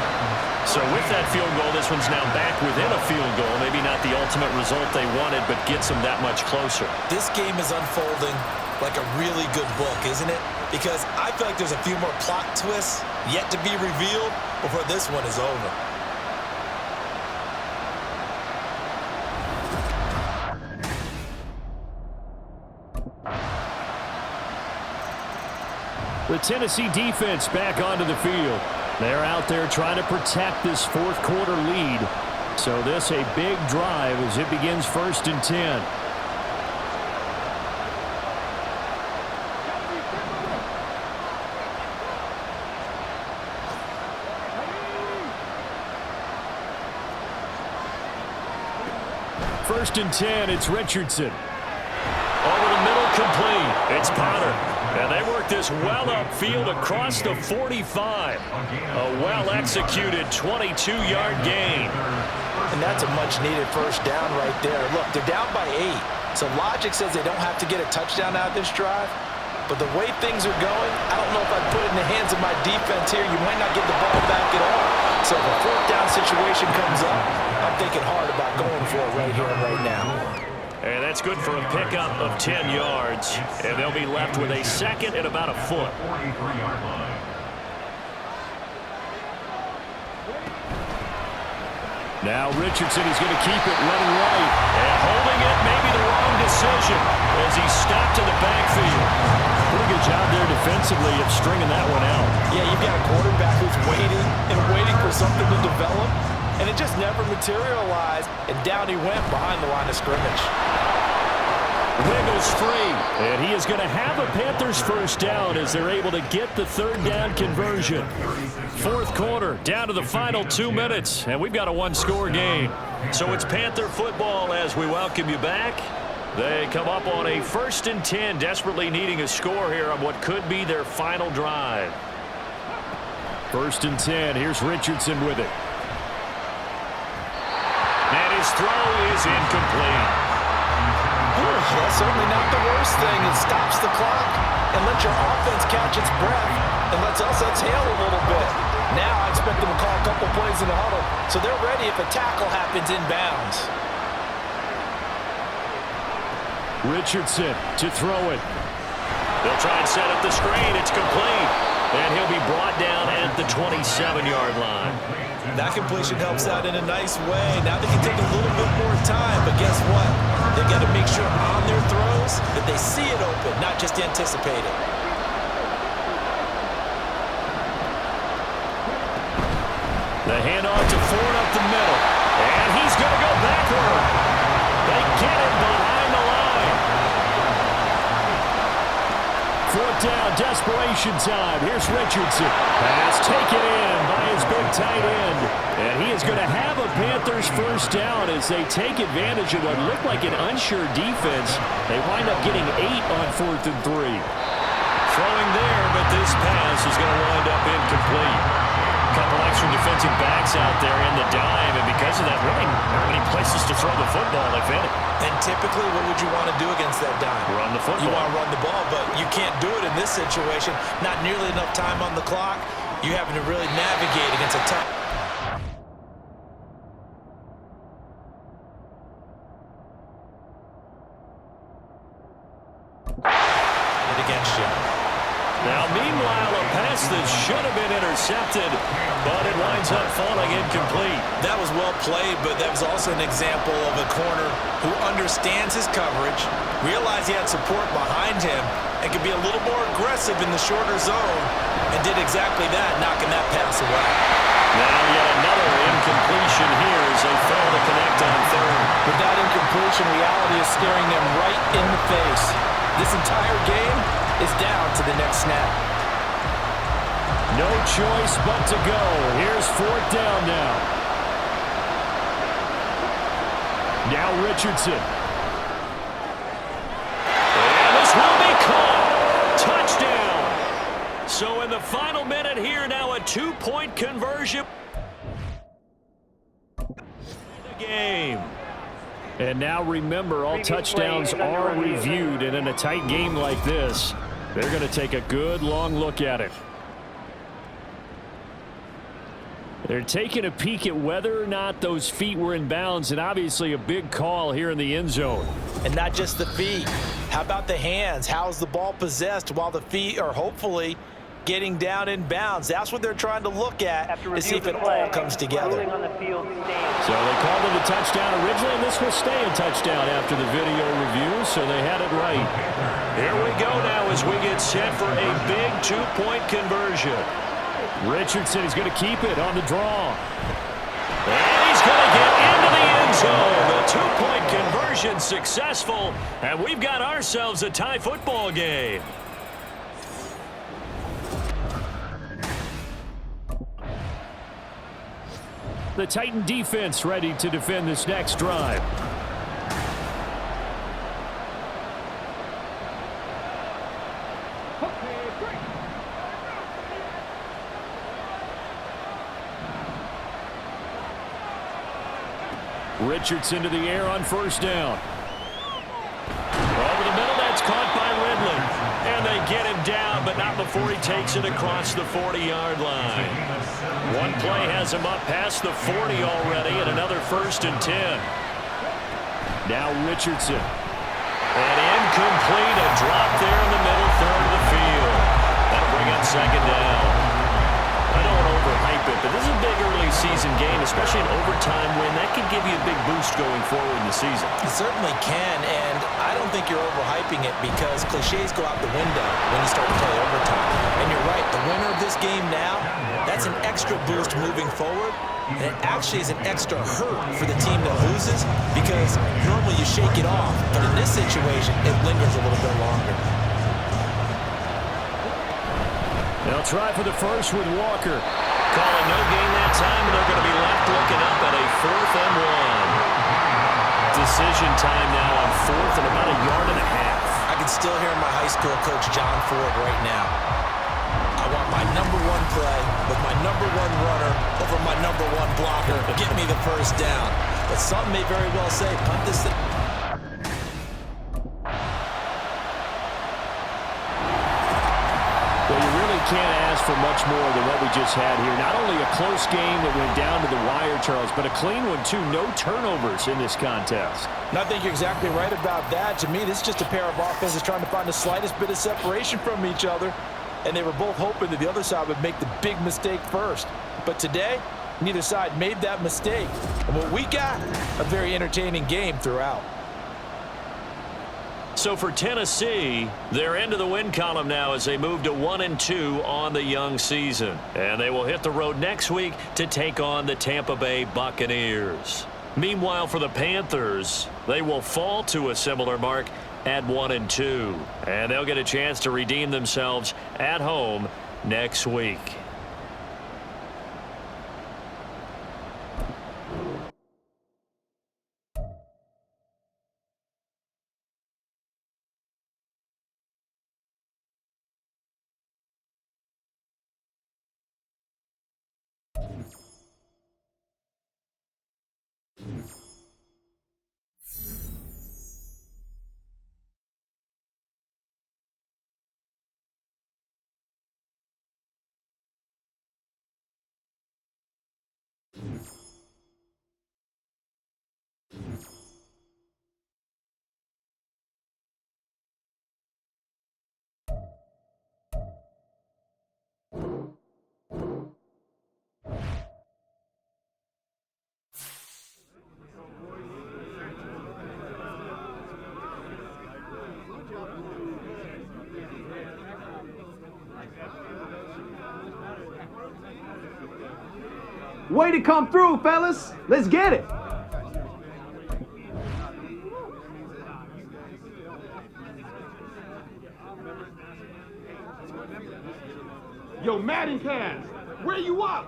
Speaker 1: So with that field goal, this one's now back within a field goal. Maybe not the ultimate result they wanted, but gets them that much closer.
Speaker 2: This game is unfolding like a really good book, isn't it? Because I feel like there's a few more plot twists yet to be revealed before this one is over.
Speaker 3: The Tennessee defense back onto the field. They're out there trying to protect this fourth quarter lead. So this a big drive as it begins 1st and 10. First and 10, it's Richardson.
Speaker 1: Over the middle, complete. It's Potter. And they work this well upfield across the 45. A well-executed 22-yard gain.
Speaker 2: And that's a much-needed first down right there. Look, they're down by 8. So logic says they don't have to get a touchdown out of this drive. But the way things are going, I don't know if I'd put it in the hands of my defense here. You might not get the ball back at all. So if a fourth down situation comes up, I'm thinking hard about going for it right here and right now.
Speaker 1: And that's good for a pickup of 10 yards. And they'll be left with a second and about a foot.
Speaker 3: Now Richardson is going to keep it running right.
Speaker 1: And holding it may be the wrong decision as he stopped in the backfield.
Speaker 3: Pretty good job there defensively of stringing that one out.
Speaker 2: Yeah, you've got a quarterback who's waiting and waiting for something to develop. And it just never materialized. And down he went behind the line of scrimmage.
Speaker 3: Wiggles free. And he is going to have a Panthers first down as they're able to get the third down conversion. Fourth quarter, down to the final 2 minutes. And we've got a one-score game.
Speaker 1: So it's Panther football as we welcome you back. They come up on a 1st and 10, desperately needing a score here on what could be their final drive.
Speaker 3: 1st and 10. Here's Richardson with it.
Speaker 1: And his throw is incomplete.
Speaker 2: That's certainly not the worst thing. It stops the clock and lets your offense catch its breath and lets us exhale a little bit. Now I expect them to call a couple plays in the huddle so they're ready if a tackle happens inbounds.
Speaker 3: Richardson to throw it.
Speaker 1: They'll try and set up the screen. It's complete. And he'll be brought down at the 27-yard line.
Speaker 2: That completion helps out in a nice way. Now they can take a little bit more time, but guess what? They've got to make sure on their throws that they see it open, not just anticipate it.
Speaker 3: The handoff to Ford up the middle.
Speaker 1: And he's going to go backward. They get him behind the line.
Speaker 3: Fourth down, desperation time. Here's Richardson. Pass taken in by his big tight end. And he is going to have a Panthers first down as they take advantage of what looked like an unsure defense. They wind up getting 8 on 4th and 3.
Speaker 1: Throwing there, but this pass is going to wind up incomplete. A couple extra defensive backs out there in the dime, and because of that, really not many places to throw the football, if any.
Speaker 2: And typically, what would you want to do against that dime?
Speaker 1: Run the football.
Speaker 2: You want to run the ball, but you can't do it in this situation. Not nearly enough time on the clock. You having to really navigate against a tough... against you.
Speaker 1: Now, meanwhile, a pass that should have been intercepted, but it winds up falling incomplete.
Speaker 2: That was well played, but that was also an example of a corner who understands his coverage, realized he had support behind him, and could be a little more aggressive in the shorter zone, and did exactly that, knocking that pass away.
Speaker 1: Now yet another incompletion here as they fail to connect on third.
Speaker 2: With that incompletion, reality is staring them right in the face. This entire game is down to the next snap.
Speaker 3: No choice but to go. Here's fourth down now. Now Richardson.
Speaker 1: And this will be caught. Touchdown. So in the final minute here, now a 2-point conversion. The game.
Speaker 3: And now remember, all touchdowns are reviewed, and in a tight game like this, They're going to take a good long look at it. They're taking a peek at whether or not those feet were in bounds, and obviously a big call here in the end zone.
Speaker 2: And not just the feet. How about the hands? How's the ball possessed while the feet are hopefully getting down in bounds? That's what they're trying to look at to see if it all comes together.
Speaker 7: On the field stands.
Speaker 3: So they called it a touchdown originally, and this will stay a touchdown after the video review, so they had it right.
Speaker 1: Here we go now as we get set for a big two-point conversion.
Speaker 3: Richardson is going to keep it on the draw.
Speaker 1: And he's going to get into the end zone. The two-point conversion successful, and we've got ourselves a tie football game.
Speaker 3: The Titan defense ready to defend this next drive. Richardson to the air on first down.
Speaker 1: Over the middle, that's caught by Ridley. And they get him down, but not before he takes it across the 40-yard line. One play has him up past the 40 already, and another 1st and 10.
Speaker 3: Now Richardson.
Speaker 1: And incomplete, a drop there in the middle third of the field. That'll bring up 2nd down. I don't want to overhype it, but this is a big early season game, especially an overtime win. That could give you a big boost going forward in the season.
Speaker 2: It certainly can, and I don't think you're overhyping it because cliches go out the window when you start to play overtime. And you're right, the winner of this game now, that's an extra boost moving forward, and it actually is an extra hurt for the team that loses because normally you shake it off, but in this situation, it lingers a little bit longer.
Speaker 3: They'll try for the first with Walker.
Speaker 1: Calling no gain that time, and they're going to be left looking up at a 4th and 1. Decision time now on 4th and about a yard and a half.
Speaker 2: I can still hear my high school coach John Ford right now. I want my number 1 play with my number 1 runner over my number 1 blocker. Get me the first down. But some may very well say, punt this thing.
Speaker 3: Well, you really can't ask for much more than what we just had here. Not only a close game that went down to the wire, Charles, but a clean one, too. No turnovers in this contest.
Speaker 2: And I think you're exactly right about that. To me, this is just a pair of offenses trying to find the slightest bit of separation from each other. And they were both hoping that the other side would make the big mistake first. But today, neither side made that mistake. And what we got, a very entertaining game throughout.
Speaker 1: So for Tennessee, they're into the win column now as they move to 1-2 on the young season. And they will hit the road next week to take on the Tampa Bay Buccaneers. Meanwhile, for the Panthers, they will fall to a similar mark at 1-2. And they'll get a chance to redeem themselves at home next week.
Speaker 5: Way to come through, fellas. Let's get it. Yo, Madden Cast, where you up?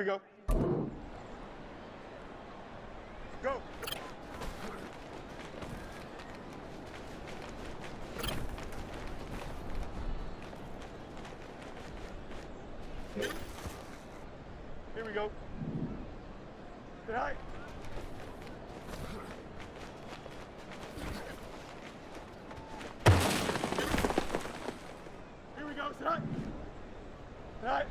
Speaker 8: we go. Go. Here we go. Good night. Here we go. Sit up. Good night.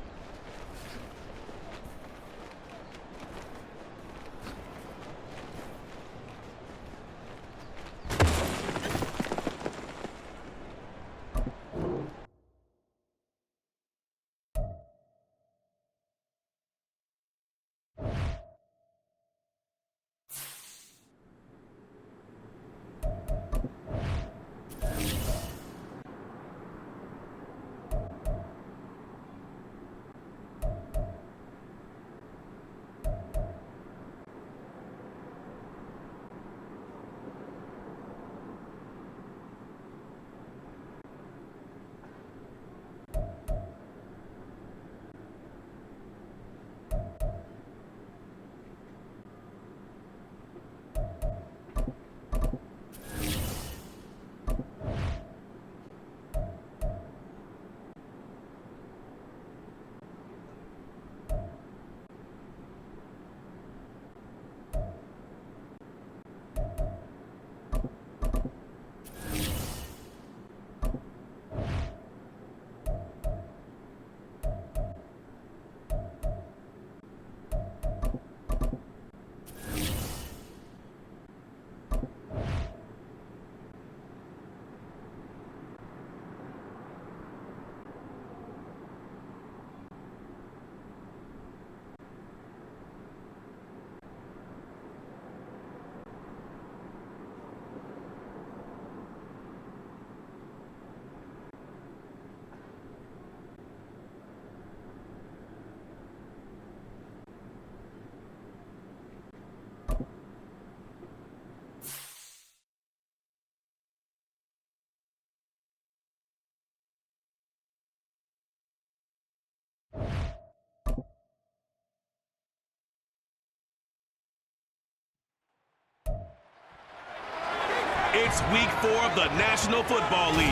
Speaker 6: It's week 4 of the National Football League,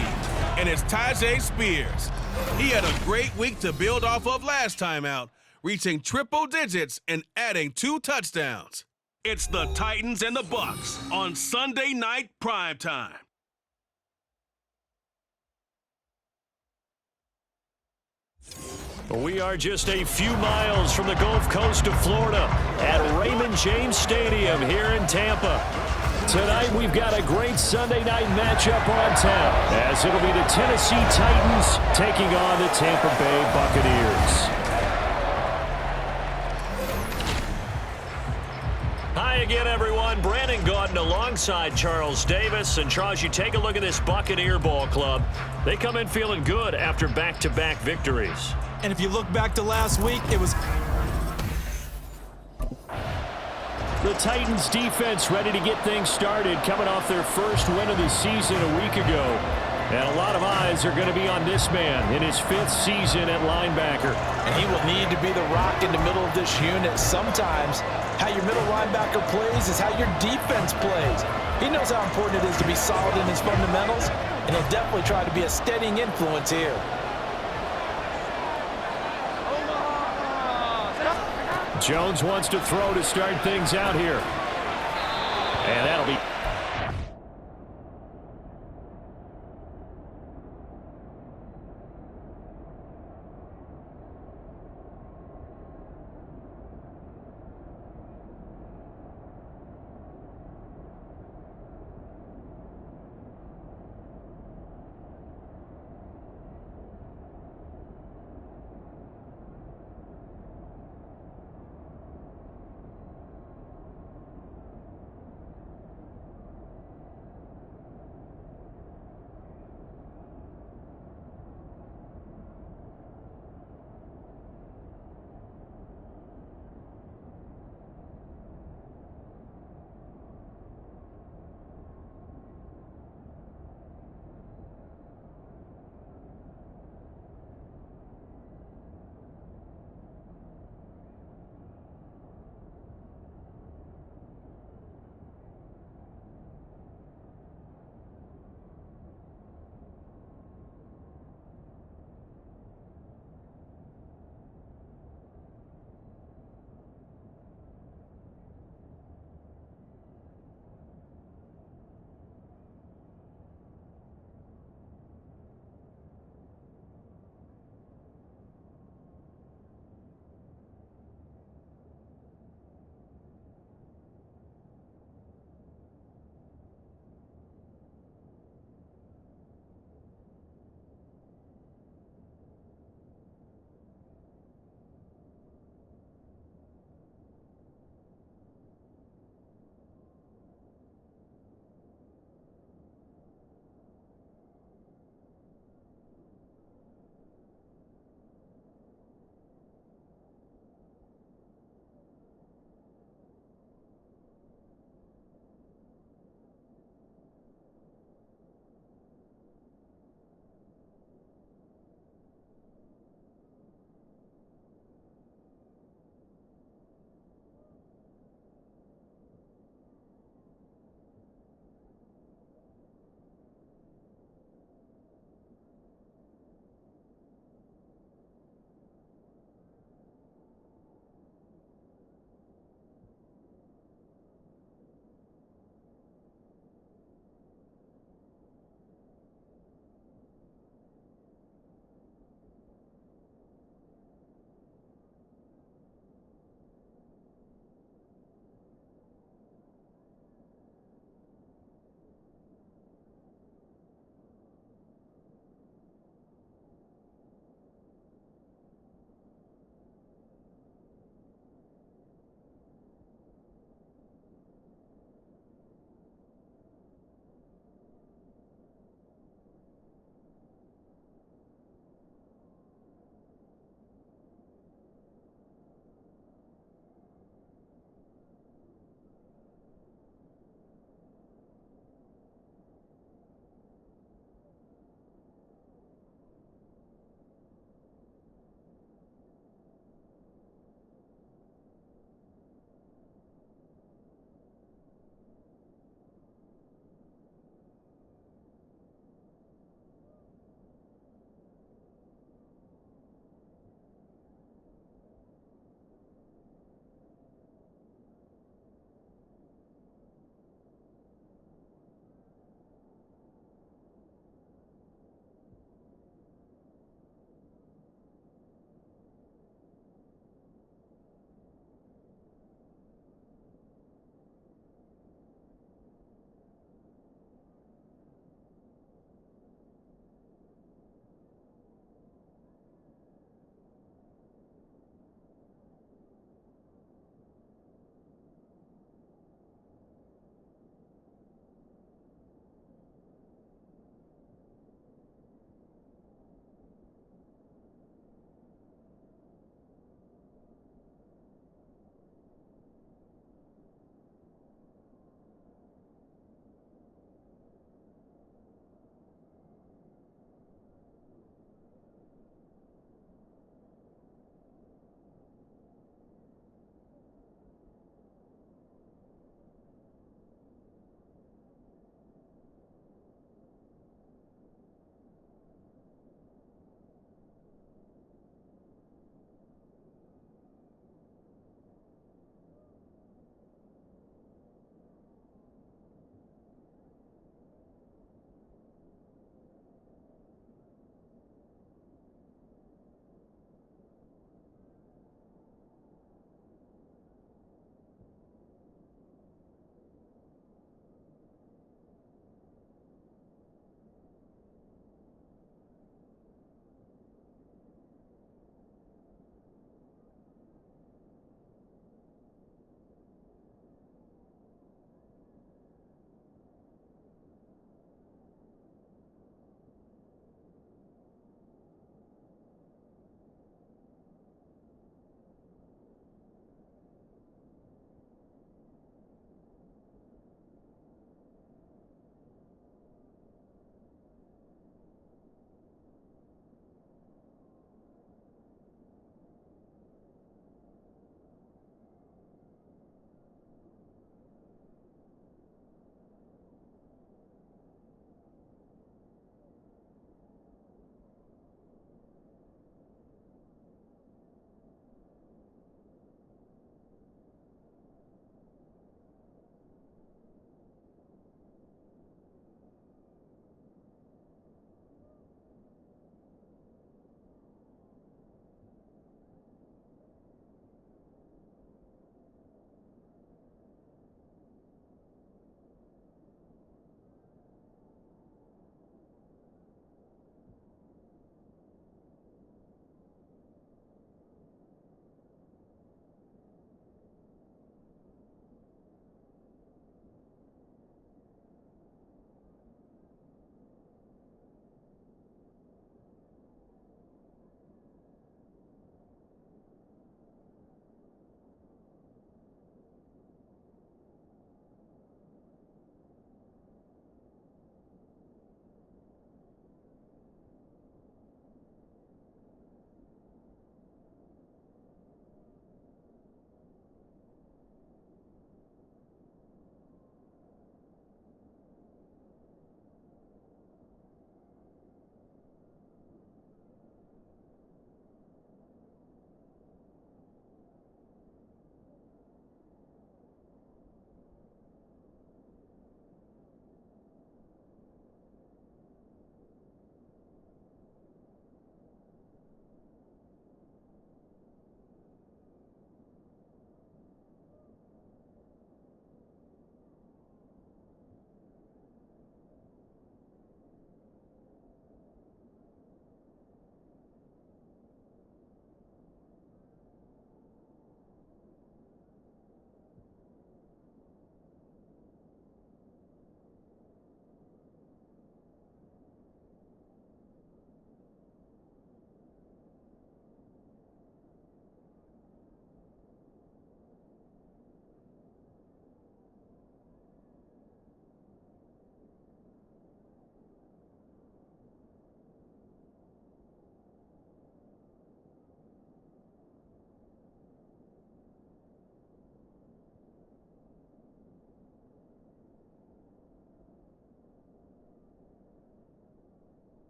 Speaker 6: and it's Tyjae Spears. He had a great week to build off of last time out, reaching triple digits and adding 2 touchdowns. It's the Titans and the Bucks on Sunday night primetime.
Speaker 1: We are just a few miles from the Gulf Coast of Florida at Raymond James Stadium here in Tampa. Tonight we've got a great Sunday night matchup on tap, as it'll be the Tennessee Titans taking on the Tampa Bay Buccaneers. Hi again, everyone. Brandon Gaudin alongside Charles Davis. And Charles, you take a look at this Buccaneer ball club. They come in feeling good after back-to-back victories.
Speaker 2: And if you look back to last week, it was
Speaker 3: The Titans defense ready to get things started, coming off their first win of the season a week ago. And a lot of eyes are going to be on this man in his 5th season at linebacker.
Speaker 2: And he will need to be the rock in the middle of this unit. Sometimes how your middle linebacker plays is how your defense plays. He knows how important it is to be solid in his fundamentals, and he'll definitely try to be a steadying influence here.
Speaker 3: Jones wants to throw to start things out here. And that'll be...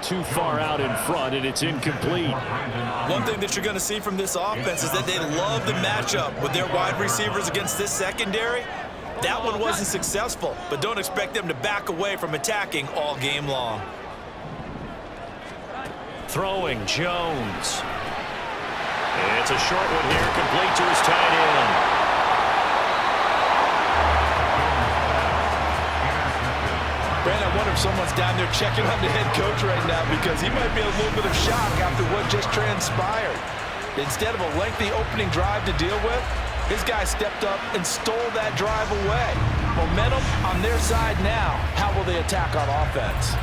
Speaker 3: too far out in front, and it's incomplete.
Speaker 2: One thing that you're going to see from this offense is that they love the matchup with their wide receivers against this secondary. That one wasn't successful, but don't expect them to back away from attacking all game long.
Speaker 1: Throwing, Jones. It's a short one here, complete to his tight end.
Speaker 2: Brandon, I wonder if someone's down there checking on the head coach right now because he might be in a little bit of shock after what just transpired. Instead of a lengthy opening drive to deal with, his guy stepped up and stole that drive away. Momentum on their side now. How will they attack on offense?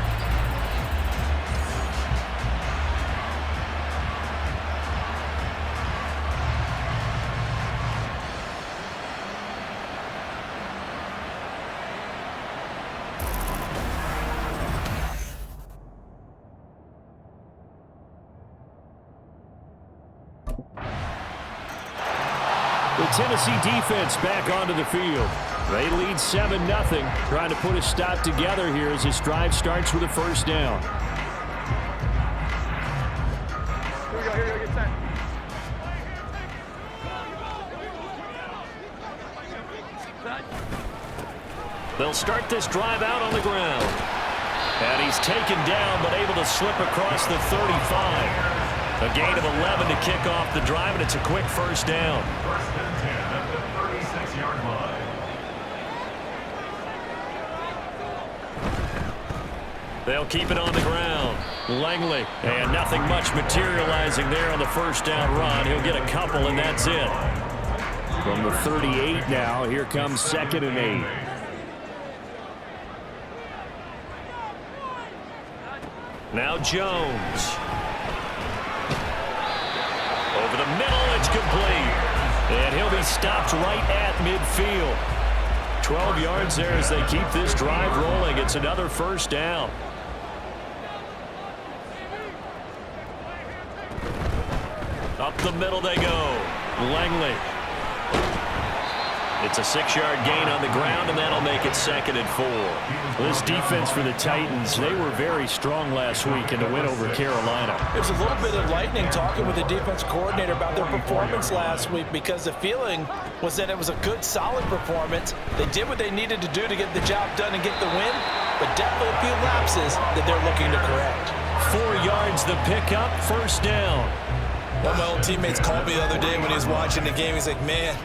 Speaker 3: The Tennessee defense back onto the field. They lead 7-0, trying to put a stop together here as this drive starts with a first down.
Speaker 8: Here we go, get set.
Speaker 1: They'll start this drive out on the ground. And he's taken down, but able to slip across the 35. A gain of 11 to kick off the drive, and it's a quick first down.
Speaker 4: First and 10 at the 36-yard line.
Speaker 1: They'll keep it on the ground. Langley, and nothing much materializing there on the first down run. He'll get a couple, and that's it.
Speaker 3: From the 38 now, here comes 2nd and 8.
Speaker 1: Now Jones. Over the middle, it's complete. And he'll be stopped right at midfield. 12 yards there as they keep this drive rolling. It's another first down. Up the middle they go. Langley. It's a 6-yard gain on the ground, and that'll make it 2nd and 4.
Speaker 3: This defense for the Titans, they were very strong last week in the win over Carolina.
Speaker 2: There's a little bit of lightning talking with the defense coordinator about their performance last week because the feeling was that it was a good, solid performance. They did what they needed to do to get the job done and get the win, but definitely a few lapses that they're looking to correct.
Speaker 1: 4 yards the pickup, first down.
Speaker 2: One of my old teammates called me the other day when he was watching the game. He's like, man,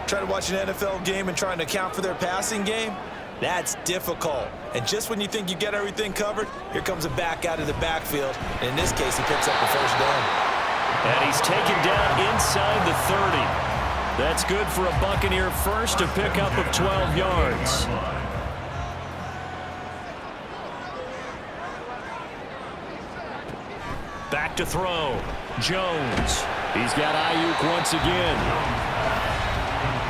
Speaker 2: trying to watch an NFL game and trying to account for their passing game, that's difficult. And just when you think you get everything covered, here comes a back out of the backfield. And in this case, he picks up the first down.
Speaker 1: And he's taken down inside the 30. That's good for a Buccaneer first, a pickup of 12 yards. Back to throw. Jones.
Speaker 3: He's got Ayuk once again.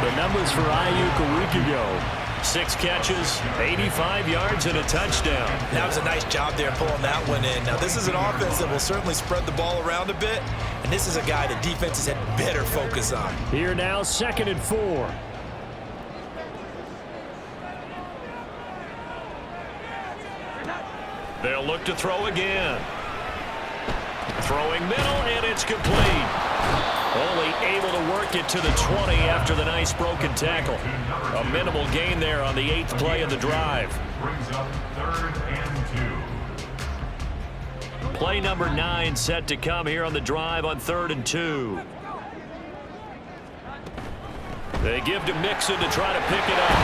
Speaker 3: The numbers for Ayuk a week ago.
Speaker 1: 6 catches, 85 yards, and a touchdown.
Speaker 2: That was a nice job there pulling that one in. Now, this is an offense that will certainly spread the ball around a bit, and this is a guy that defenses had better focus on.
Speaker 3: Here now, 2nd and 4.
Speaker 1: They'll look to throw again. Throwing middle, and it's complete. Only able to work it to the 20 after the nice broken tackle. A minimal gain there on the 8th play of the drive.
Speaker 4: Brings up 3rd and 2.
Speaker 1: Play number 9 set to come here on the drive on 3rd and 2. They give to Mixon to try to pick it up.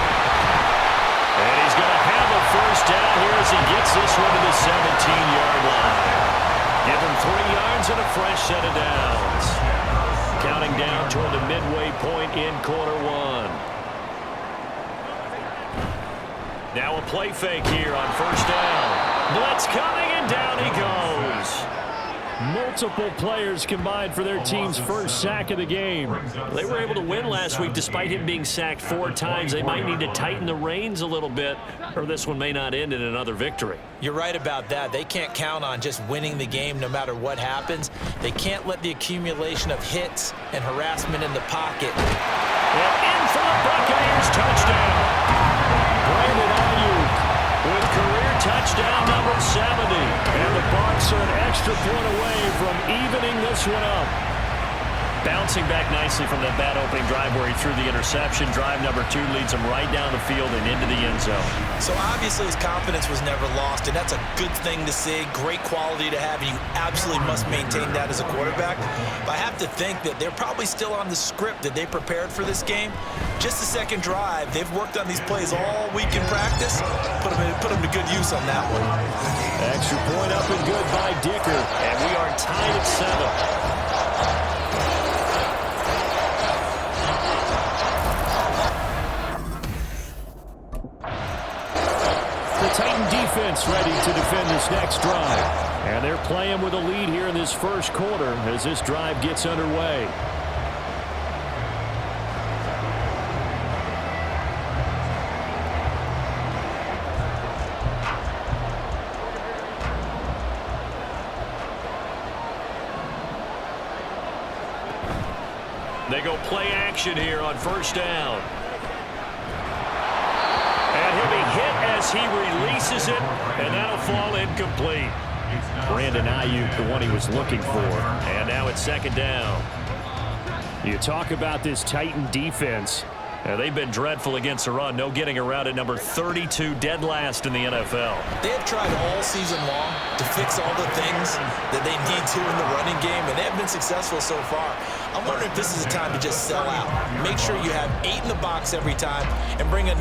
Speaker 1: And he's going to have a first down here as he gets this one to the 17-yard line. Give him 3 yards and a fresh set of downs. Counting down toward the midway point in quarter 1. Now a play fake here on first down. Blitz coming, and down he goes.
Speaker 3: Multiple players combined for their team's first sack of the game.
Speaker 1: They were able to win last week despite him being sacked 4 times. They might need to tighten the reins a little bit, or this one may not end in another victory.
Speaker 2: You're right about that. They can't count on just winning the game no matter what happens. They can't let the accumulation of hits and harassment in the pocket.
Speaker 1: And in for the Buccaneers, touchdown. Brandon Ayuk with career touchdown number 70. And the Bucs
Speaker 3: extra point away from evening this one up.
Speaker 1: Bouncing back nicely from that bad opening drive where he threw the interception. Drive number 2 leads him right down the field and into the end zone.
Speaker 2: So obviously his confidence was never lost, and that's a good thing to see. Great quality to have, and you absolutely must maintain that as a quarterback. But I have to think that they're probably still on the script that they prepared for this game. Just the second drive, they've worked on these plays all week in practice. Put them to good use on that one.
Speaker 3: Extra point up and good by Dicker.
Speaker 1: And we are tied at 7.
Speaker 3: Titan defense ready to defend this next drive. And they're playing with a lead here in this first quarter as this drive gets underway.
Speaker 1: They go play action here on first down. And he'll be hit as he releases it, and that'll fall incomplete.
Speaker 3: Brandon Ayuk, the one he was looking for.
Speaker 1: And now it's second down.
Speaker 3: You talk about this Titan defense.
Speaker 1: They've been dreadful against the run. No getting around it. Number 32, dead last in the NFL.
Speaker 2: They have tried all season long to fix all the things that they need to in the running game, and they have been successful so far. I'm wondering if this is a time to just sell out. Make sure you have 8 in the box every time and bring in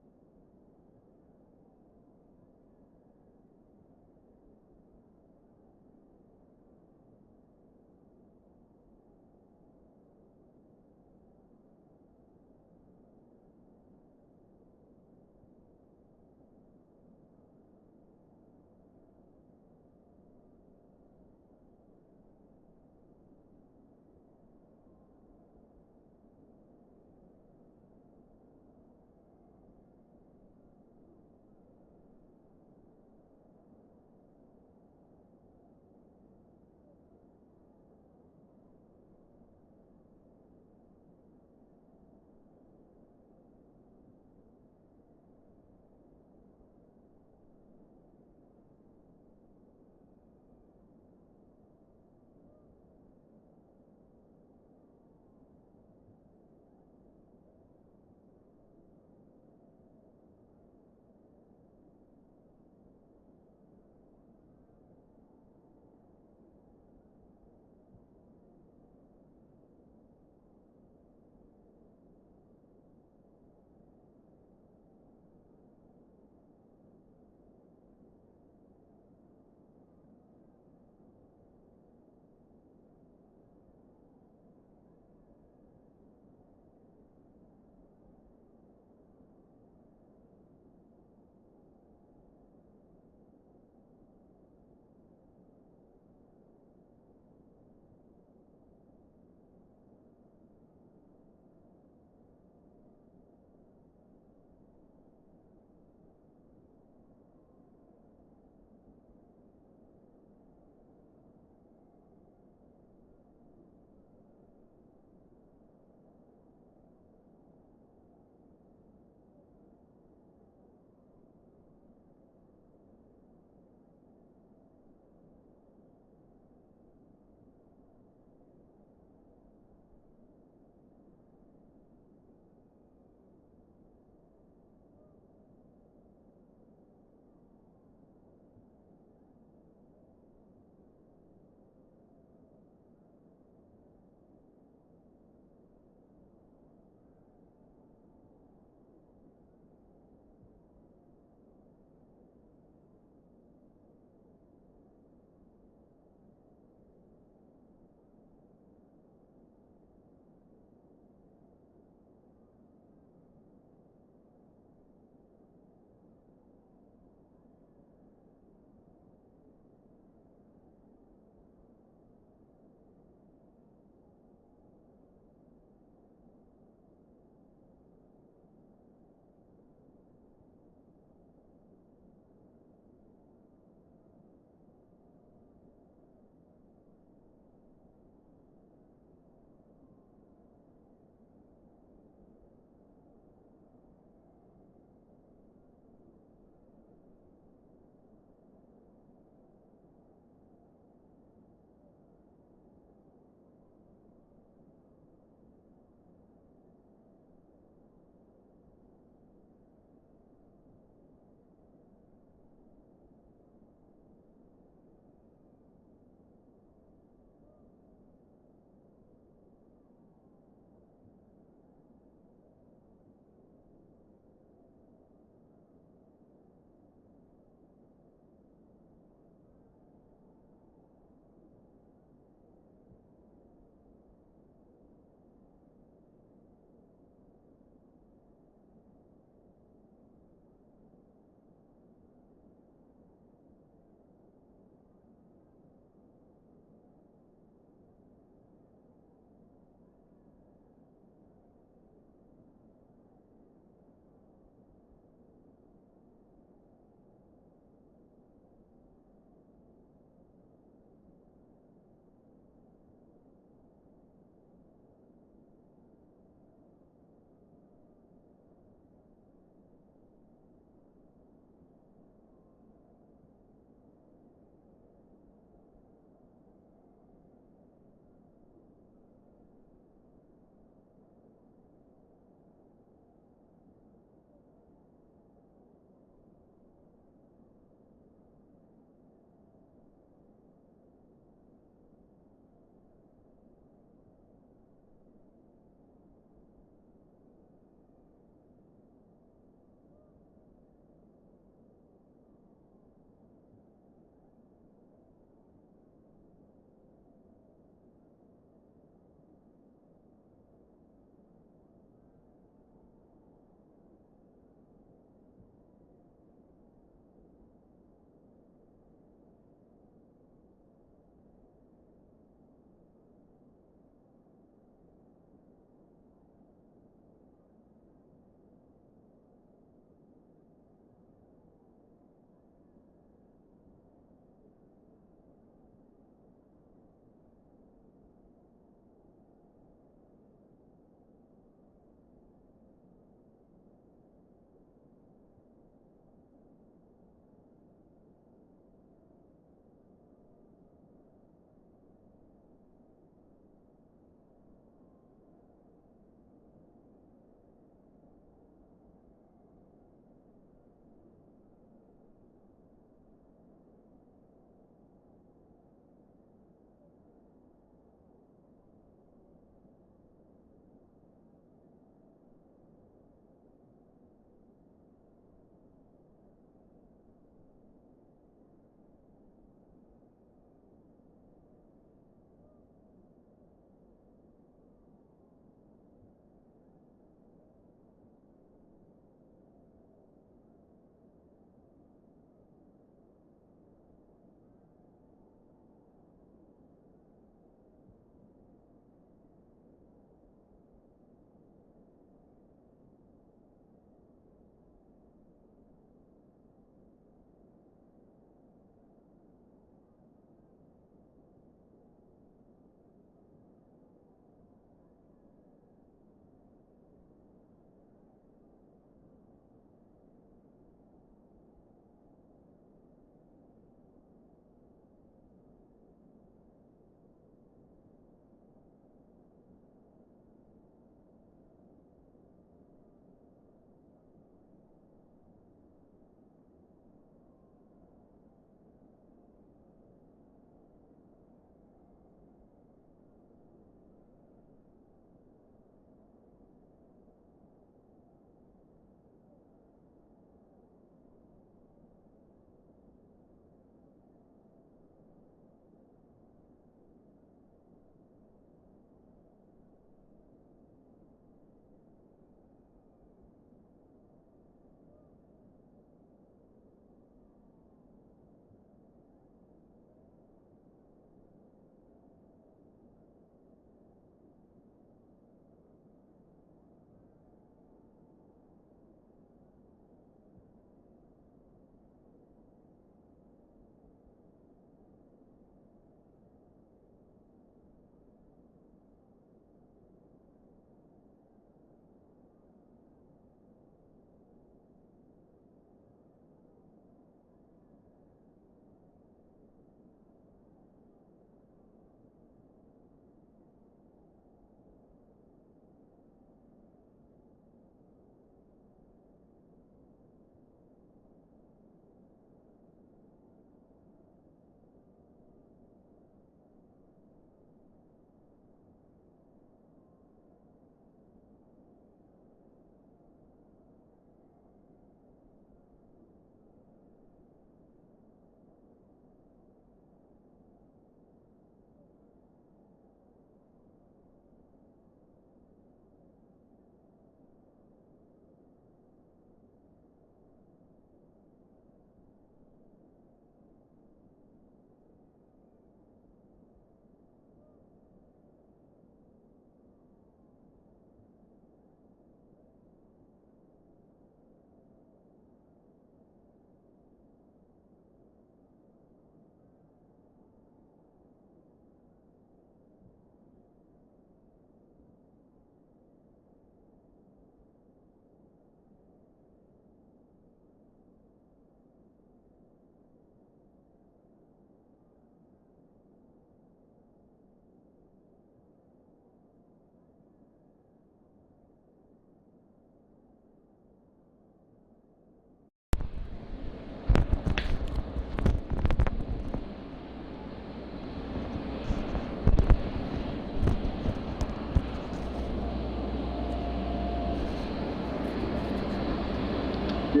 Speaker 1: Ball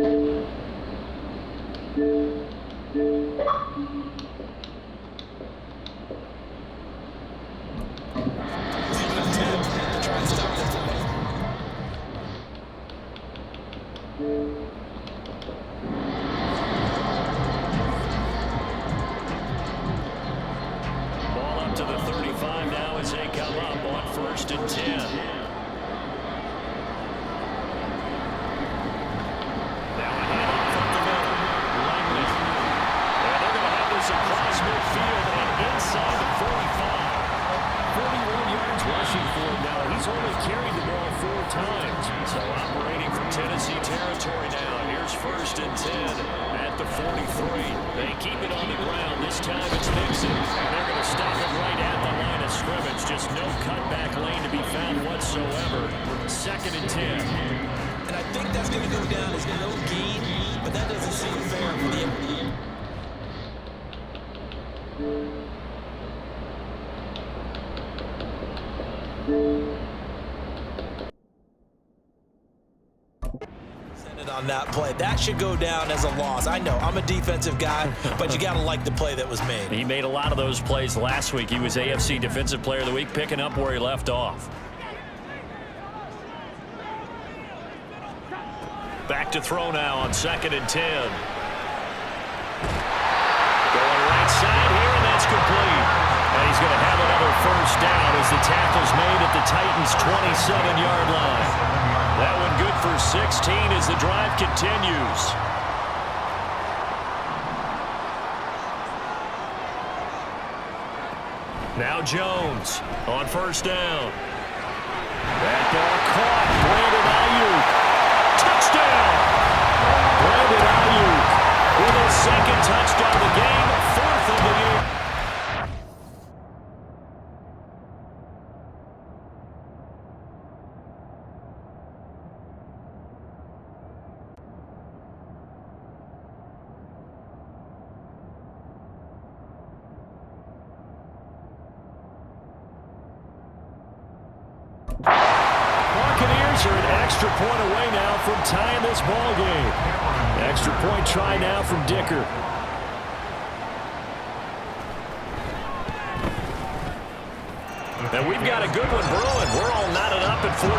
Speaker 1: up to the 35 now as they come up on 1st and 10. Now a handoff up the middle. Langley. And they're going to have this across midfield and inside the 45. 41 yards rushing for him now. He's only carried the ball 4 times. So operating from Tennessee territory now. Here's 1st and 10 at the 43. They keep it on the ground. This time it's Mixon. And they're going to stop it right at the line of scrimmage. Just no cutback lane to be found whatsoever. 2nd and 10.
Speaker 2: And I think that's going to go down as no gain, but that doesn't seem fair for the... on that play. That should go down as a loss. I know, I'm a defensive guy, but you got to like the play that was made.
Speaker 1: He made a lot of those plays last week. He was AFC Defensive Player of the Week, picking up where he left off. Back to throw now on 2nd and 10. Going right side here, and that's complete. And he's going to have another 1st down as the tackle's made at the Titans' 27-yard line. That one good for 16 as the drive continues. Now Jones on 1st down. That ball caught. Brandon Ayuk. Touchdown! Brandon Ayuk with his 2nd touchdown of the game, 4th of the year. Buccaneers are an extra point away now from tying this ball game. Extra point try now from Dicker. And we've got a good one brewing. We're all knotted up at 14.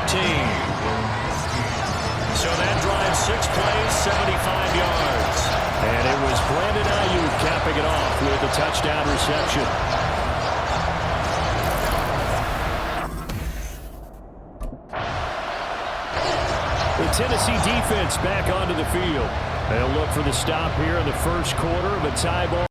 Speaker 1: So that drive 6 plays, 75 yards. And it was Brandon Ayuk capping it off with a touchdown reception. The Tennessee defense back onto the field. They'll look for the stop here in the 1st quarter of a tie ball.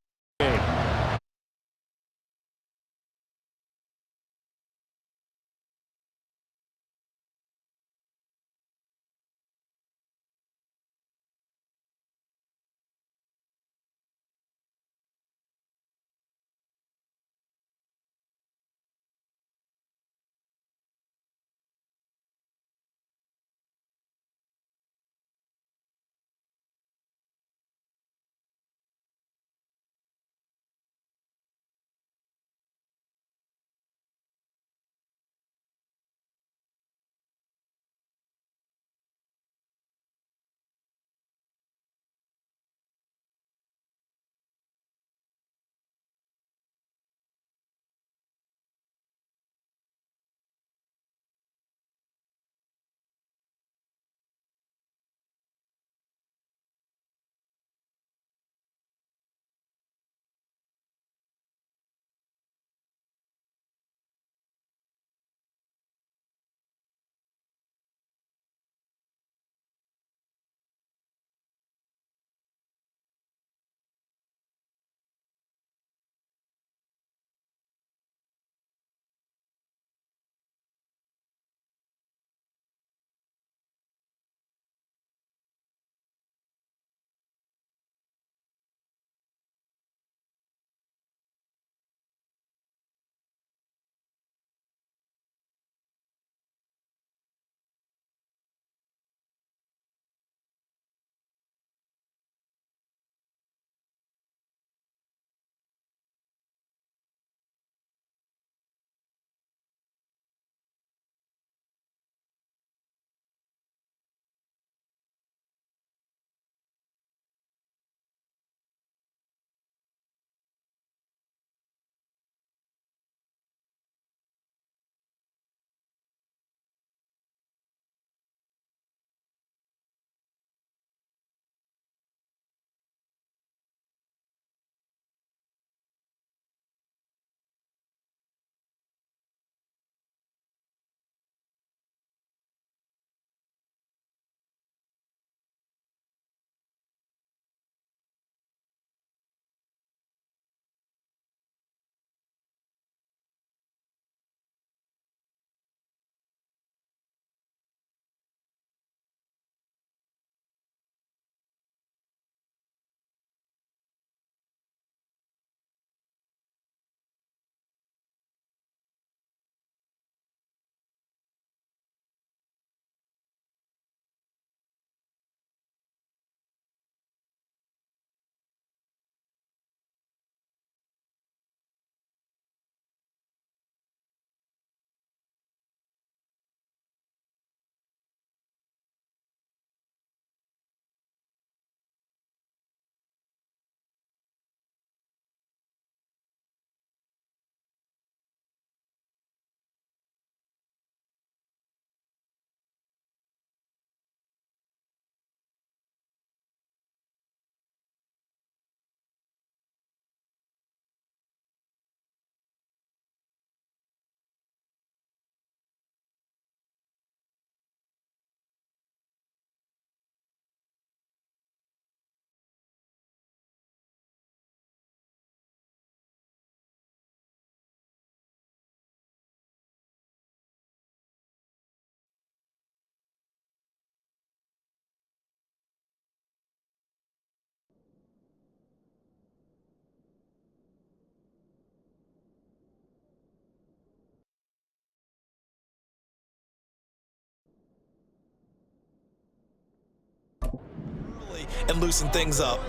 Speaker 2: and loosen things up.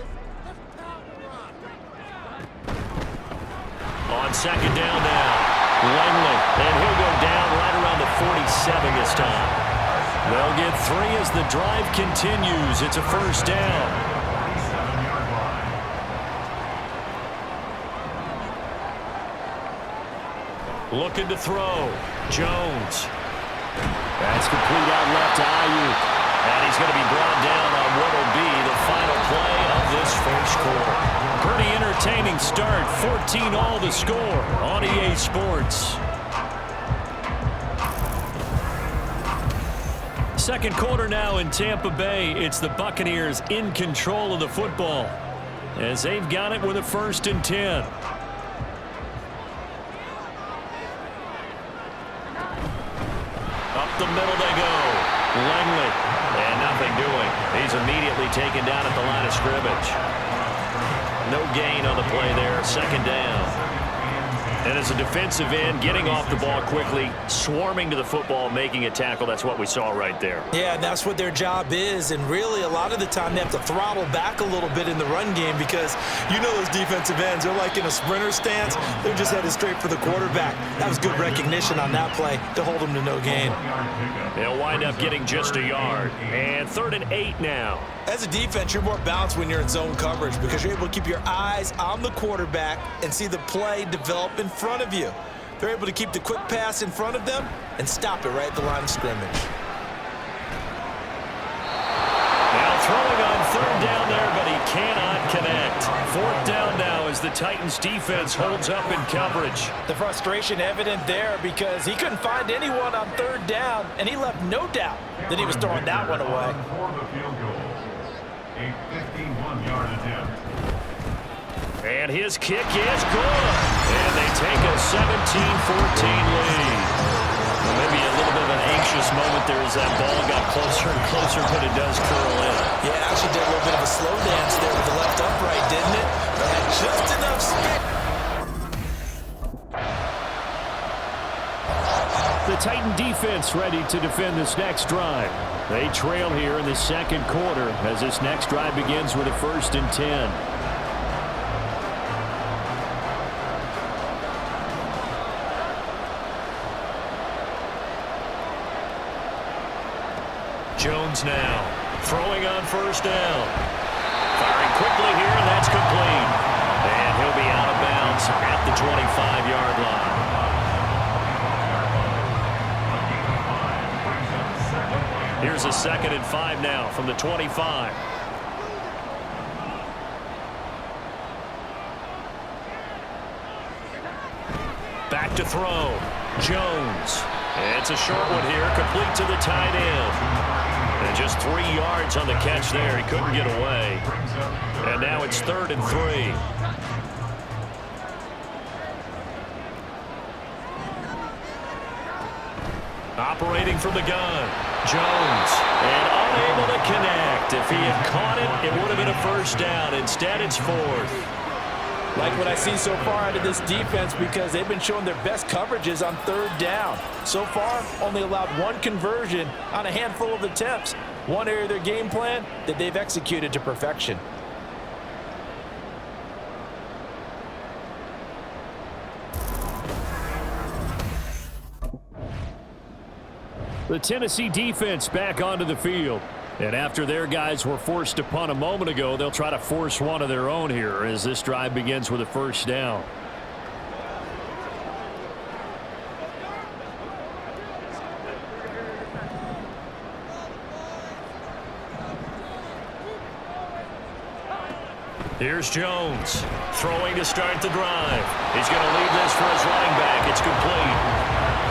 Speaker 1: On second down now, Langley, and he'll go down right around the 47 this time. They'll get 3 as the drive continues. It's a first down.
Speaker 4: 7-yard line.
Speaker 1: Looking to throw. Jones. That's complete out left to Ayuk. And he's going to be brought down on what will be the final play of this first quarter. Pretty entertaining start. 14-all the score on EA Sports. Second quarter now in Tampa Bay. It's the Buccaneers in control of the football as they've got it with a 1st and 10. Up the middle they go. Langley. And nothing doing. He's immediately taken down at the line of scrimmage. No gain on the play there. Second down. And as a defensive end, getting off the ball quickly, swarming to the football, making a tackle, that's what we saw right there.
Speaker 2: Yeah, and that's what their job is. And really, a lot of the time, they have to throttle back a little bit in the run game because you know those defensive ends, they're like in a sprinter stance. They're just headed straight for the quarterback. That was good recognition on that play to hold them to no gain.
Speaker 1: They'll wind up getting just a yard. And 3rd and 8 now.
Speaker 2: As a defense, you're more balanced when you're in zone coverage because you're able to keep your eyes on the quarterback and see the play develop in front of you. They're able to keep the quick pass in front of them and stop it right at the line of scrimmage.
Speaker 1: Now throwing on 3rd down there, but he cannot connect. 4th down now as the Titans defense holds up in coverage.
Speaker 2: The frustration evident there because he couldn't find anyone on 3rd down, and he left no doubt that he was throwing that one away.
Speaker 4: For the field goal. A 51-yard attempt.
Speaker 1: And his kick is good. And they take a 17-14 lead. Well, maybe a little bit of an anxious moment there as that ball got closer and closer, but it does curl in.
Speaker 2: Yeah, actually did a little bit of a slow dance there with the left upright, didn't it? But had just enough spin.
Speaker 3: The Titan defense ready to defend this next drive. They trail here in the second quarter as this next drive begins with a 1st and 10.
Speaker 1: Jones now throwing on 1st down. Firing quickly here, and that's complete. And he'll be out of bounds at the 25-yard line. Here's a 2nd and 5 now from the 25. Back to throw. Jones. And it's a short one here, complete to the tight end. And just 3 yards on the catch there. He couldn't get away. And now it's 3rd and 3. Operating from the gun. Jones. And unable to connect. If he had caught it, it would have been a 1st down. Instead, it's 4th.
Speaker 2: Like what I see so far out of this defense because they've been showing their best coverages on 3rd down. So far, only allowed 1 conversion on a handful of attempts. One area of their game plan that they've executed to perfection.
Speaker 3: The Tennessee defense back onto the field. And after their guys were forced to punt a moment ago, they'll try to force one of their own here as this drive begins with a 1st down.
Speaker 1: Here's Jones throwing to start the drive. He's going to leave this for his running back. It's complete.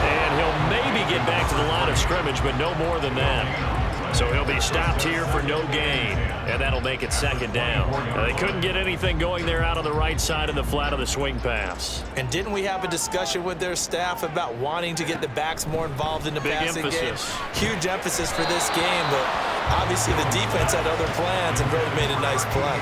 Speaker 1: And he'll maybe get back to the line of scrimmage, but no more than that. So he'll be stopped here for no gain, and that'll make it 2nd down. Now, they couldn't get anything going there out on the right side of the flat of the swing pass.
Speaker 2: And didn't we have a discussion with their staff about wanting to get the backs more involved in the passing game? Huge emphasis for this game, but obviously the defense had other plans and really made a nice play.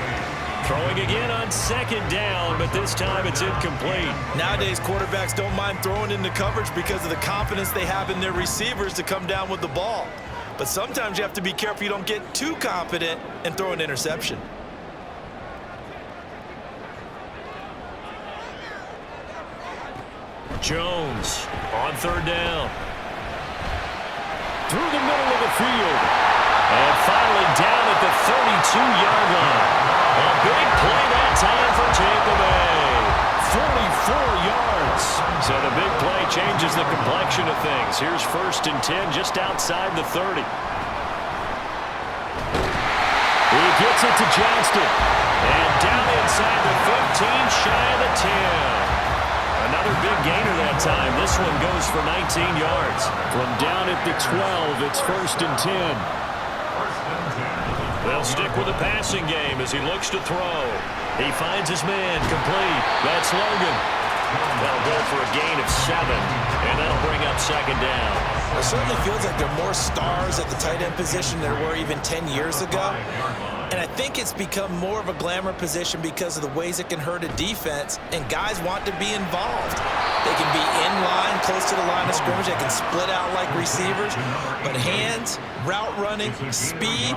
Speaker 1: Throwing again on 2nd down, but this time it's incomplete.
Speaker 2: Nowadays, quarterbacks don't mind throwing into coverage because of the confidence they have in their receivers to come down with the ball. but sometimes you have to be careful you don't get too confident and throw an interception.
Speaker 1: Jones on third down. Through the middle of the field. And finally down at the 32-yard line. A big play that time for Tampa Bay. 44 yards. So the big play changes the complexion of things. Here's 1st and 10 just outside the 30. He gets it to Johnston. And down inside the 15, shy of the 10. Another big gainer that time. This one goes for 19 yards.
Speaker 3: From down at the 12, it's 1st and 10.
Speaker 1: They'll stick with the passing game as he looks to throw. He finds his man complete. That's Logan. That'll go for a gain of 7, and that'll bring up 2nd down.
Speaker 2: It certainly feels like there are more stars at the tight end position than there were even 10 years ago. And I think it's become more of a glamour position because of the ways it can hurt a defense, and guys want to be involved. They can be in line, close to the line of scrimmage. They can split out like receivers. But hands, route running, speed,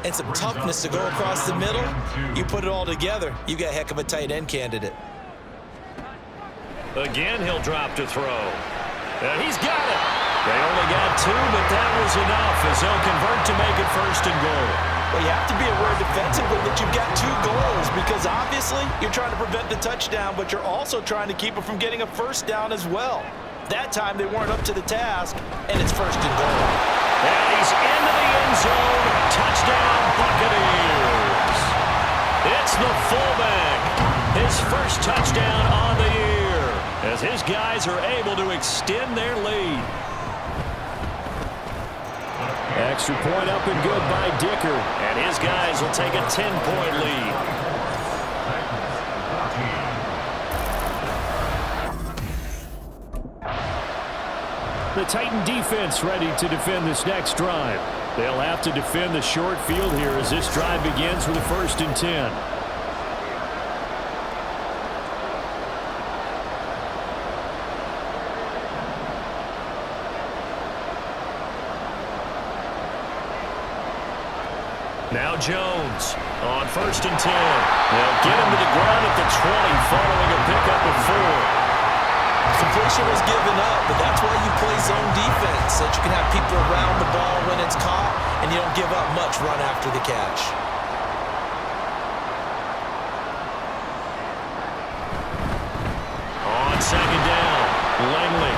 Speaker 2: and some toughness to go across the middle, you put it all together, you got a heck of a tight end candidate.
Speaker 1: Again, he'll drop to throw. He's got it. They only got 2, but that was enough as they'll convert to make it 1st and goal.
Speaker 2: Well, you have to be aware defensively that you've got 2 goals because obviously you're trying to prevent the touchdown, but you're also trying to keep it from getting a 1st down as well. That time they weren't up to the task, and it's 1st and goal.
Speaker 1: And he's into the end zone. Touchdown, Buccaneers. It's the fullback. His first touchdown on the year as his guys are able to extend their lead.
Speaker 3: Extra point up and good by Dicker.
Speaker 1: And his guys will take a 10-point lead.
Speaker 3: The Titan defense ready to defend this next drive. They'll have to defend the short field here as this drive begins with a 1st and 10.
Speaker 1: Now Jones on 1st and 10. They'll get him to the ground at the 20 following a pickup of 4.
Speaker 2: Completion was given up, but that's why you play zone defense, so that you can have people around the ball when it's caught, and you don't give up much run after the catch.
Speaker 1: On 2nd down, Langley.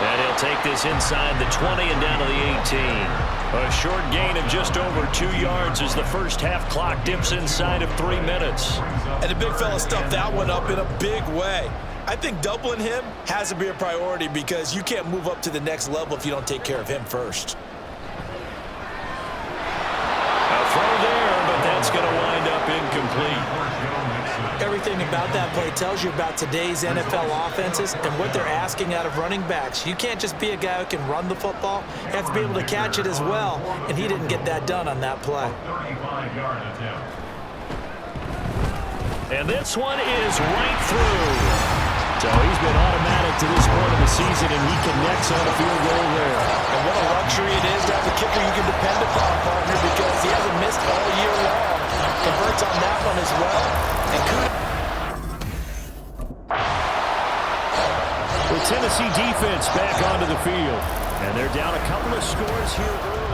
Speaker 1: And he'll take this inside the 20 and down to the 18. A short gain of just over 2 yards as the first half clock dips inside of 3 minutes.
Speaker 2: And the big fella stuffed that one up in a big way. I think doubling him has to be a priority because you can't move up to the next level if you don't take care of him first.
Speaker 1: A throw there, but that's going to wind up incomplete.
Speaker 2: Everything about that play tells you about today's NFL offenses and what they're asking out of running backs. You can't just be a guy who can run the football. You have to be able to catch it as well, and he didn't get that done on that play.
Speaker 1: And this one is right through. So he's been automatic to this point of the season, and he connects on a field goal there.
Speaker 2: And what a luxury it is to have a kicker you can depend upon, partner, because he hasn't missed all year long. Converts on that one as well. And
Speaker 3: the Tennessee defense back onto the field. And they're down a couple of scores here early.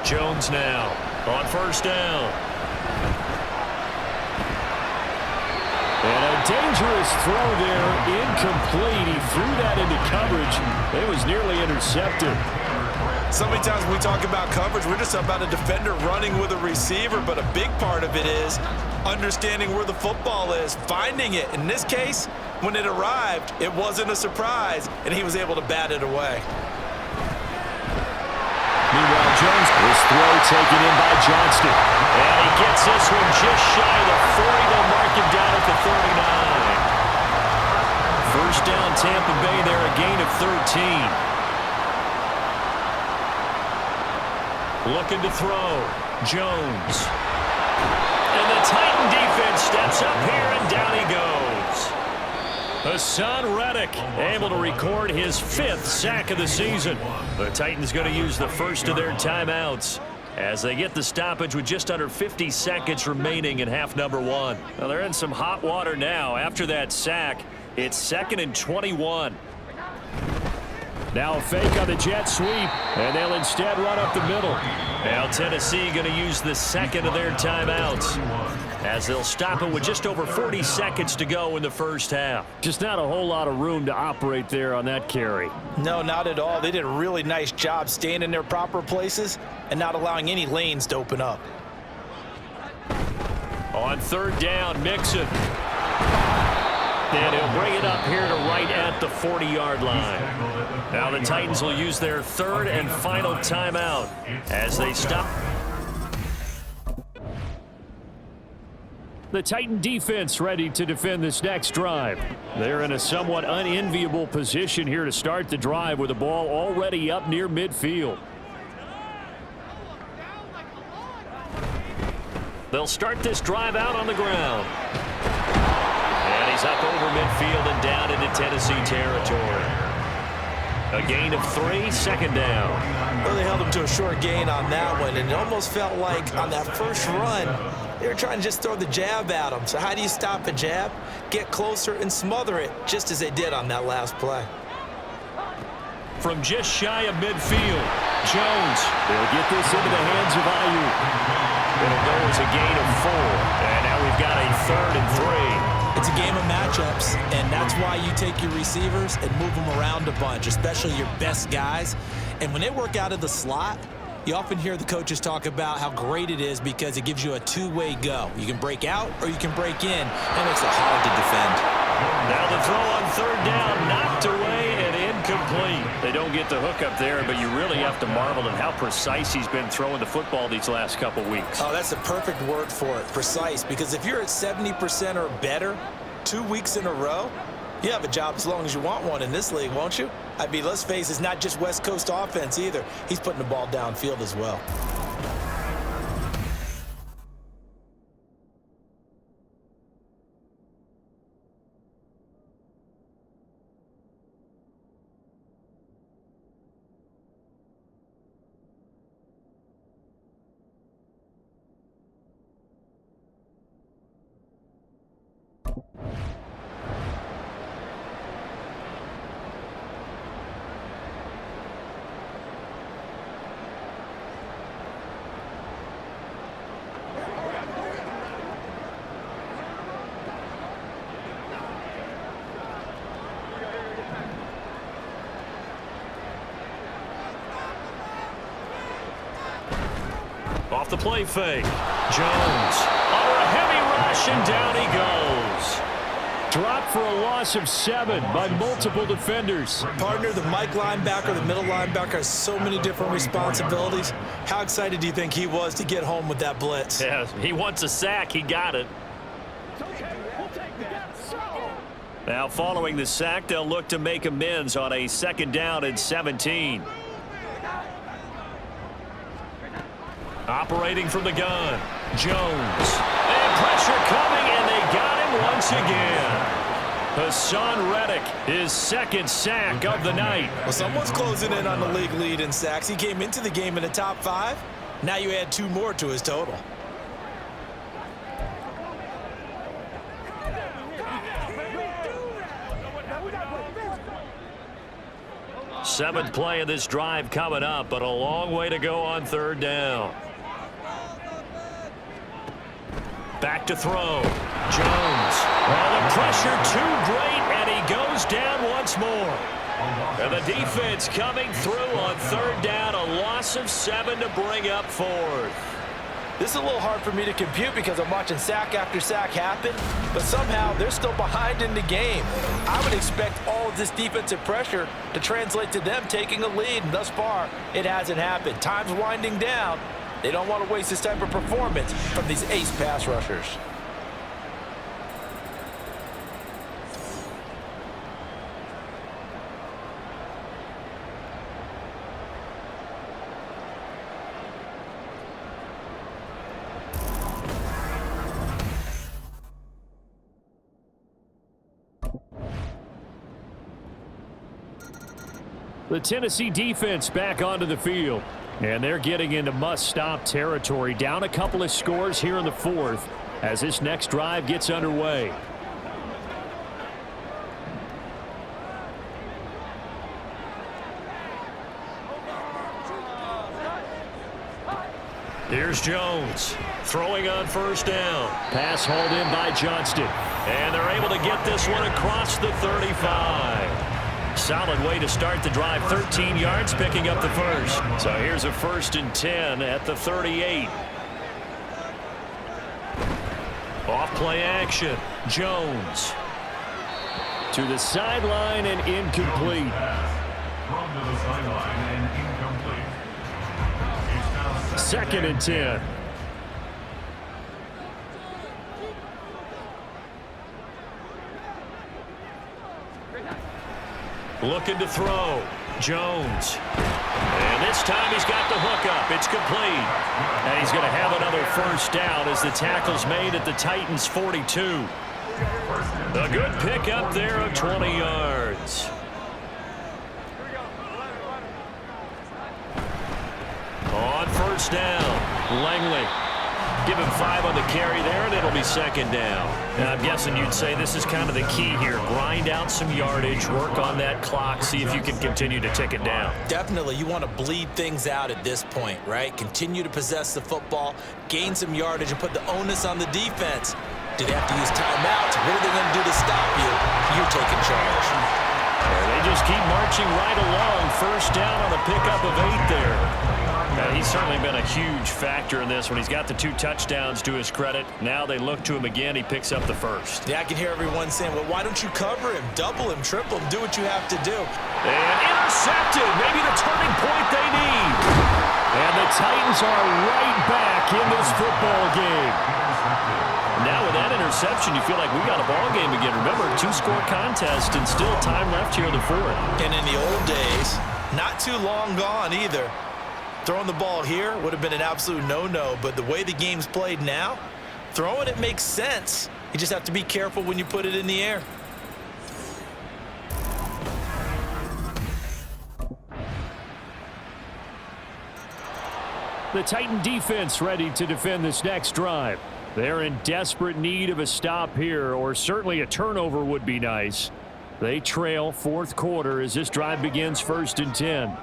Speaker 1: Jones now on 1st down.
Speaker 3: And a dangerous throw there, incomplete. He threw that into coverage. It was nearly intercepted.
Speaker 2: So many times when we talk about coverage, we're just talking about a defender running with a receiver, but a big part of it is understanding where the football is, finding it. In this case, when it arrived, it wasn't a surprise, and he was able to bat it away.
Speaker 3: Meanwhile, Jones, his throw taken in by Johnston.
Speaker 1: And he gets this one just shy of the 40. They'll mark him down at the 39. 1st down, Tampa Bay there, a gain of 13. Looking to throw. Jones. And the Titan defense steps up here, and down he goes. Hassan Reddick able to record his 5th sack of the season. The Titans going to use the first of their timeouts as they get the stoppage with just under 50 seconds remaining in half number 1. Well, they're in some hot water now. After that sack, it's 2nd and 21. Now a fake on the jet sweep, and they'll instead run up the middle. Now Tennessee going to use the 2nd of their timeouts as they'll stop it with just over 40 seconds to go in the first half.
Speaker 3: Just not a whole lot of room to operate there on that carry.
Speaker 2: No, not at all. They did a really nice job staying in their proper places and not allowing any lanes to open up.
Speaker 1: On 3rd down, Mixon. And he'll bring it up here to right at the 40-yard line. Now the Titans will use their 3rd and final timeout as they stop.
Speaker 3: The Titan defense ready to defend this next drive. They're in a somewhat unenviable position here to start the drive with the ball already up near midfield.
Speaker 1: They'll start this drive out on the ground. And he's up over midfield and down into Tennessee territory. A gain of 3, 2nd down.
Speaker 2: Well, they held him to a short gain on that one, and it almost felt like on that first run, they were trying to just throw the jab at him. So how do you stop a jab? Get closer and smother it, just as they did on that last play.
Speaker 1: From just shy of midfield, Jones. They'll get this into the hands of Ayuk. It'll go as a gain of 4. And now we've got a 3rd and 3.
Speaker 2: It's a game of matchups, and that's why you take your receivers and move them around a bunch, especially your best guys. And when they work out of the slot, you often hear the coaches talk about how great it is because it gives you a two-way go. You can break out or you can break in. That makes it hard to defend.
Speaker 1: Now the throw on 3rd down, knocked away and incomplete. They don't get the hook up there, but you really have to marvel at how precise he's been throwing the football these last couple weeks.
Speaker 2: Oh, that's the perfect word for it, precise, because if you're at 70% or better 2 weeks in a row, you have a job as long as you want one in this league, won't you? I mean, let's face it, it's not just West Coast offense either. He's putting the ball downfield as well.
Speaker 1: Off the play fake. Jones. Oh, a heavy rush, and down he goes.
Speaker 3: Dropped for a loss of 7 by multiple defenders.
Speaker 2: Partner, the Mike linebacker, the middle linebacker has so many different responsibilities. How excited do you think he was to get home with that blitz?
Speaker 1: Yeah, he wants a sack. He got it. Now following the sack, they'll look to make amends on a 2nd down and 17. Operating from the gun, Jones. And pressure coming, and they got him once again. Hassan Reddick, his 2nd sack of the night.
Speaker 2: Well, someone's closing in on the league lead in sacks. He came into the game in the top 5. Now you add 2 more to his total.
Speaker 1: Seventh play of this drive coming up, but a long way to go on 3rd down. Back to throw. Jones. Well, the pressure too great, and he goes down once more. And the defense coming through on 3rd down, a loss of 7 to bring up 4th.
Speaker 2: This is a little hard for me to compute because I'm watching sack after sack happen, but somehow they're still behind in the game. I would expect all of this defensive pressure to translate to them taking a lead, and thus far, it hasn't happened. Time's winding down. They don't want to waste this type of performance from these ace pass rushers.
Speaker 3: The Tennessee defense back onto the field. And they're getting into must-stop territory. Down a couple of scores here in the fourth as this next drive gets underway.
Speaker 1: Here's Jones throwing on first down.
Speaker 3: Pass hauled in by Johnston.
Speaker 1: And they're able to get this one across the 35. Solid way to start the drive. 13 yards, picking up the first. So here's a 1st and 10 at the 38. Off play action. Jones.
Speaker 3: To the sideline and incomplete.
Speaker 4: Thrown to the sideline and incomplete. It's now
Speaker 3: 2nd and 10.
Speaker 1: Looking to throw. Jones. And this time he's got the hook up. It's complete. And he's going to have another first down as the tackle's made at the Titans' 42. A good pickup there of 20 yards. On first down, Langley. Give him 5 on the carry there, and it'll be 2nd down. And I'm guessing you'd say this is kind of the key here. Grind out some yardage, work on that clock, see if you can continue to tick it down.
Speaker 2: Definitely, you want to bleed things out at this point, right? Continue to possess the football, gain some yardage, and put the onus on the defense. Do they have to use timeouts? What are they going to do to stop you? You're taking charge.
Speaker 1: And they just keep marching right along. First down on a pickup of 8 there. He's certainly been a huge factor in this when he's got the 2 touchdowns to his credit. Now they look to him again. He picks up the first.
Speaker 2: Yeah, I can hear everyone saying, well, why don't you cover him? Double him, triple him, do what you have to do.
Speaker 1: And intercepted. Maybe the turning point they need.
Speaker 3: And the Titans are right back in this football game.
Speaker 1: Now with that interception, you feel like we got a ball game again. Remember, 2-score contest and still time left here in the fourth.
Speaker 2: And in the old days, not too long gone either. Throwing the ball here would have been an absolute no-no, but the way the game's played now, throwing it makes sense. You just have to be careful when you put it in the air.
Speaker 3: The Titan defense ready to defend this next drive. They're in desperate need of a stop here, or certainly a turnover would be nice. They trail 4th quarter as this drive begins 1st and 10.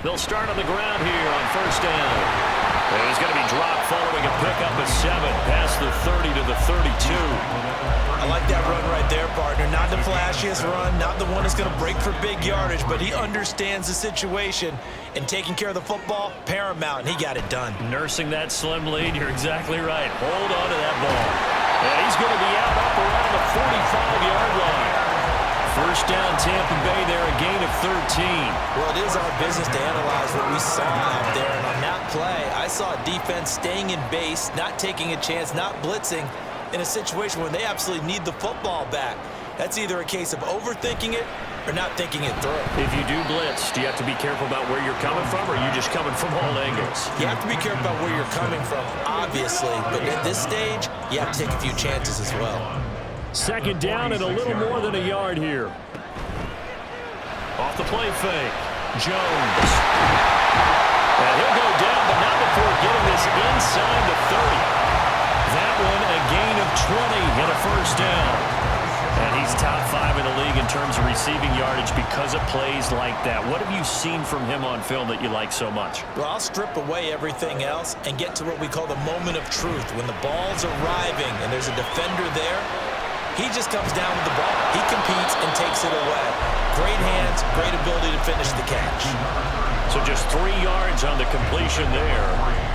Speaker 1: They'll start on the ground here on first down. And he's going to be dropped following a pickup of 7 past the 30 to the 32.
Speaker 2: I like that run right there, partner. Not the flashiest run, not the one that's going to break for big yardage, but he understands the situation, and taking care of the football, paramount, and he got it done.
Speaker 1: Nursing that slim lead, you're exactly right. Hold on to that ball. And he's going to be out up around the 45-yard line. First down, Tampa Bay there, a gain of 13.
Speaker 2: Well, it is our business to analyze what we saw out there, and on that play, I saw a defense staying in base, not taking a chance, not blitzing, in a situation where they absolutely need the football back. That's either a case of overthinking it or not thinking it through.
Speaker 1: If you do blitz, do you have to be careful about where you're coming from, or are you just coming from all angles?
Speaker 2: You have to be careful about where you're coming from, obviously, but at this stage, you have to take a few chances as well.
Speaker 3: 2nd down and a little more than a yard here.
Speaker 1: Off the play fake, Jones. And he'll go down, but not before getting this inside the 30. That one a gain of 20 and a first down. And he's top 5 in the league in terms of receiving yardage because of plays like that. What have you seen from him on film that you like so much?
Speaker 2: Well, I'll strip away everything else and get to what we call the moment of truth. When the ball's arriving and there's a defender there, he just comes down with the ball. He competes and takes it away. Great hands, great ability to finish the catch.
Speaker 1: So just 3 yards on the completion there,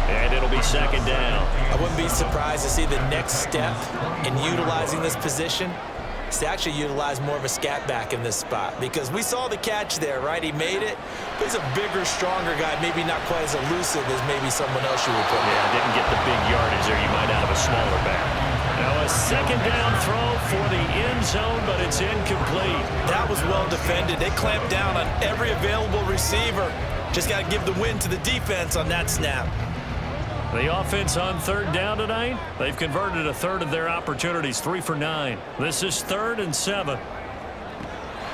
Speaker 1: and it'll be 2nd down.
Speaker 2: I wouldn't be surprised to see the next step in utilizing this position is to actually utilize more of a scat back in this spot, because we saw the catch there, right? He made it, but he's a bigger, stronger guy, maybe not quite as elusive as maybe someone else you would put.
Speaker 1: Yeah, didn't get the big yardage there. You might out of a smaller back. Now a 2nd down throw for the end zone, but it's incomplete.
Speaker 2: That was well defended. They clamped down on every available receiver. Just got to give the win to the defense on that snap.
Speaker 3: The offense on third down tonight, they've converted a third of their opportunities, 3 for 9. This is 3rd and 7.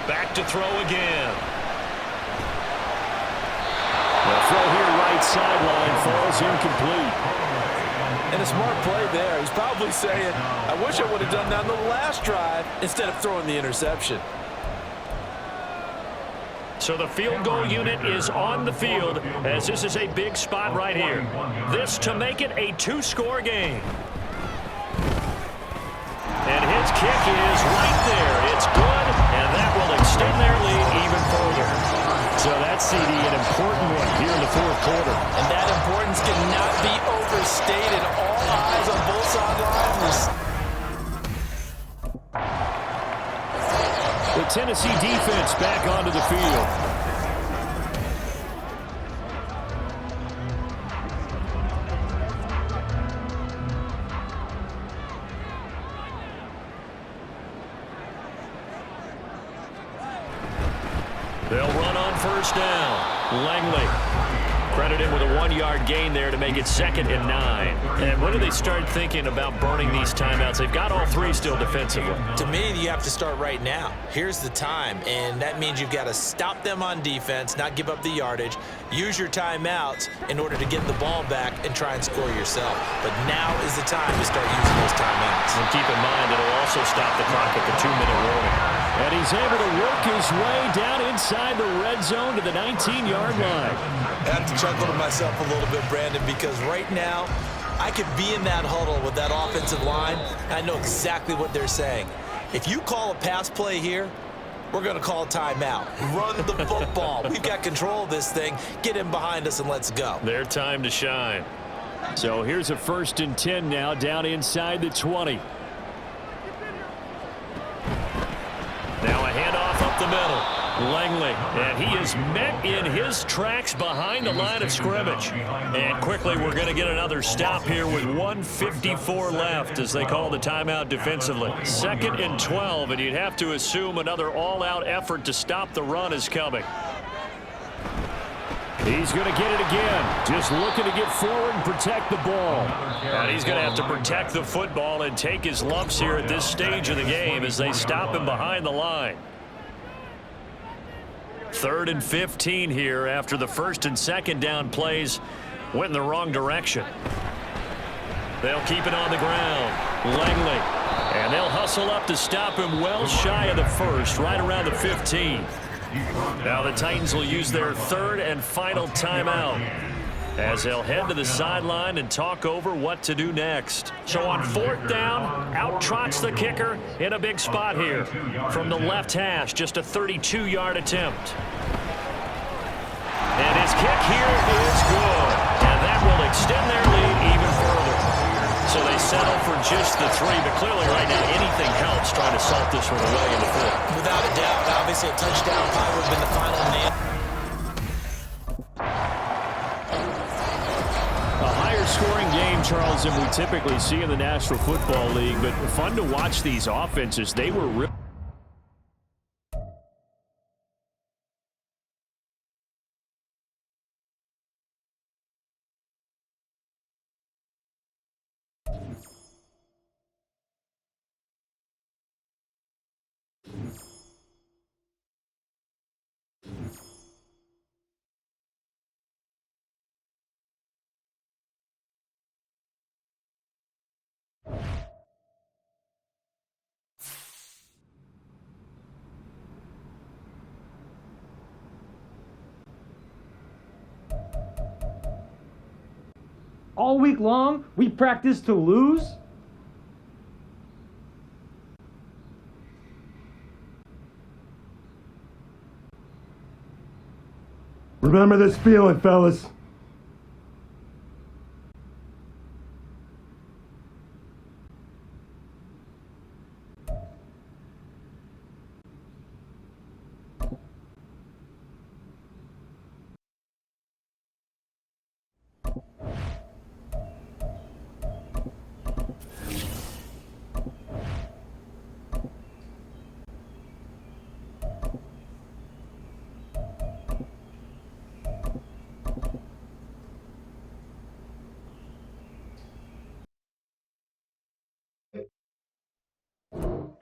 Speaker 1: Back to throw again. The throw here right sideline falls incomplete.
Speaker 2: And a smart play there. He's probably saying, I wish I would have done that on the last drive instead of throwing the interception.
Speaker 1: So the field goal unit is on the field as this is a big spot right here. This to make it a 2-score game. And his kick is right there. It's good, and that will extend their lead even further. So that's, CD, an important one here in the 4th quarter.
Speaker 2: And that importance cannot be overstated. All eyes on both sidelines.
Speaker 3: The Tennessee defense back onto the field.
Speaker 1: They'll run on first down. Langley. Credit him with a 1-yard gain there to make it 2nd and 9.
Speaker 3: And when do they start thinking about burning these timeouts? They've got all 3 still defensively.
Speaker 2: To me, you have to start right now. Here's the time, and that means you've got to stop them on defense, not give up the yardage, use your timeouts in order to get the ball back and try and score yourself. But now is the time to start using those timeouts.
Speaker 1: And keep in mind, it'll also stop the clock at the 2-minute warning.
Speaker 3: And he's able to work his way down inside the red zone to the 19-yard line.
Speaker 2: I have to chuckle to myself a little bit, Brandon, because right now I could be in that huddle with that offensive line, and I know exactly what they're saying. If you call a pass play here, we're going to call a timeout. Run the football. We've got control of this thing. Get in behind us and let's go.
Speaker 3: Their time to shine. So here's a 1st and 10 now down inside the 20.
Speaker 1: Now a handoff up the middle. Langley, and he is met in his tracks behind the line of scrimmage. And quickly we're going to get another stop here with 1:54 left as they call the timeout defensively. 2nd and 12, and you'd have to assume another all-out effort to stop the run is coming.
Speaker 3: He's going to get it again. Just looking to get forward and protect the ball.
Speaker 1: And he's going to have to protect the football and take his lumps here at this stage of the game as they stop him behind the line. 3rd and 15 here after the 1st and 2nd down plays went in the wrong direction. They'll keep it on the ground. Langley. And they'll hustle up to stop him well shy of the 1st, right around the 15. Now the Titans will use their 3rd and final timeout as they'll head to the sideline and talk over what to do next. So on 4th down, out trots the kicker in a big spot here. From the left hash, just a 32-yard attempt. And his kick here is good. And that will extend their lead even further. So they settle for just the 3, but clearly right now anything helps trying to salt this one away in the 4th.
Speaker 2: Without a doubt, obviously a touchdown probably would have been the final nail.
Speaker 3: A higher scoring game, Charles, than we typically see in the National Football League, but fun to watch these offenses. They were really
Speaker 5: all week long, we practice to lose? Remember this feeling, fellas.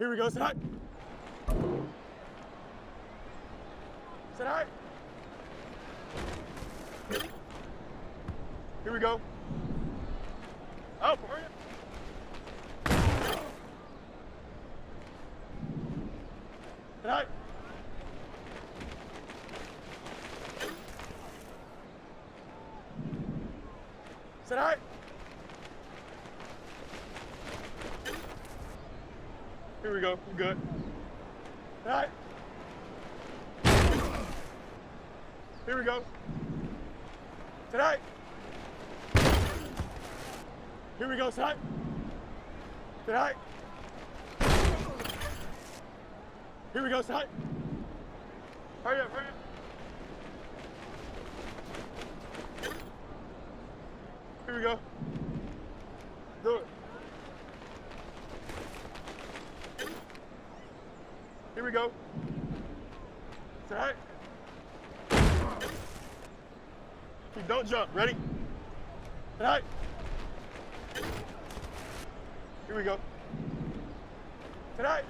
Speaker 8: Here we go, sit high. Sit high. Here we go. Up, hurry up. Sit high. Sit high. Here we go. We're good. Sit high. Here we go. Sit high. Here we go. Sit high. Sit high. Here we go. Sit high. Hurry up. Hurry up. Here we go. Do it. Here we go. Sit high. Don't jump. Ready? Sit high. Here we go. Sit high.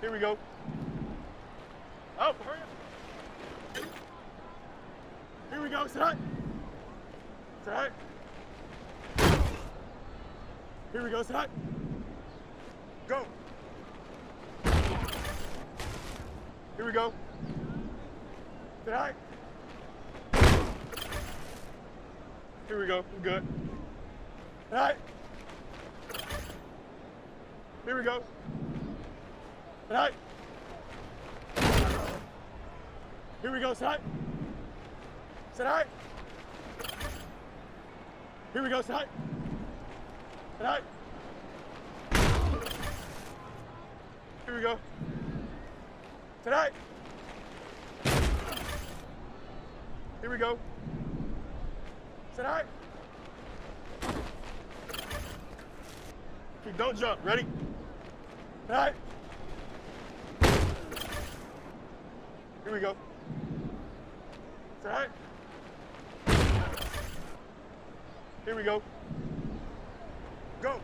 Speaker 8: Here we go. Up. Hurry up. Here we go. Sit high. Sit high. Here we go. Sit high. Go. Here we go. Sit high. Here we go. We're good. Sit high. Here we go. Sit high. Here we go. Sit high. Sit high. Here we go. Sit high. Sit high. Here we go. Sit high. Here we go. Sit high. Don't jump. Ready? Sit high. Here we go. Sit high. Here we go. Go.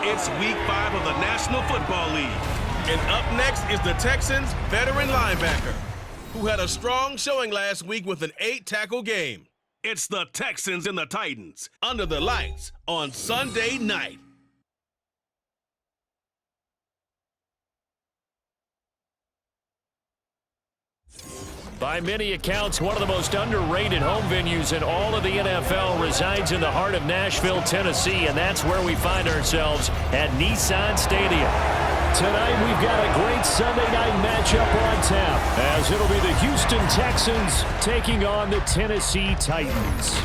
Speaker 6: It's week 5 of the National Football League. And up next is the Texans' veteran linebacker, who had a strong showing last week with an 8-tackle game. It's the Texans and the Titans, under the lights on Sunday night.
Speaker 3: By many accounts, one of the most underrated home venues in all of the NFL resides in the heart of Nashville, Tennessee, and that's where we find ourselves at Nissan Stadium. Tonight, we've got a great Sunday night matchup on tap, as it'll be the Houston Texans taking on the Tennessee Titans.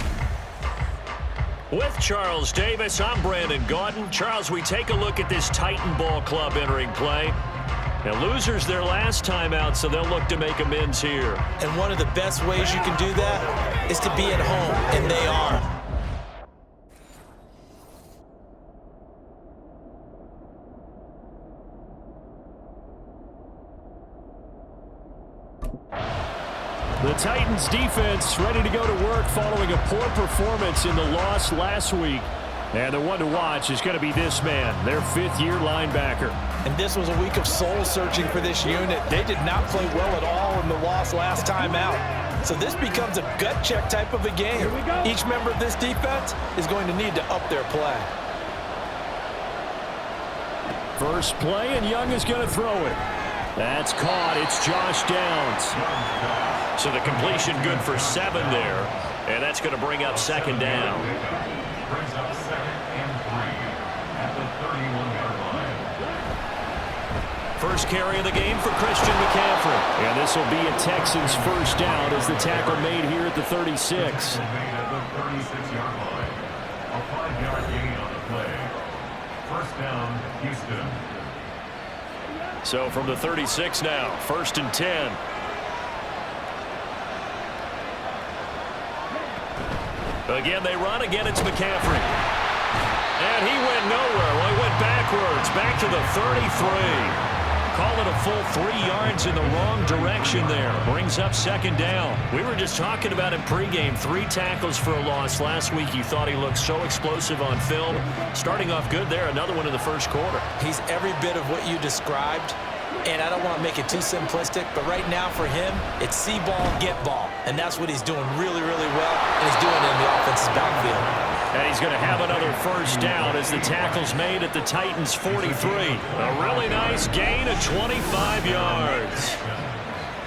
Speaker 3: With Charles Davis, I'm Brandon Gaudin. Charles, we take a look at this Titan ball club entering play. Now, losers their last time out, so they'll look to make amends here.
Speaker 2: And one of the best ways you can do that is to be at home, and they are.
Speaker 3: The Titans defense ready to go to work following a poor performance in the loss last week. And the one to watch is going to be this man, their fifth-year linebacker.
Speaker 2: And this was a week of soul-searching for this unit. They did not play well at all in the loss last time out. So this becomes a gut check type of a game. Each member of this defense is going to need to up their play.
Speaker 3: First play, and Young is going to throw it. That's caught. It's Josh Downs. So the completion good for 7 there, and that's going to bring up second down.
Speaker 4: Brings up 2nd and 3 at the 31-yard line.
Speaker 3: First carry of the game for Christian McCaffrey. And this will be a Texans first down as the tackle made here at the 36.
Speaker 4: Made at the 36-yard line. A 5-yard gain on the play. First down, Houston.
Speaker 3: So from the 36 now, 1st and 10. Again, they run. Again, it's McCaffrey. And he went nowhere. Well, he went backwards, back to the 33. Call it a full 3 yards in the wrong direction there. Brings up second down. We were just talking about him pregame. 3 tackles for a loss last week. You thought he looked so explosive on film. Starting off good there. Another one in the first quarter.
Speaker 2: He's every bit of what you described. And I don't want to make it too simplistic, but right now for him, it's see ball, get ball. And that's what he's doing really, really well, and he's doing it in the offensive backfield.
Speaker 3: And he's going to have another first down as the tackle's made at the Titans' 43. A really nice gain of 25 yards.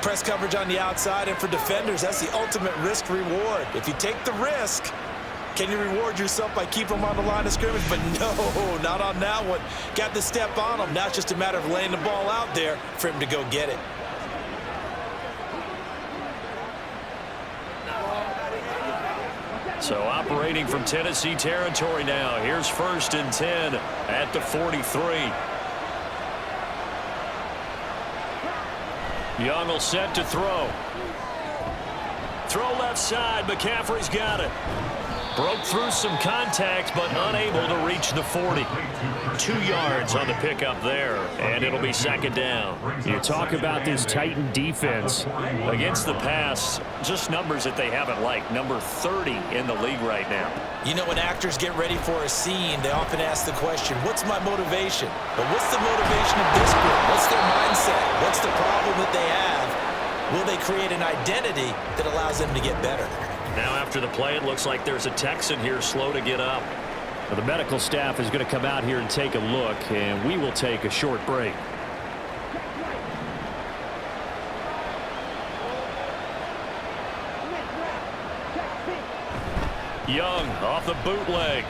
Speaker 2: Press coverage on the outside, and for defenders, that's the ultimate risk reward. If you take the risk, can you reward yourself by keeping them on the line of scrimmage? But no, not on that one. Got the step on him. Now it's just a matter of laying the ball out there for him to go get it.
Speaker 3: So operating from Tennessee territory now. Here's 1st and 10 at the 43. Young will set to throw. Throw left side. McCaffrey's got it. Broke through some contact, but unable to reach the 40. 2 yards on the pickup there, and it'll be second down. You talk about this Titan defense. Against the pass, just numbers that they haven't liked. Number 30 in the league right now.
Speaker 2: You know, when actors get ready for a scene, they often ask the question, what's my motivation? But what's the motivation of this group? What's their mindset? What's the problem that they have? Will they create an identity that allows them to get better?
Speaker 3: Now after the play, it looks like there's a Texan here slow to get up. Well, the medical staff is going to come out here and take a look, and we will take a short break. Young off the bootleg.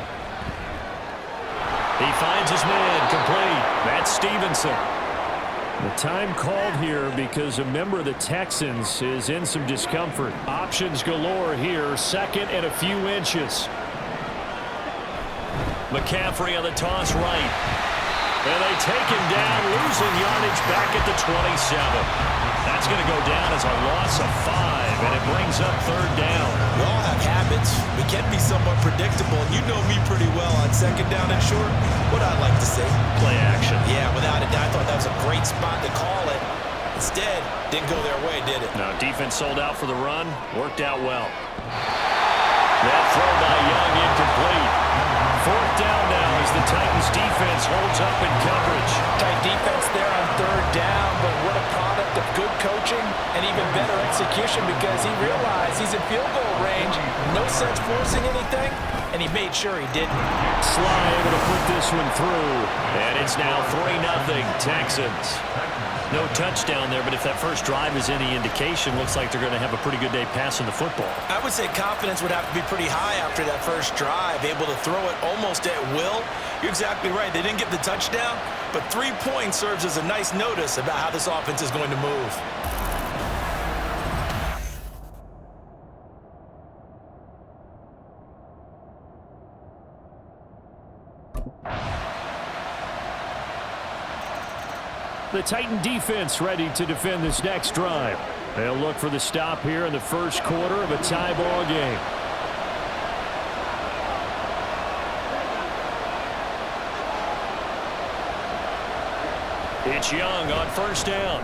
Speaker 3: He finds his man complete. That's Stevenson. The time called here because a member of the Texans is in some discomfort. Options galore here. 2nd and a few inches. McCaffrey on the toss right. And they take him down, losing yardage back at the 27. That's going to go down as a loss of 5, and it brings up 3rd down.
Speaker 2: We all have habits. We can be somewhat predictable. You know me pretty well on 2nd down and short. What I like to say?
Speaker 3: Play action.
Speaker 2: Yeah, without a doubt, I thought that was a great spot to call it. Instead, didn't go their way, did it?
Speaker 3: No, defense sold out for the run. Worked out well. That throw by Young incomplete. 4th down now as the Titans defense holds up in coverage.
Speaker 2: Tight defense there on 3rd down, but what a product of good coaching and even better execution because he realized he's in field goal range. No sense forcing anything, and he made sure he didn't.
Speaker 3: Sly able to put this one through, and it's now 3-0 Texans. No touchdown there, but if that first drive is any indication, looks like they're going to have a pretty good day passing the football.
Speaker 2: I would say confidence would have to be pretty high after that first drive, able to throw it almost at will. You're exactly right. They didn't get the touchdown, but 3 points serves as a nice notice about how this offense is going to move.
Speaker 3: The Titan defense ready to defend this next drive. They'll look for the stop here in the first quarter of a tie ball game. It's Young on first down.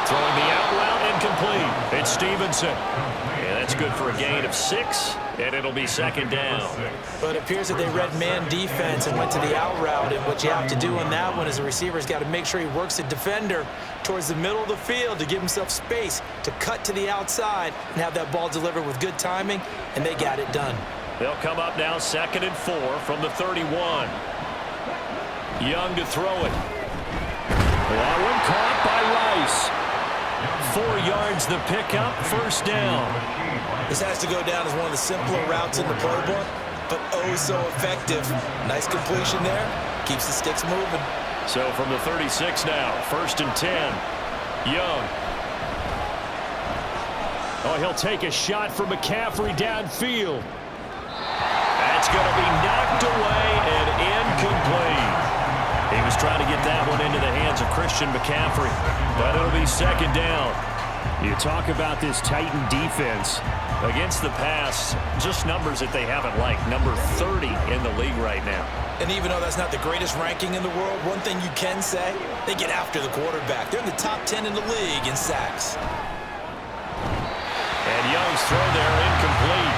Speaker 3: Throwing the out route incomplete. It's Stevenson. And that's good for a gain of 6, and it'll be second down.
Speaker 2: But it appears that they read man defense and went to the out route, and what you have to do on that one is the receiver's got to make sure he works the defender towards the middle of the field to give himself space to cut to the outside and have that ball delivered with good timing, and they got it done.
Speaker 3: They'll come up now 2nd and 4 from the 31. Young to throw it. That one caught by Rice. 4 yards the pickup, first down.
Speaker 2: This has to go down as one of the simpler routes in the playbook, but oh so effective. Nice completion there. Keeps the sticks moving.
Speaker 3: So from the 36 now, 1st and 10. Young. Oh, he'll take a shot from McCaffrey downfield. That's going to be knocked away and incomplete. He was trying to get that one into the hands of Christian McCaffrey, but it'll be second down. You talk about this Titan defense against the pass, just numbers that they haven't liked. Number 30 in the league right now.
Speaker 2: And even though that's not the greatest ranking in the world, one thing you can say, they get after the quarterback. They're in the top 10 in the league in sacks.
Speaker 3: And Young's throw there incomplete.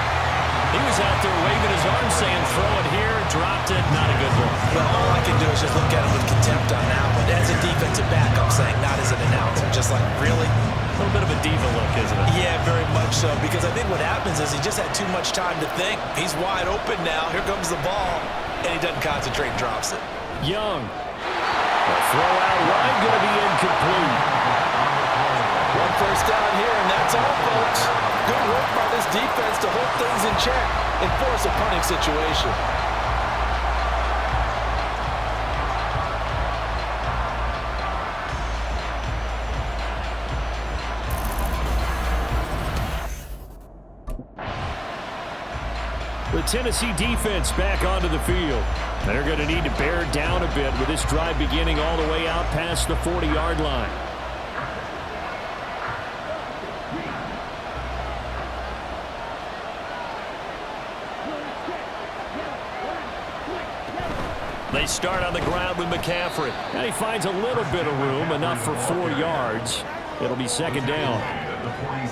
Speaker 3: He was out there waving his arm saying throw it here, dropped it, not a good one.
Speaker 2: Well, all I can do is just look at him with contempt on that one. As a defensive back, I'm saying, not as an announcer. Just like, really?
Speaker 3: A little bit of a diva look, isn't it?
Speaker 2: Yeah, very much so, because I think what happens is he just had too much time to think. He's wide open now. Here comes the ball, and he doesn't concentrate and drops it.
Speaker 3: Young. The throw out wide going to be incomplete.
Speaker 2: One first down here, and that's all, folks. Good work by this defense to hold things in check and force a punting situation.
Speaker 3: The Tennessee defense back onto the field. They're going to need to bear down a bit with this drive beginning all the way out past the 40-yard line. They start on the ground with McCaffrey. And he finds a little bit of room, enough for 4 yards. It'll be second down.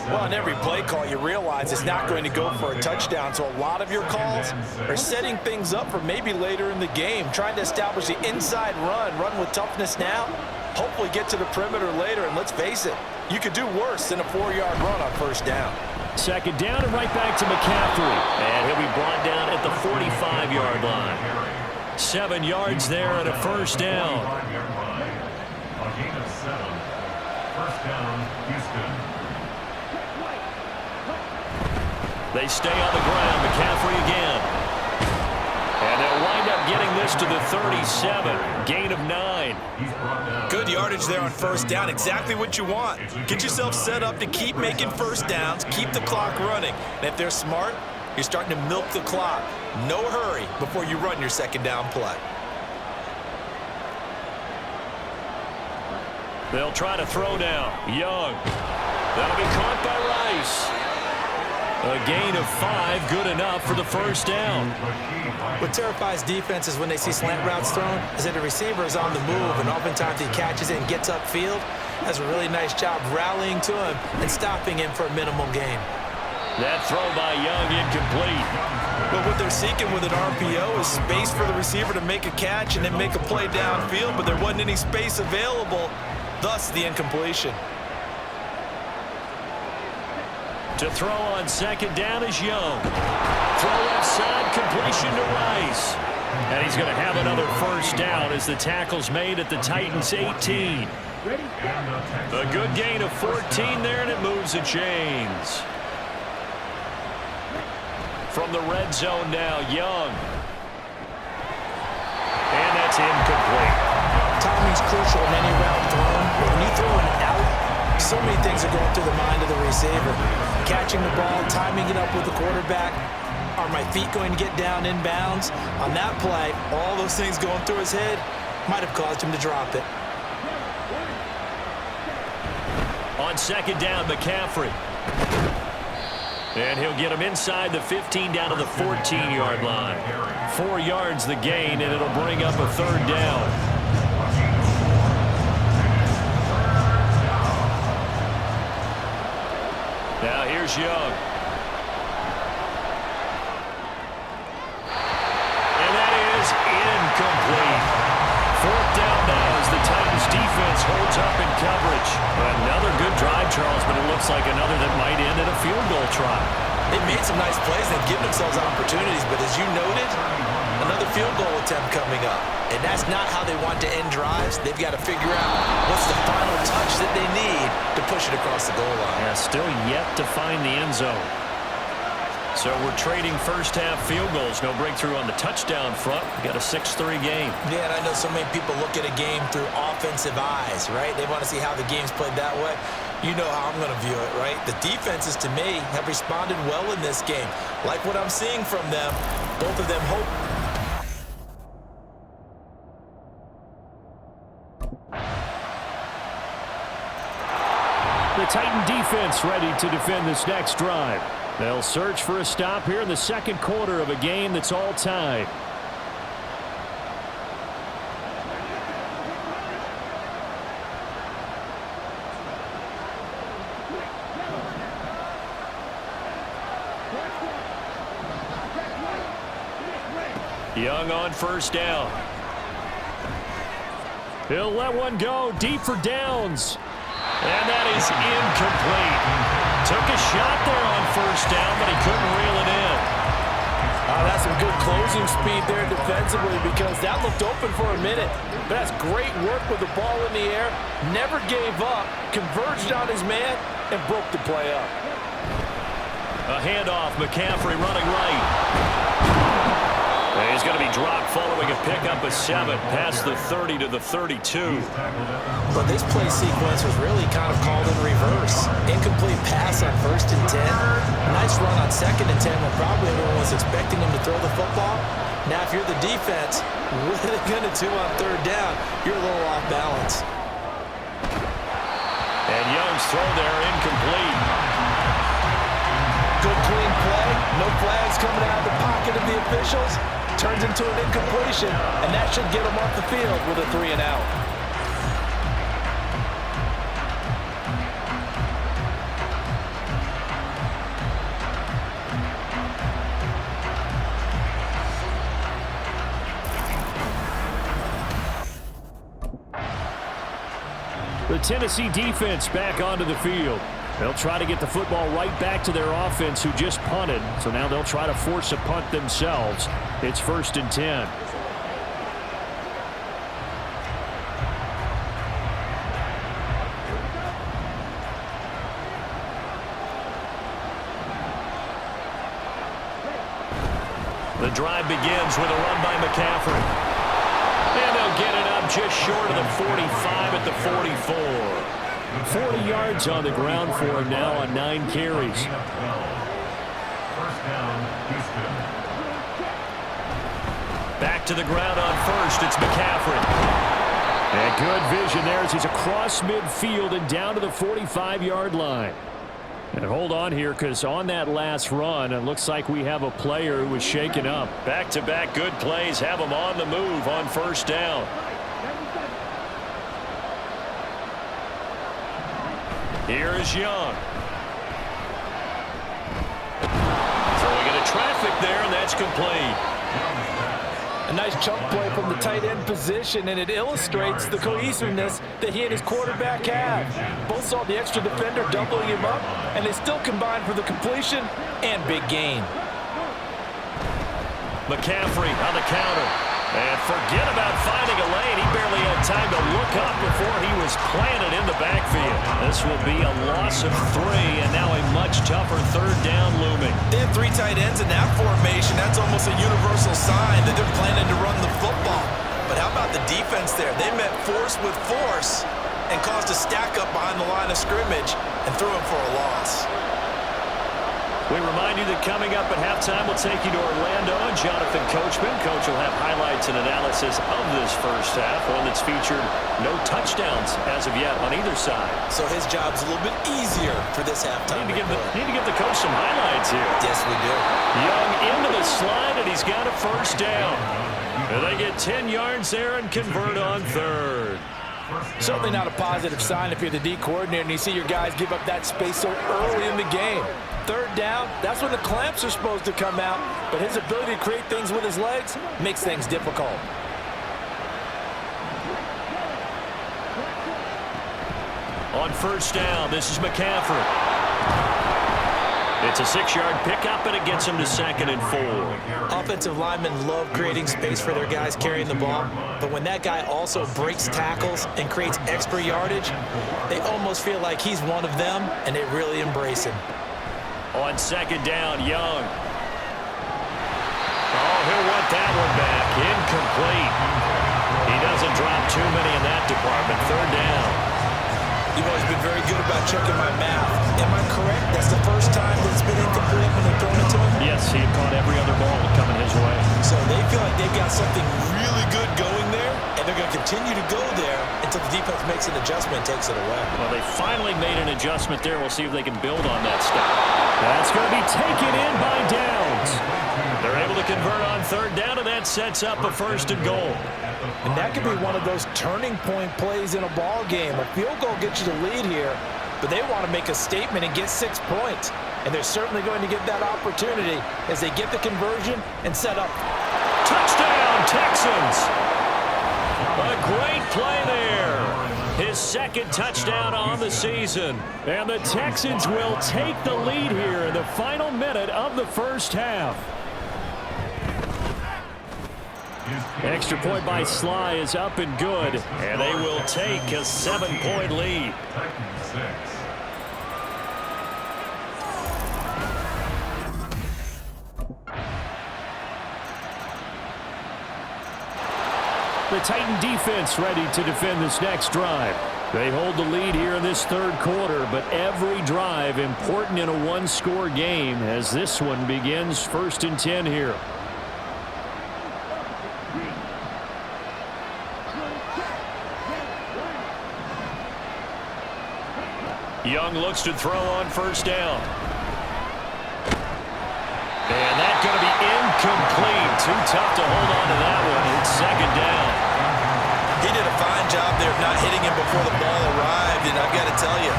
Speaker 2: Well, in every play call, you realize it's not going to go for a touchdown. So a lot of your calls are setting things up for maybe later in the game, trying to establish the inside run with toughness now, hopefully get to the perimeter later. And let's face it, you could do worse than a 4-yard run on first down.
Speaker 3: Second down and right back to McCaffrey. And he'll be brought down at the 45-yard line. 7 yards there and a first down.
Speaker 4: A gain of 7. First down, Houston.
Speaker 3: They stay on the ground. McCaffrey again. And they'll wind up getting this to the 37. Gain of 9.
Speaker 2: Good yardage there on first down. Exactly what you want. Get yourself set up to keep making first downs, keep the clock running. And if they're smart, you're starting to milk the clock. No hurry before you run your second down play.
Speaker 3: They'll try to throw now. Young. That'll be caught by Rice. A gain of 5, good enough for the first down.
Speaker 2: What terrifies defenses when they see slant routes thrown is that the receiver is on the move, and oftentimes he catches it and gets upfield. Does a really nice job rallying to him and stopping him for a minimal gain.
Speaker 3: That throw by Young incomplete.
Speaker 2: But what they're seeking with an RPO is space for the receiver to make a catch and then make a play downfield, but there wasn't any space available, thus the incompletion.
Speaker 3: To throw on second down is Young. Throw left side, completion to Rice. And he's going to have another first down as the tackle's made at the Titans' 18.
Speaker 1: A good gain of 14 there, and it moves the chains. From the red zone now, Young. And that's incomplete.
Speaker 2: Timing's crucial in any route thrown. When you throw an out, so many things are going through the mind of the receiver. Catching the ball, timing it up with the quarterback. Are my feet going to get down in bounds? On that play, all those things going through his head might have caused him to drop it.
Speaker 1: On second down, McCaffrey. And he'll get him inside the 15 down to the 14-yard line. 4 yards the gain, and it'll bring up a third down. Now here's Young. And that is incomplete. Fourth down now as the Titans defense holds up in coverage. Another good drive, Charles, but it looks like another that might end in a field goal try.
Speaker 2: They've made some nice plays. They've given themselves opportunities, but as you noted, another field goal attempt coming up. And that's not how they want to end drives. They've got to figure out what's the final touch that they need to push it across the goal line.
Speaker 1: Yeah, still yet to find the end zone. So we're trading first-half field goals. No breakthrough on the touchdown front. We got a 6-3 game.
Speaker 2: Yeah, and I know so many people look at a game through offensive eyes, right? They want to see how the game's played that way. You know how I'm going to view it, right? The defenses, to me, have responded well in this game. Like what I'm seeing from them, both of them hope.
Speaker 3: The Titan defense ready to defend this next drive. They'll search for a stop here in the second quarter of a game that's all tied.
Speaker 1: Young on first down.
Speaker 3: He'll let one go deep for downs.
Speaker 1: And that is incomplete. Took a shot there on first down, but he couldn't reel it in.
Speaker 2: That's some good closing speed there defensively because that looked open for a minute. But that's great work with the ball in the air. Never gave up, converged on his man, and broke the play up.
Speaker 1: A handoff, McCaffrey running right. And he's going to be dropped following a pickup of 7 past the 30 to the 32.
Speaker 2: But this play sequence was really kind of called in reverse. Incomplete pass on 1st and 10. Nice run on 2nd and 10 when probably everyone was expecting him to throw the football. Now, if you're the defense, what are they going to do on 3rd down? You're a little off balance.
Speaker 1: And Young's throw there incomplete.
Speaker 2: Good clean play. No flags coming out of the pocket of the officials. Turns into an incompletion, and that should get him off the field with a 3 and out.
Speaker 3: The Tennessee defense back onto the field. They'll try to get the football right back to their offense who just punted. So now they'll try to force a punt themselves. It's 1st and 10.
Speaker 1: The drive begins with a run by McCaffrey. And they'll get it up just short of the 45 at the 44.
Speaker 3: 40 yards on the ground for him now on 9 carries.
Speaker 4: First down, Houston.
Speaker 1: Back to the ground on first. It's McCaffrey.
Speaker 3: And good vision there as he's across midfield and down to the 45-yard line. And hold on here because on that last run, it looks like we have a player who was shaken up.
Speaker 1: Back-to-back good plays have him on the move on first down. Here is Young. Throwing into traffic there, and that's complete.
Speaker 2: A nice chunk play from the tight end position, and it illustrates the cohesiveness that he and his quarterback have. Both saw the extra defender doubling him up, and they still combined for the completion and big gain.
Speaker 1: McCaffrey on the counter. And forget about finding a lane. He barely had time to look up before he was planted in the backfield. This will be a loss of 3, and now a much tougher third down looming.
Speaker 2: They have 3 tight ends in that formation. That's almost a universal sign that they're planning to run the football. But how about the defense there? They met force with force and caused a stack up behind the line of scrimmage and threw him for a loss.
Speaker 1: We remind you that coming up at halftime, we'll take you to Orlando and Jonathan Coachman. Coach will have highlights and analysis of this first half, one that's featured no touchdowns as of yet on either side.
Speaker 2: So his job's a little bit easier for this halftime.
Speaker 1: Need to give the coach some highlights here.
Speaker 2: Yes, we do.
Speaker 1: Young into the slide, and he's got a first down. And they get 10 yards there and convert on third.
Speaker 2: Certainly not a positive sign if you're the D coordinator and you see your guys give up that space so early in the game. Third down, that's when the clamps are supposed to come out, but his ability to create things with his legs makes things difficult.
Speaker 1: On first down, this is McCaffrey. It's a 6-yard pickup, and it gets him to 2nd and 4.
Speaker 2: Offensive linemen love creating space for their guys carrying the ball, but when that guy also breaks tackles and creates extra yardage, they almost feel like he's one of them, and they really embrace him.
Speaker 1: On 2nd down, Young. Oh, he'll want that one back. Incomplete. He doesn't drop too many in that department. Third down.
Speaker 2: You've always been very good about checking my math. Am I correct? That's the first time that it's been incomplete when they're throwing it to him?
Speaker 1: Yes, he had caught every other ball coming his way.
Speaker 2: So they feel like they've got something really good going there, and they're going to continue to go there until the defense makes an adjustment and takes it away.
Speaker 1: Well, they finally made an adjustment there. We'll see if they can build on that stuff. That's going to be taken in by Downs. They're able to convert on third down, and that sets up a 1st and goal.
Speaker 2: And that could be one of those turning point plays in a ball game. A field goal gets you the lead here, but they want to make a statement and get 6 points. And they're certainly going to get that opportunity as they get the conversion and set up.
Speaker 1: Touchdown, Texans! A great play there. His 2nd touchdown on the season. And the Texans will take the lead here in the final minute of the first half. Extra point by Sly is up and good, and they will take a 7-point lead. The Titan defense ready to defend this next drive. They hold the lead here in this third quarter, but every drive important in a one-score game as this one begins 1st and 10 here. Young looks to throw on first down. And that's going to be incomplete. Too tough to hold on to that one. It's 2nd down.
Speaker 2: He did a fine job there of not hitting him before the ball arrived, and I've got to tell you,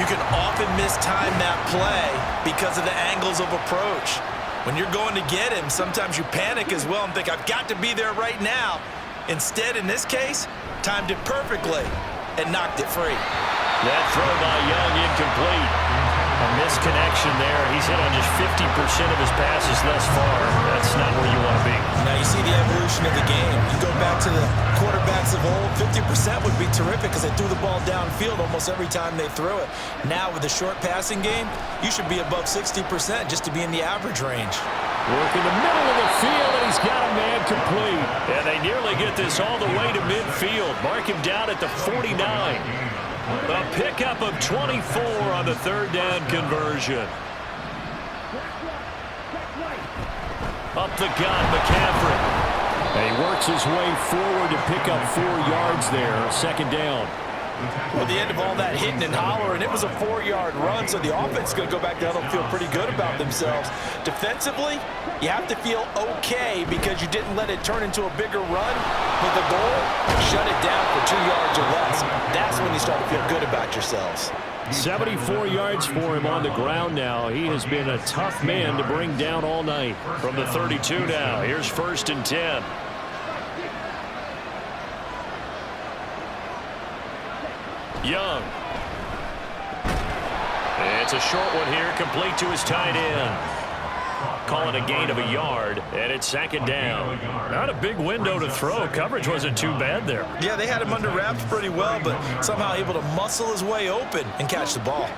Speaker 2: you can often mistime that play because of the angles of approach. When you're going to get him, sometimes you panic as well and think, I've got to be there right now. Instead, in this case, timed it perfectly and knocked it free.
Speaker 1: That throw by Young incomplete. A misconnection there. He's hit on just 50% of his passes thus far. That's not where you want to be.
Speaker 2: Now you see the evolution of the game. You go back to the quarterbacks of old, 50% would be terrific because they threw the ball downfield almost every time they threw it. Now with the short passing game, you should be above 60% just to be in the average range.
Speaker 1: Work in the middle of the field, and he's got a man complete. And they nearly get this all the way to midfield. Mark him down at the 49. A pickup of 24 on the third down conversion. Up the gut, McCaffrey. And he works his way forward to pick up 4 yards there. 2nd down.
Speaker 2: Well, the end of all that hitting and hollering, it was a 4-yard run, so the offense is going to go back down and feel pretty good about themselves. Defensively, you have to feel okay because you didn't let it turn into a bigger run. But the goal, shut it down for 2 yards or less. That's when you start to feel good about yourselves.
Speaker 1: 74 yards for him on the ground now. He has been a tough man to bring down all night. From the 32 now, here's 1st and 10. Young. It's a short one here, complete to his tight end. Call it a gain of a yard, and it's second down.
Speaker 3: Not a big window to throw. Coverage wasn't too bad there.
Speaker 2: Yeah, they had him under wraps pretty well, but somehow able to muscle his way open and catch the ball.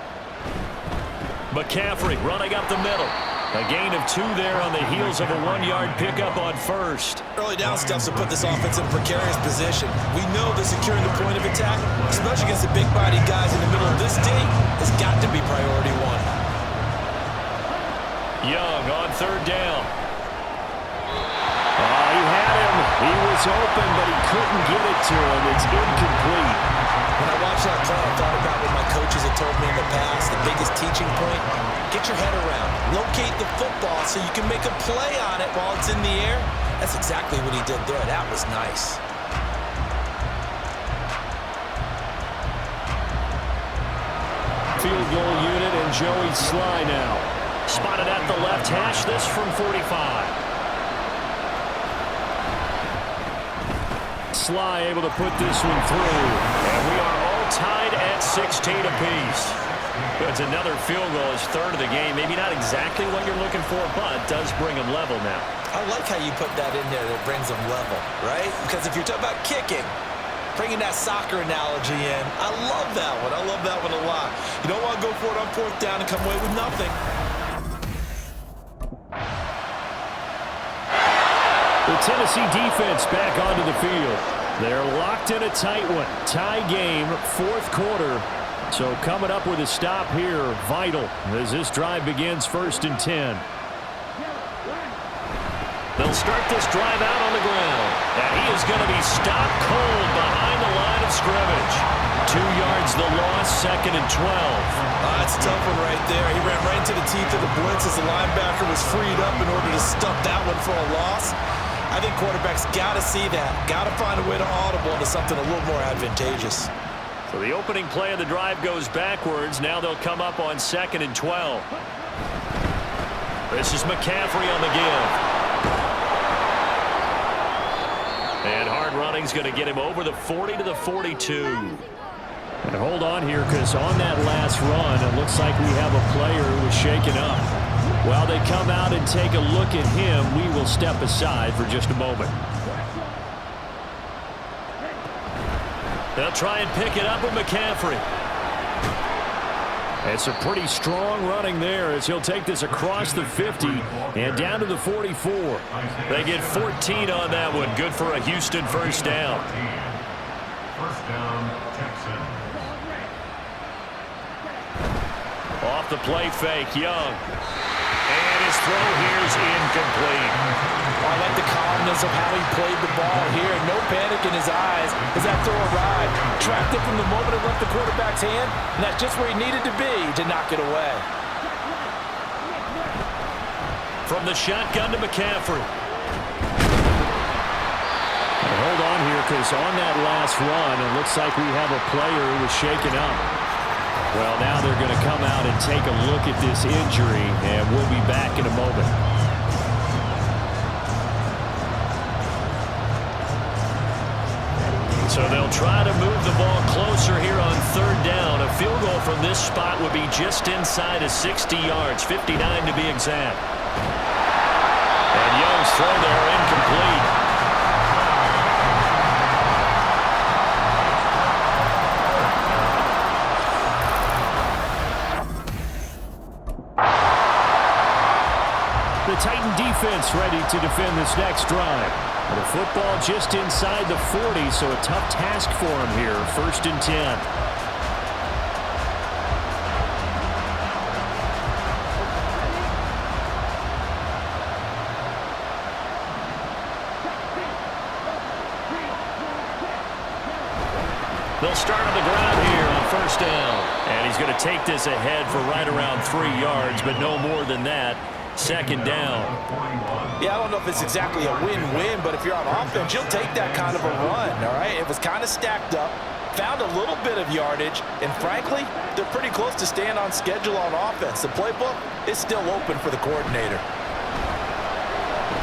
Speaker 1: McCaffrey running up the middle. A gain of 2 there on the heels of a 1-yard pickup on first.
Speaker 2: Early down stuff to put this offense in a precarious position. We know that securing the point of attack, especially against the big-body guys in the middle of this D, has got to be priority 1.
Speaker 1: Young on third down. He had him. He was open, but he couldn't get it to him. It's incomplete.
Speaker 2: When I watched that play, I thought about what my coaches had told me in the past. The biggest teaching point, get your head around. Locate the football so you can make a play on it while it's in the air. That's exactly what he did there. That was nice.
Speaker 3: Field goal unit and Joey Sly now.
Speaker 1: Spotted at the left hash, this from 45.
Speaker 3: Sly able to put this one through.
Speaker 1: And we are all tied at 16 apiece. It's another field goal, his third of the game. Maybe not exactly what you're looking for, but does bring him level now.
Speaker 2: I like how you put that in there that brings them level, right? Because if you're talking about kicking, bringing that soccer analogy in, I love that one. I love that one a lot. You don't want to go for it on 4th down and come away with nothing.
Speaker 3: The Tennessee defense back onto the field. They're locked in a tight one. Tie game, 4th quarter. So coming up with a stop here, vital as this drive begins 1st and 10.
Speaker 1: They'll start this drive out on the ground. And he is going to be stopped cold behind the line of scrimmage. 2 yards the loss, 2nd and 12.
Speaker 2: That's a tough one right there. He ran right into the teeth of the blitz as the linebacker was freed up in order to stuff that one for a loss. I think quarterbacks got to see that. Got to find a way to audible into something a little more advantageous.
Speaker 1: So the opening play of the drive goes backwards. Now they'll come up on 2nd and 12. This is McCaffrey on the give. And hard running's going to get him over the 40 to the 42.
Speaker 3: And hold on here, because on that last run, it looks like we have a player who was shaken up. While they come out and take a look at him, we will step aside for just a moment.
Speaker 1: They'll try and pick it up with McCaffrey.
Speaker 3: It's a pretty strong running there as he'll take this across the 50 and down to the 44.
Speaker 1: They get 14 on that one. Good for a Houston first down.
Speaker 4: First down, Texans.
Speaker 1: Off the play fake, Young. And his throw here is incomplete.
Speaker 2: I like the calmness of how he played the ball here. No panic in his eyes as that throw arrived. Tracked it from the moment it left the quarterback's hand, and that's just where he needed to be to knock it away.
Speaker 1: From the shotgun to McCaffrey.
Speaker 3: And hold on here, because on that last run, it looks like we have a player who was shaken up. Well, now they're going to come out and take a look at this injury, and we'll be back in a moment.
Speaker 1: So they'll try to move the ball closer here on 3rd down. A field goal from this spot would be just inside of 60 yards, 59 to be exact. And Young's throw there incomplete.
Speaker 3: The Titan defense ready to defend this next drive. The football just inside the 40, so a tough task for him here. 1st and 10.
Speaker 1: They'll start on the ground here on 1st down. And he's going to take this ahead for right around 3 yards, but no more than that. 2nd down.
Speaker 2: Yeah, I don't know if it's exactly a win-win, but if you're on offense, you'll take that kind of a run, all right? It was kind of stacked up, found a little bit of yardage, and frankly, they're pretty close to staying on schedule on offense. The playbook is still open for the coordinator.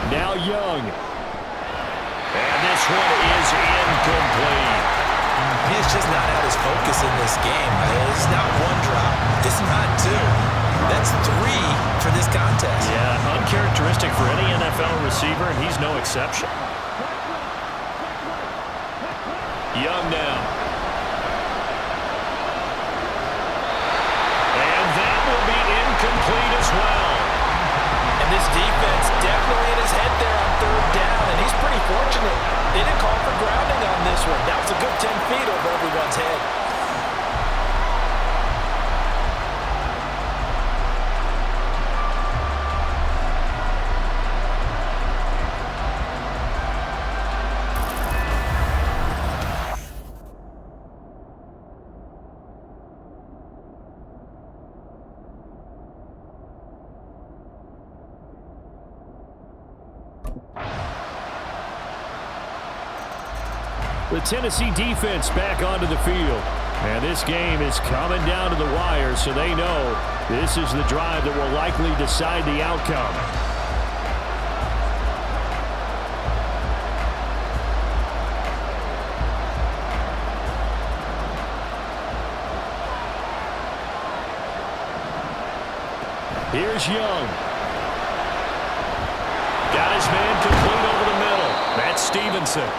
Speaker 3: Now Young.
Speaker 1: And this one is incomplete.
Speaker 2: He's just not at his focus in this game. It's not one drop. It's not two. That's 3 for this contest. contest.
Speaker 1: Yeah, uncharacteristic for any NFL receiver, and he's no exception. Young now. And that will be incomplete as well.
Speaker 2: And this defense definitely in his head there on third down, and he's pretty fortunate. They didn't call for grounding on this one. That was a good 10 feet over everyone's head.
Speaker 3: The Tennessee defense back onto the field. And this game is coming down to the wire, so they know this is the drive that will likely decide the outcome. Here's Young. Got his man complete over the middle. That's Stevenson.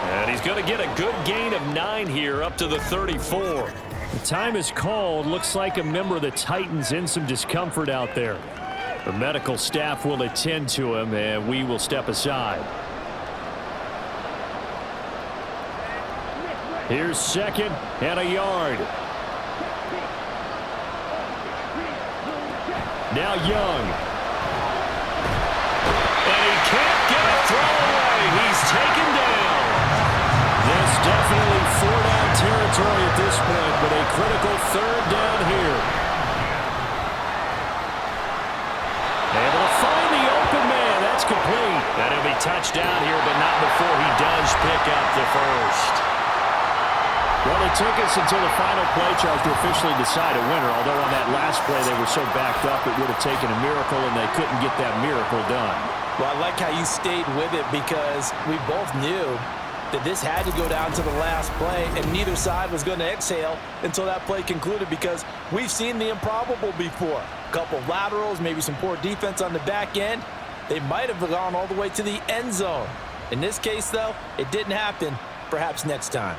Speaker 3: And he's going to get a good gain of 9 here up to the 34. The time is called. Looks like a member of the Titans in some discomfort out there. The medical staff will attend to him, and we will step aside. Here's second and a yard. Now Young. And he can't get a throw away. He's taken down. This definitely 4-down territory at this point, but a critical third down here. Able to find the open man. That's complete. And he'll be touched down here, but not before he does pick up the first. Well, it took us until the final play charge to officially decide a winner, although on that last play they were so backed up it would have taken a miracle, and they couldn't get that miracle done.
Speaker 2: Well, I like how you stayed with it because we both knew that this had to go down to the last play, and neither side was going to exhale until that play concluded because we've seen the improbable before. A couple laterals, maybe some poor defense on the back end. They might have gone all the way to the end zone. In this case, though, it didn't happen. Perhaps next time.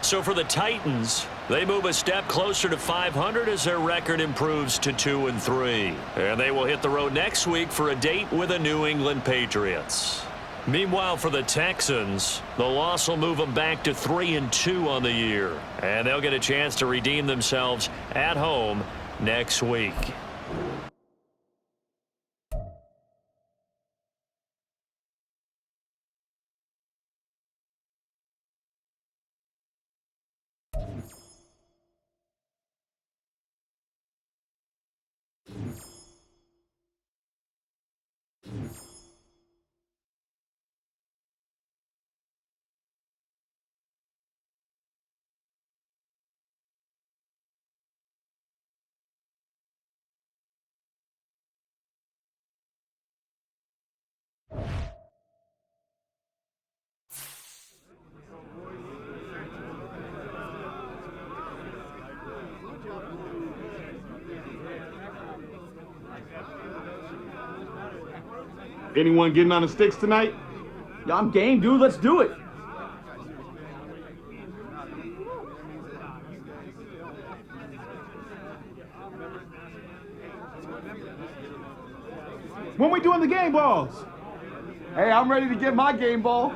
Speaker 1: So for the Titans, they move a step closer to 500 as their record improves to 2-3. And they will hit the road next week for a date with the New England Patriots. Meanwhile, for the Texans, the loss will move them back to 3-2 on the year. And they'll get a chance to redeem themselves at home next week.
Speaker 8: Anyone getting on the sticks tonight?
Speaker 5: Yeah, I'm game, dude. Let's do it. When we doing the game balls?
Speaker 8: Hey, I'm ready to get my game ball.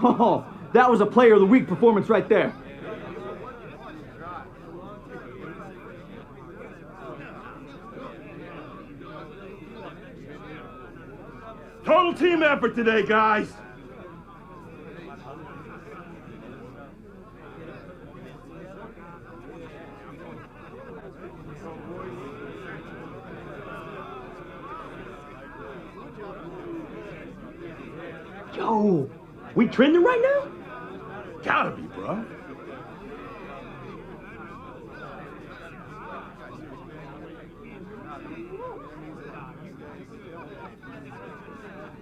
Speaker 5: Oh, that was a player of the week performance right there.
Speaker 8: Total team effort today, guys.
Speaker 5: Yo, we trending right now?
Speaker 8: Gotta be, bro.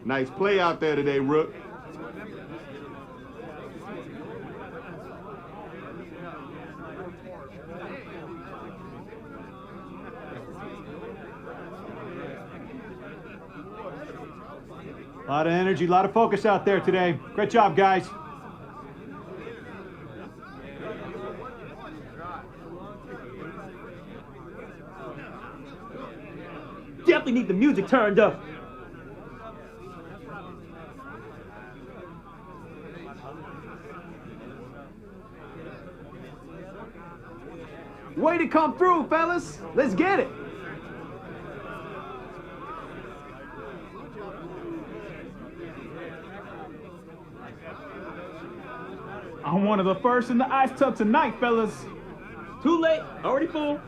Speaker 8: Nice play out there today, Rook.
Speaker 5: A lot of energy, a lot of focus out there today. Great job, guys. Definitely need the music turned up. Way to come through, fellas. Let's get it. I'm one of the first in the ice tub tonight, fellas. Too late, already full.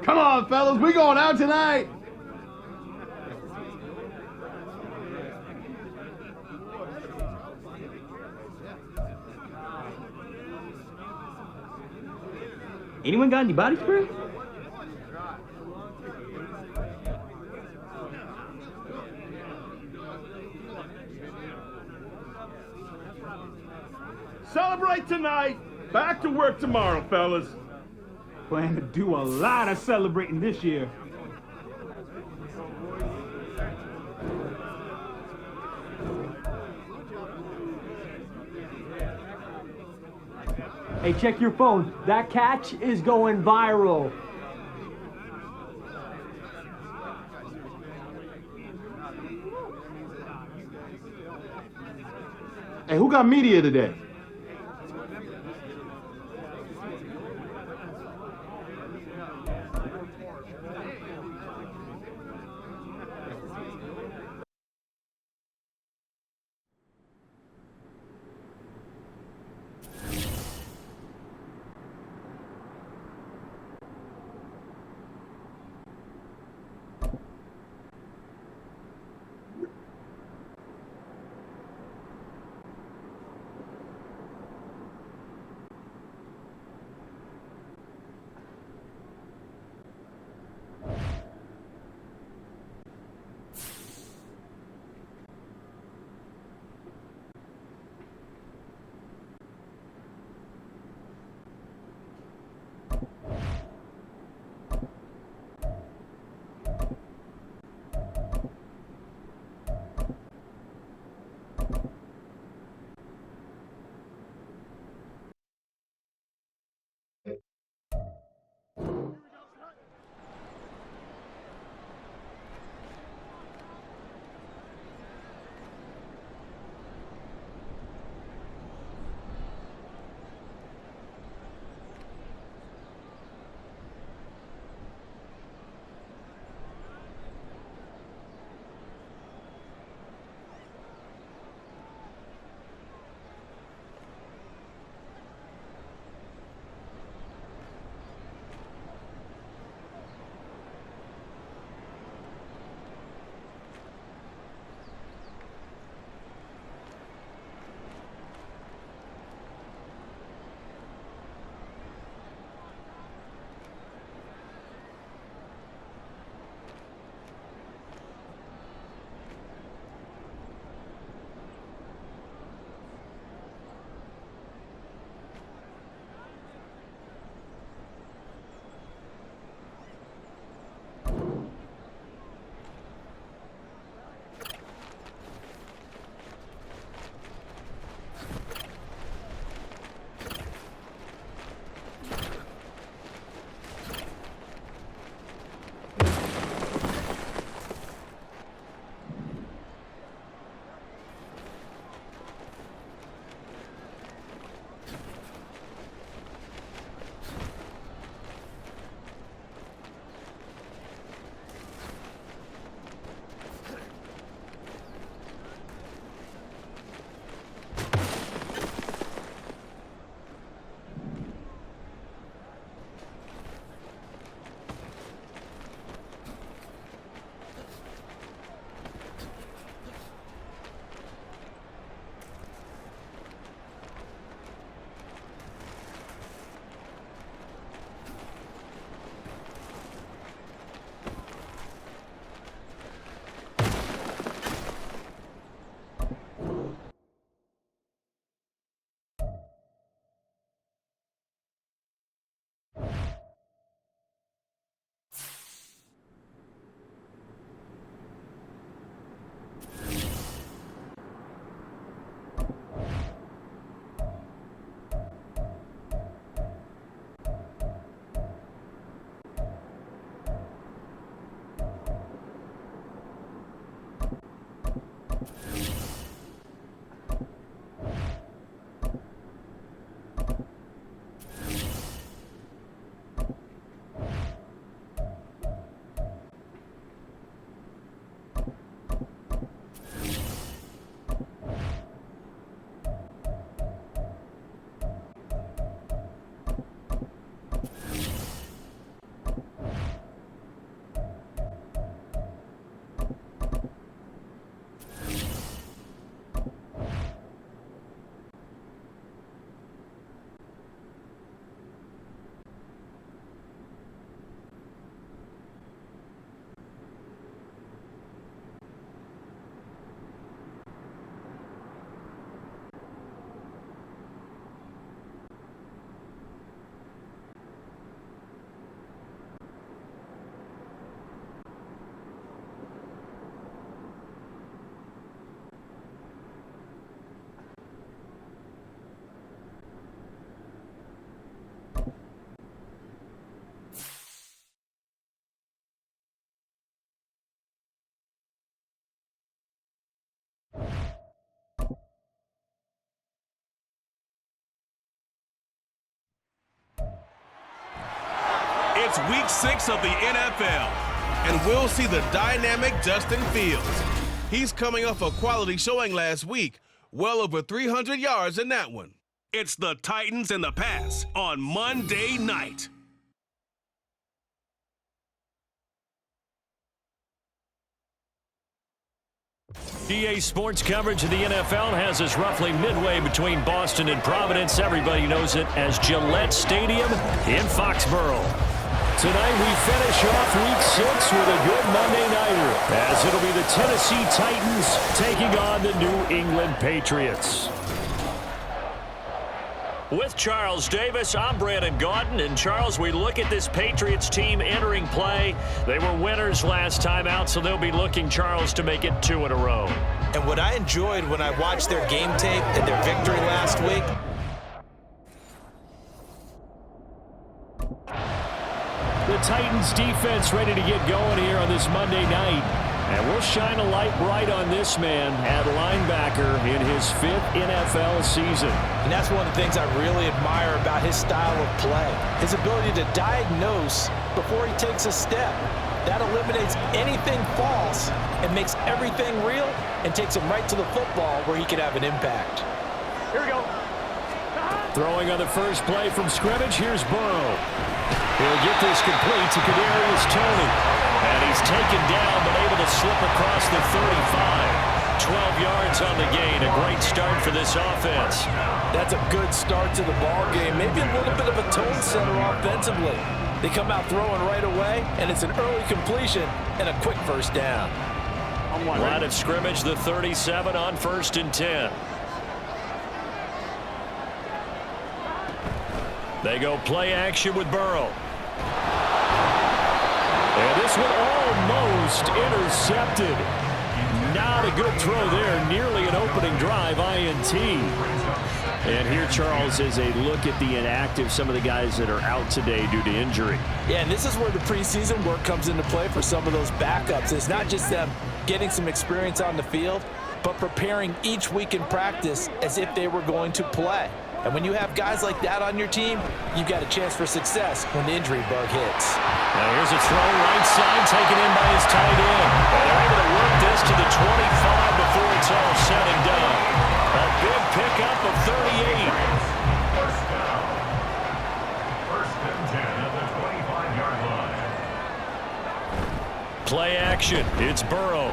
Speaker 8: Come on, fellas, we going out tonight.
Speaker 5: Anyone got any body spray?
Speaker 8: Celebrate tonight. Back to work tomorrow, fellas.
Speaker 5: Plan to do a lot of celebrating this year. Hey, check your phone. That catch is going viral.
Speaker 8: Hey, who got media today?
Speaker 6: It's week 6 of the NFL, and we'll see the dynamic Justin Fields. He's coming off a quality showing last week, well over 300 yards in that one. It's the Titans and the Pass on Monday night.
Speaker 3: EA Sports coverage of the NFL has us roughly midway between Boston and Providence. Everybody knows it as Gillette Stadium in Foxborough. Tonight we finish off week 6 with a good Monday nighter, as it'll be the Tennessee Titans taking on the New England Patriots. With Charles Davis, I'm Brandon Gaudin. And Charles, we look at this Patriots team entering play. They were winners last time out, so they'll be looking, Charles, to make it 2 in a row.
Speaker 2: And what I enjoyed when I watched their game tape and their victory last week,
Speaker 3: the Titans defense ready to get going here on this Monday night. And we'll shine a light bright on this man at linebacker in his 5th NFL season.
Speaker 2: and that's one of the things I really admire about his style of play. His ability to diagnose before he takes a step. That eliminates anything false and makes everything real and takes him right to the football where he can have an impact.
Speaker 8: Here we go.
Speaker 3: Throwing on the first play from scrimmage, here's Burrow. He'll get this complete to Kadarius Toney. And he's taken down, but able to slip across the 35. 12 yards on the gain. A great start for this offense.
Speaker 2: That's a good start to the ball game. Maybe a little bit of a tone setter offensively. They come out throwing right away, and it's an early completion and a quick first down.
Speaker 3: Line of scrimmage, the 37 on 1st and 10. They go play action with Burrow. And this one almost intercepted. Not a good throw there. Nearly an opening drive, INT. And here, Charles, is a look at the inactive, some of the guys that are out today due to injury.
Speaker 2: Yeah, and this is where the preseason work comes into play for some of those backups. It's not just them getting some experience on the field, but preparing each week in practice as if they were going to play. And when you have guys like that on your team, you've got a chance for success when the injury bug hits.
Speaker 3: Now here's a throw right side taken in by his tight end. And they're able to work this to the 25 before it's all said and done. A big pickup of 38.
Speaker 4: First down. 1st and 10 at the 25-yard line.
Speaker 3: Play action. It's Burrow.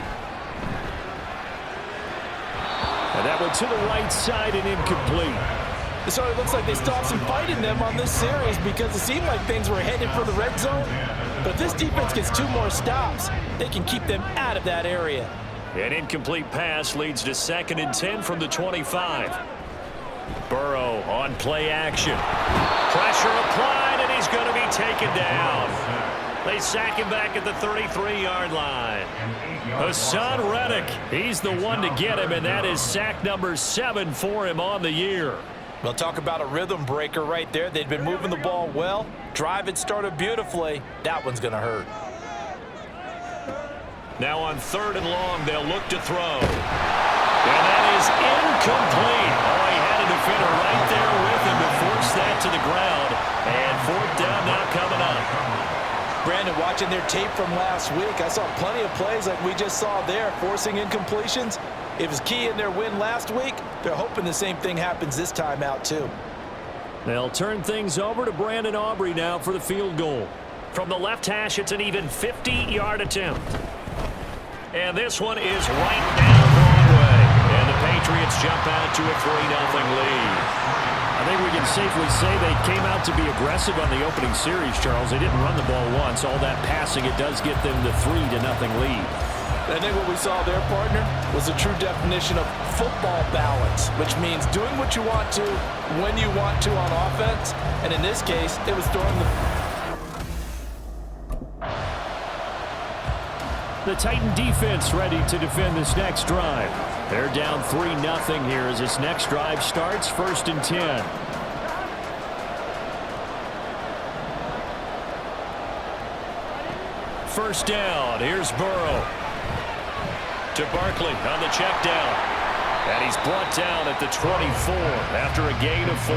Speaker 3: And that one to the right side and incomplete.
Speaker 2: So it looks like they stopped some fight in them on this series because it seemed like things were headed for the red zone. But this defense gets 2 more stops. They can keep them out of that area.
Speaker 3: An incomplete pass leads to 2nd and 10 from the 25. Burrow on play action. Pressure applied, and he's going to be taken down. They sack him back at the 33-yard line. Hassan Reddick, he's the one to get him, and that is sack number 7 for him on the year.
Speaker 2: Well, talk about a rhythm breaker right there. They'd been moving the ball well. Drive had started beautifully. That one's going to hurt.
Speaker 3: Now on 3rd and long, they'll look to throw. And that is incomplete. Oh, he had a defender right there with him to force that to the ground. And 4th down now coming up.
Speaker 2: Brandon, watching their tape from last week, I saw plenty of plays like we just saw there, forcing incompletions. It was key in their win last week. They're hoping the same thing happens this time out, too.
Speaker 3: They'll turn things over to Brandon Aubrey now for the field goal. From the left hash, it's an even 50-yard attempt. And this one is right down Broadway. And the Patriots jump out to a 3-0 lead. I think we can safely say they came out to be aggressive on the opening series, Charles. They didn't run the ball once. All that passing, it does get them the 3-0 lead.
Speaker 2: I think what we saw there, partner, was a true definition of football balance, which means doing what you want to, when you want to on offense. And in this case, it was throwing
Speaker 3: the Titan defense ready to defend this next drive. They're down 3-0 here as this next drive starts. 1st and 10. First down. Here's Burrow. To Barkley on the check down. And he's brought down at the 24 after a gain of 4.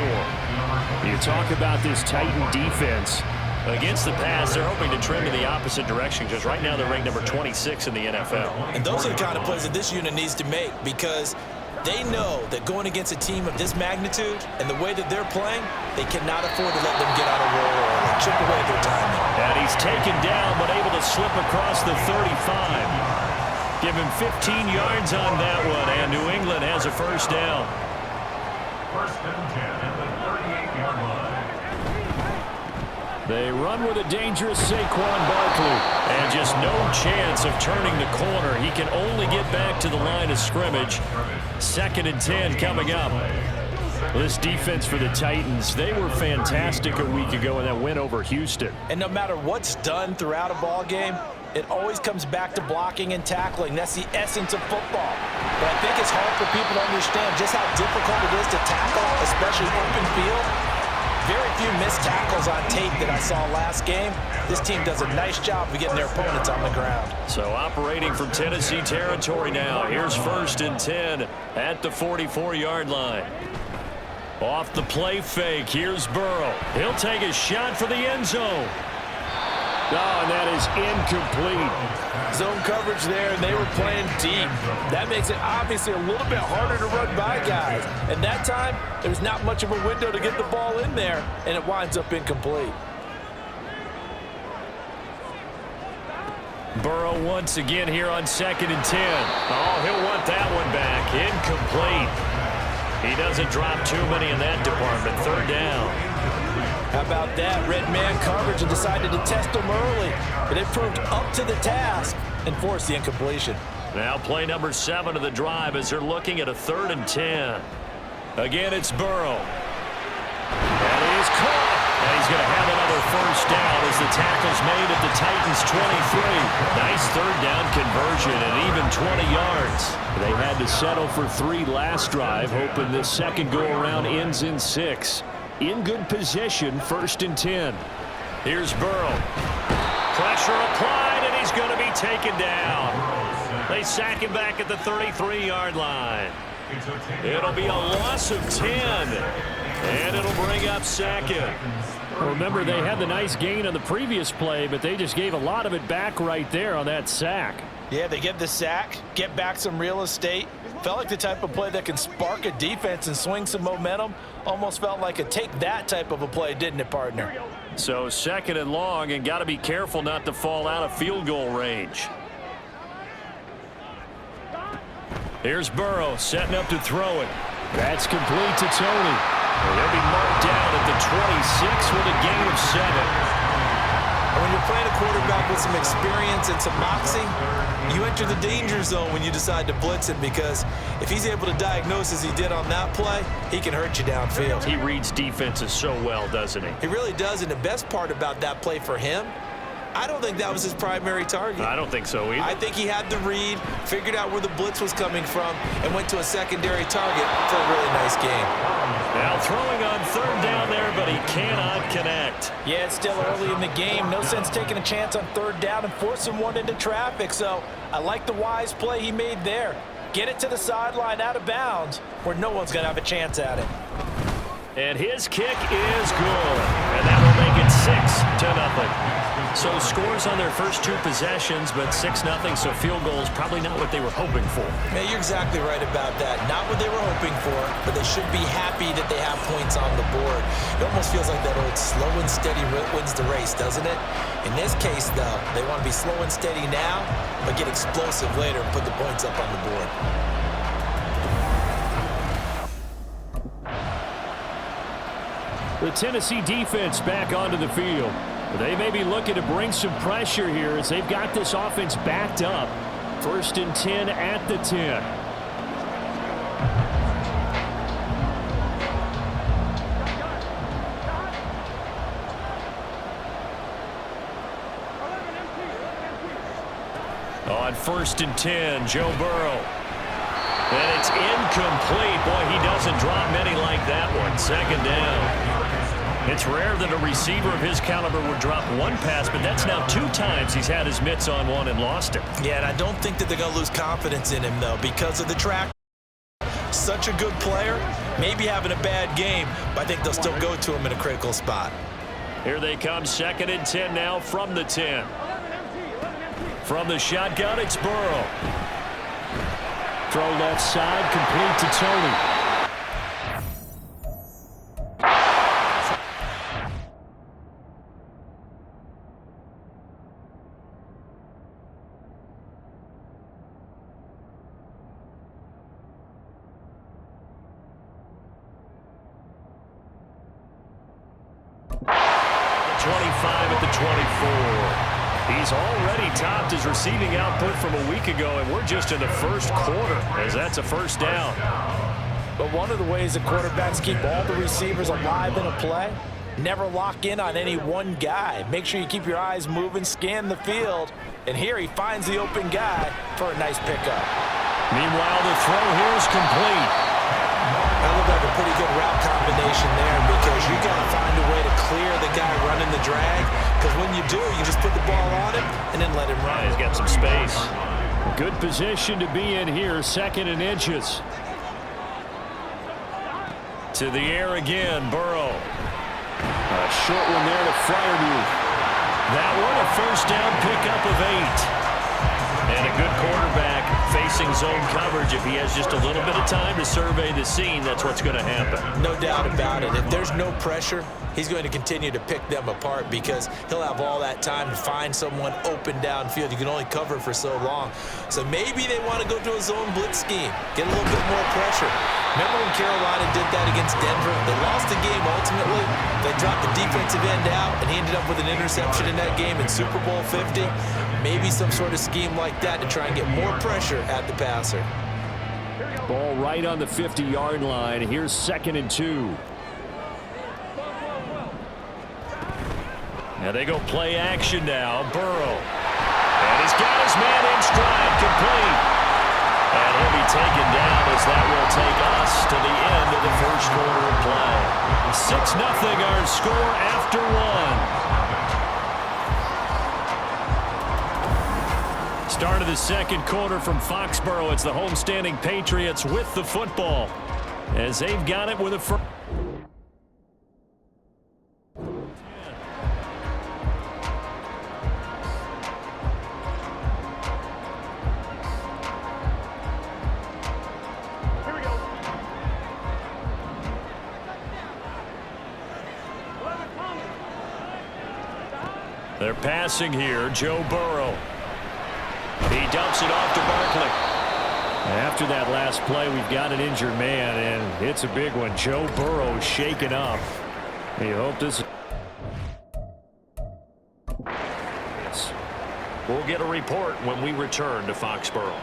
Speaker 3: You talk about this Titan defense.
Speaker 1: Against the pass, they're hoping to trim in the opposite direction because right now they're ranked number 26 in the NFL.
Speaker 2: And those are the kind of plays that this unit needs to make because they know that going against a team of this magnitude and the way that they're playing, they cannot afford to let them get out of roll or chip away at their timing.
Speaker 1: And he's taken down but able to slip across the 35. Give him 15 yards on that one, and New England has a first down.
Speaker 4: First and 10 at the 38-yard line.
Speaker 3: They run with a dangerous Saquon Barkley. And just no chance of turning the corner. He can only get back to the line of scrimmage. Second and 10 coming up. This defense for the Titans, they were fantastic a week ago in that win over Houston.
Speaker 2: And no matter what's done throughout a ball game, it always comes back to blocking and tackling. That's the essence of football. But I think it's hard for people to understand just how difficult it is to tackle, especially open field. Very few missed tackles on tape that I saw last game. This team does a nice job of getting their opponents on the ground.
Speaker 1: So operating from Tennessee territory now. Here's first and 10 at the 44-yard line. Off the play fake, here's Burrow. He'll take a shot for the end zone.
Speaker 3: Oh, and that is incomplete.
Speaker 2: Zone coverage there, and they were playing deep. That makes it obviously a little bit harder to run by guys. And that time, there was not much of a window to get the ball in there, and it winds up incomplete.
Speaker 1: Burrow once again here on second and 10. Oh, he'll want that one back. Incomplete. He doesn't drop too many in that department. Third down.
Speaker 2: How about that? Red man coverage and decided to test them early. But it proved up to the task and forced the incompletion.
Speaker 1: Now play number 7 of the drive as they're looking at a third and 10. Again, it's Burrow. And he is caught. And he's going to have another first down as the tackle's made at the Titans' 23. Nice third down conversion and even 20 yards.
Speaker 3: They had to settle for 3 last drive, hoping this second go-around ends in 6. In good position, first and 10.
Speaker 1: Here's Burrow. Pressure applied, and he's going to be taken down. They sack him back at the 33-yard line. It'll be a loss of 10, and it'll bring up second.
Speaker 3: Well, remember, they had the nice gain on the previous play, but they just gave a lot of it back right there on that sack.
Speaker 2: Yeah, they get the sack, get back some real estate. Felt like the type of play that can spark a defense and swing some momentum. Almost felt like a take that type of a play, didn't it, partner?
Speaker 1: So second and long, and got to be careful not to fall out of field goal range. Here's Burrow setting up to throw it.
Speaker 3: That's complete to Tony.
Speaker 1: He'll be marked down at the 26 with a gain of 7.
Speaker 2: When you're playing a quarterback with some experience and some moxie, you enter the danger zone when you decide to blitz him because if he's able to diagnose as he did on that play, he can hurt you downfield.
Speaker 1: He reads defenses so well, doesn't he?
Speaker 2: He really does, and the best part about that play for him, I don't think that was his primary target.
Speaker 1: I don't think so either.
Speaker 2: I think he had the read, figured out where the blitz was coming from, and went to a secondary target for a really nice game.
Speaker 1: Now throwing on third down there, but he cannot connect.
Speaker 2: Yeah, it's still early in the game. No sense taking a chance on third down and forcing one into traffic. So I like the wise play he made there. Get it to the sideline out of bounds where no one's going to have a chance at it.
Speaker 1: And his kick is good. And that will make it 6-0. So scores on their first 2 possessions, but 6-0, so field goal is probably not what they were hoping for.
Speaker 2: Man, you're exactly right about that. Not what they were hoping for, but they should be happy that they have points on the board. It almost feels like that old slow and steady wins the race, doesn't it? In this case, though, they want to be slow and steady now, but get explosive later and put the points up on the board.
Speaker 3: The Tennessee defense back onto the field. They may be looking to bring some pressure here as they've got this offense backed up. First and 10 at the 10.
Speaker 1: On first and 10, Joe Burrow. And it's incomplete. Boy, he doesn't drop many like that one. Second down. It's rare that a receiver of his caliber would drop one pass, but that's now 2 times he's had his mitts on one and lost it.
Speaker 2: Yeah, and I don't think that they're going to lose confidence in him, though, because of the track. Such a good player, maybe having a bad game, but I think they'll still go to him in a critical spot.
Speaker 1: Here they come, 2nd and 10 now from the 10. From the shotgun, it's Burrow.
Speaker 3: Throw left side, complete to Tony.
Speaker 1: At the 24. He's already topped his receiving output from a week ago, and we're just in the first quarter as that's a first down.
Speaker 2: But one of the ways that quarterbacks keep all the receivers alive in a play, never lock in on any one guy. Make sure you keep your eyes moving, scan the field, and here he finds the open guy for a nice pickup.
Speaker 1: Meanwhile, the throw here is complete.
Speaker 2: That looked like a pretty good route combination there because you got to find a way to clear the guy running the drag, because when you do, you just put the ball on him and then let him run.
Speaker 1: He's got some space.
Speaker 3: Good position to be in here, 2nd and inches.
Speaker 1: To the air again, Burrow.
Speaker 3: A short one there to Fryermuth.
Speaker 1: That one a first down pickup of 8. And a good quarterback facing zone coverage. If he has just a little bit of time to survey the scene, that's what's going to happen.
Speaker 2: No doubt about it. If there's no pressure, he's going to continue to pick them apart because he'll have all that time to find someone open downfield. You can only cover for so long. So maybe they want to go to a zone blitz scheme, get a little bit more pressure. Remember when Carolina did that against Denver? They lost the game ultimately. They dropped the defensive end out, and he ended up with an interception in that game in Super Bowl 50. Maybe some sort of scheme like that to try and get more pressure at the passer.
Speaker 3: Ball right on the 50-yard line. Here's 2nd and 2.
Speaker 1: Now they go play action now. Burrow. And he's got his man in stride, complete. And he'll be taken down as that will take us to the end of the first quarter of play. 6-0 our score after 1. Start of the second quarter from Foxborough. It's the homestanding Patriots with the football as they've got it with a first. They're passing here. Joe Burrow. He dumps it off to Barkley.
Speaker 3: After that last play, we've got an injured man, and it's a big one. Joe Burrow shaken up. You hope this.
Speaker 1: We'll get a report when we return to Foxborough.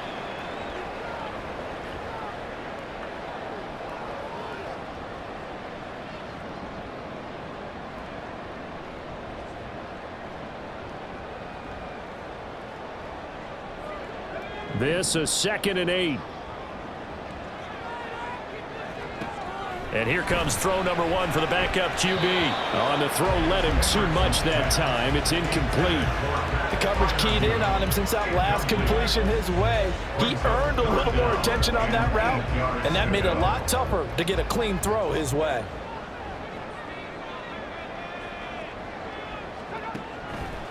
Speaker 3: This a 2nd and 8.
Speaker 1: And here comes throw number 1 for the backup QB.
Speaker 3: On the throw, led him too much that time. It's incomplete.
Speaker 2: The coverage keyed in on him since that last completion his way. He earned a little more attention on that route, and that made it a lot tougher to get a clean throw his way.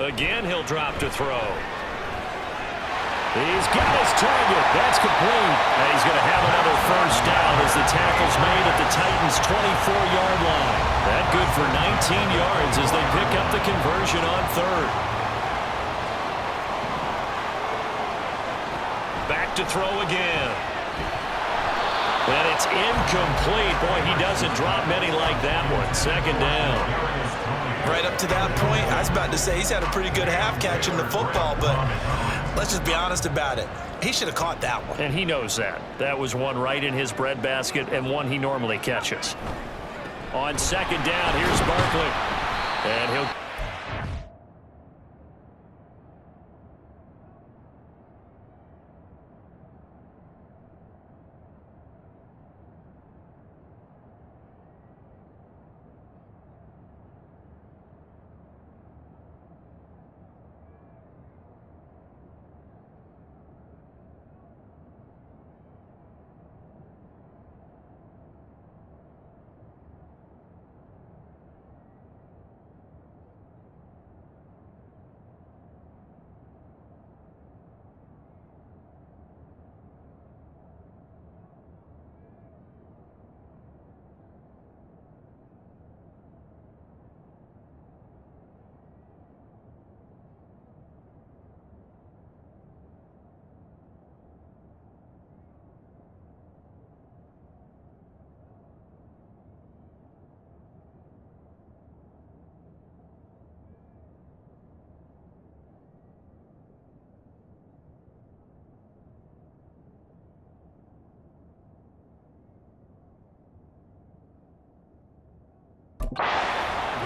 Speaker 1: Again, he'll drop to throw.
Speaker 3: He's got his target. That's complete.
Speaker 1: And he's going to have another first down as the tackle's made at the Titans' 24-yard line. That good for 19 yards as they pick up the conversion on 3rd. Back to throw again. And it's incomplete. Boy, he doesn't drop many like that one. 2nd down.
Speaker 2: Right up to that point, I was about to say he's had a pretty good half catching the football, but let's just be honest about it. He should have caught that one.
Speaker 1: And he knows that. That was one right in his breadbasket and one he normally catches. On 2nd down, here's Barkley. And he'll...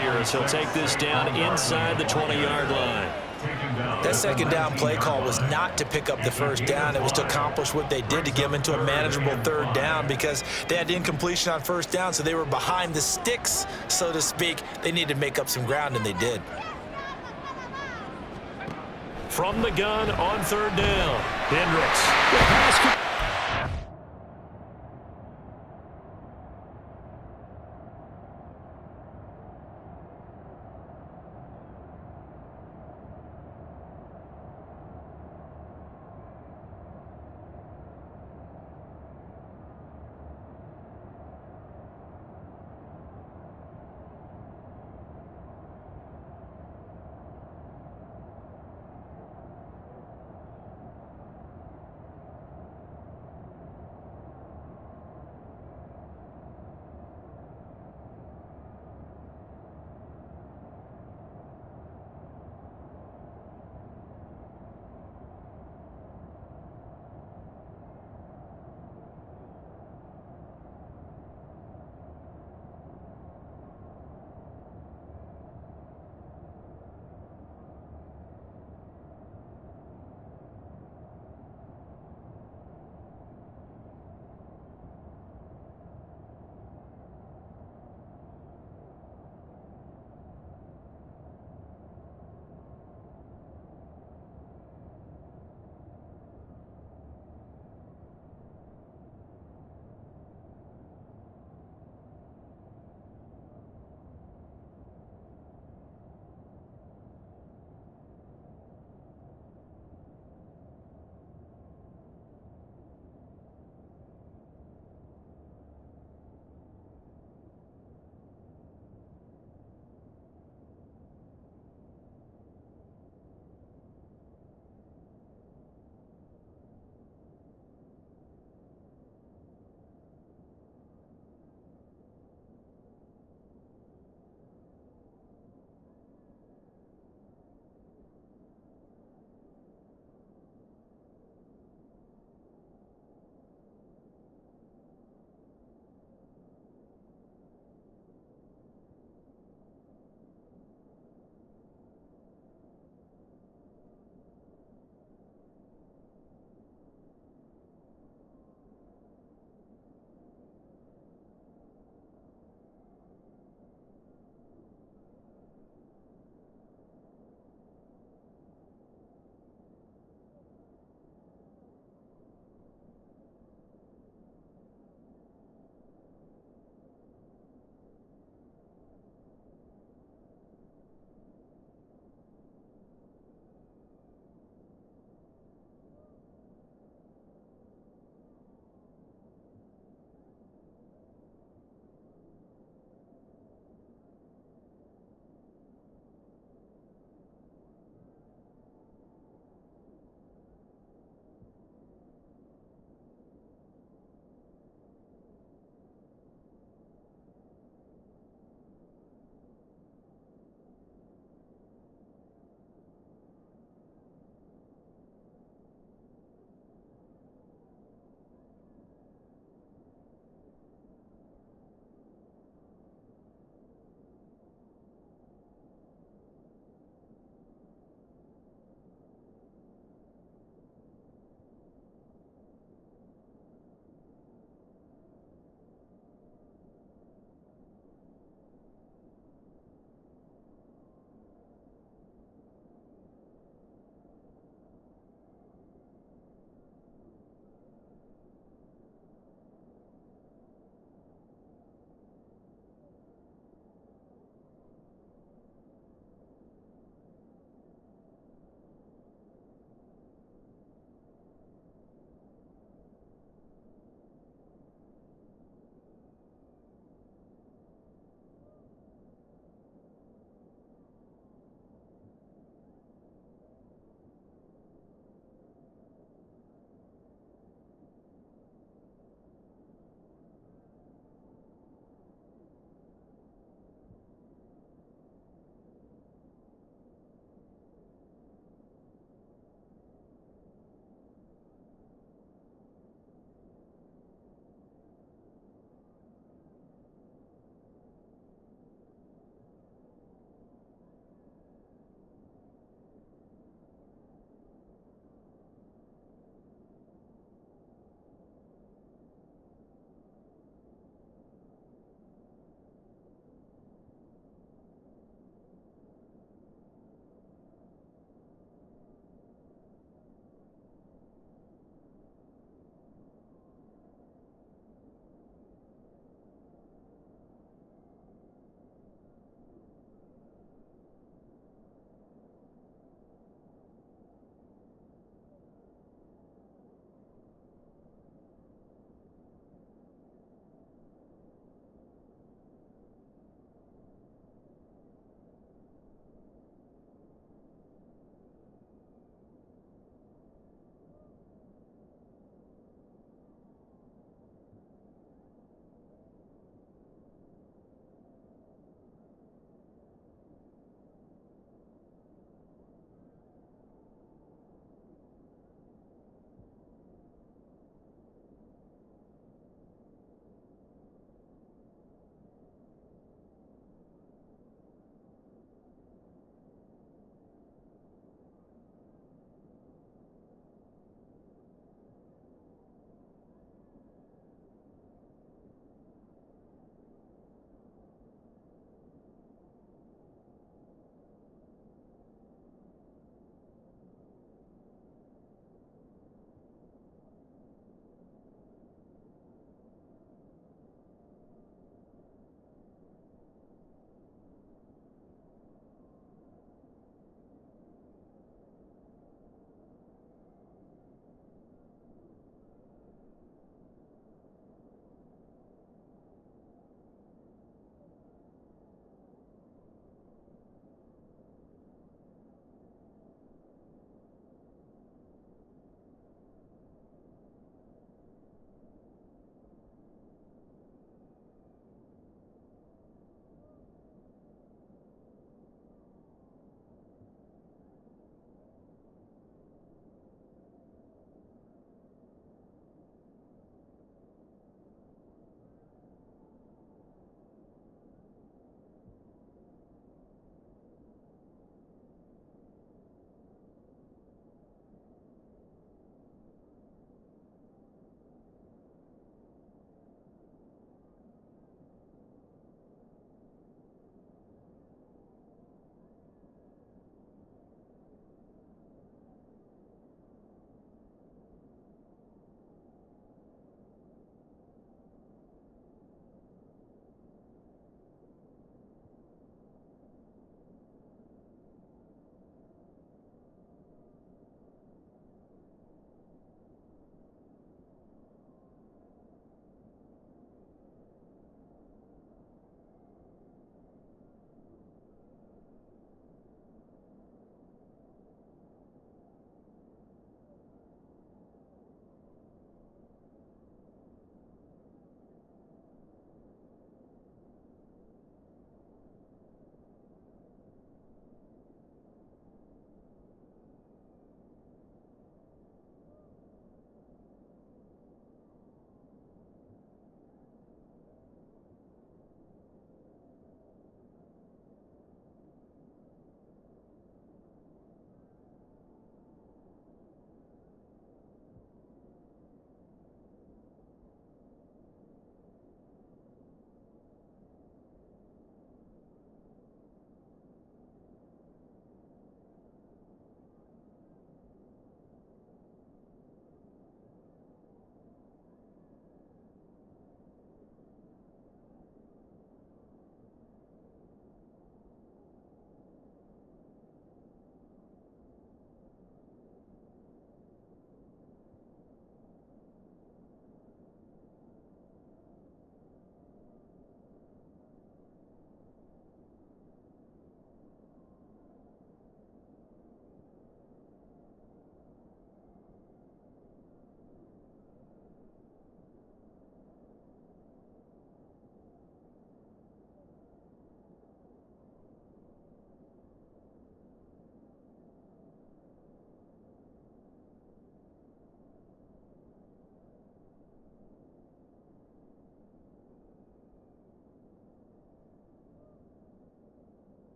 Speaker 1: here as he'll take this down inside the 20-yard line.
Speaker 2: That second down play call was not to pick up the first down. It was to accomplish what they did, to get them into a manageable third down, because they had incompletion on first down, so they were behind the sticks, so to speak. They needed to make up some ground, and they did.
Speaker 1: From the gun on third down, Hendricks. The pass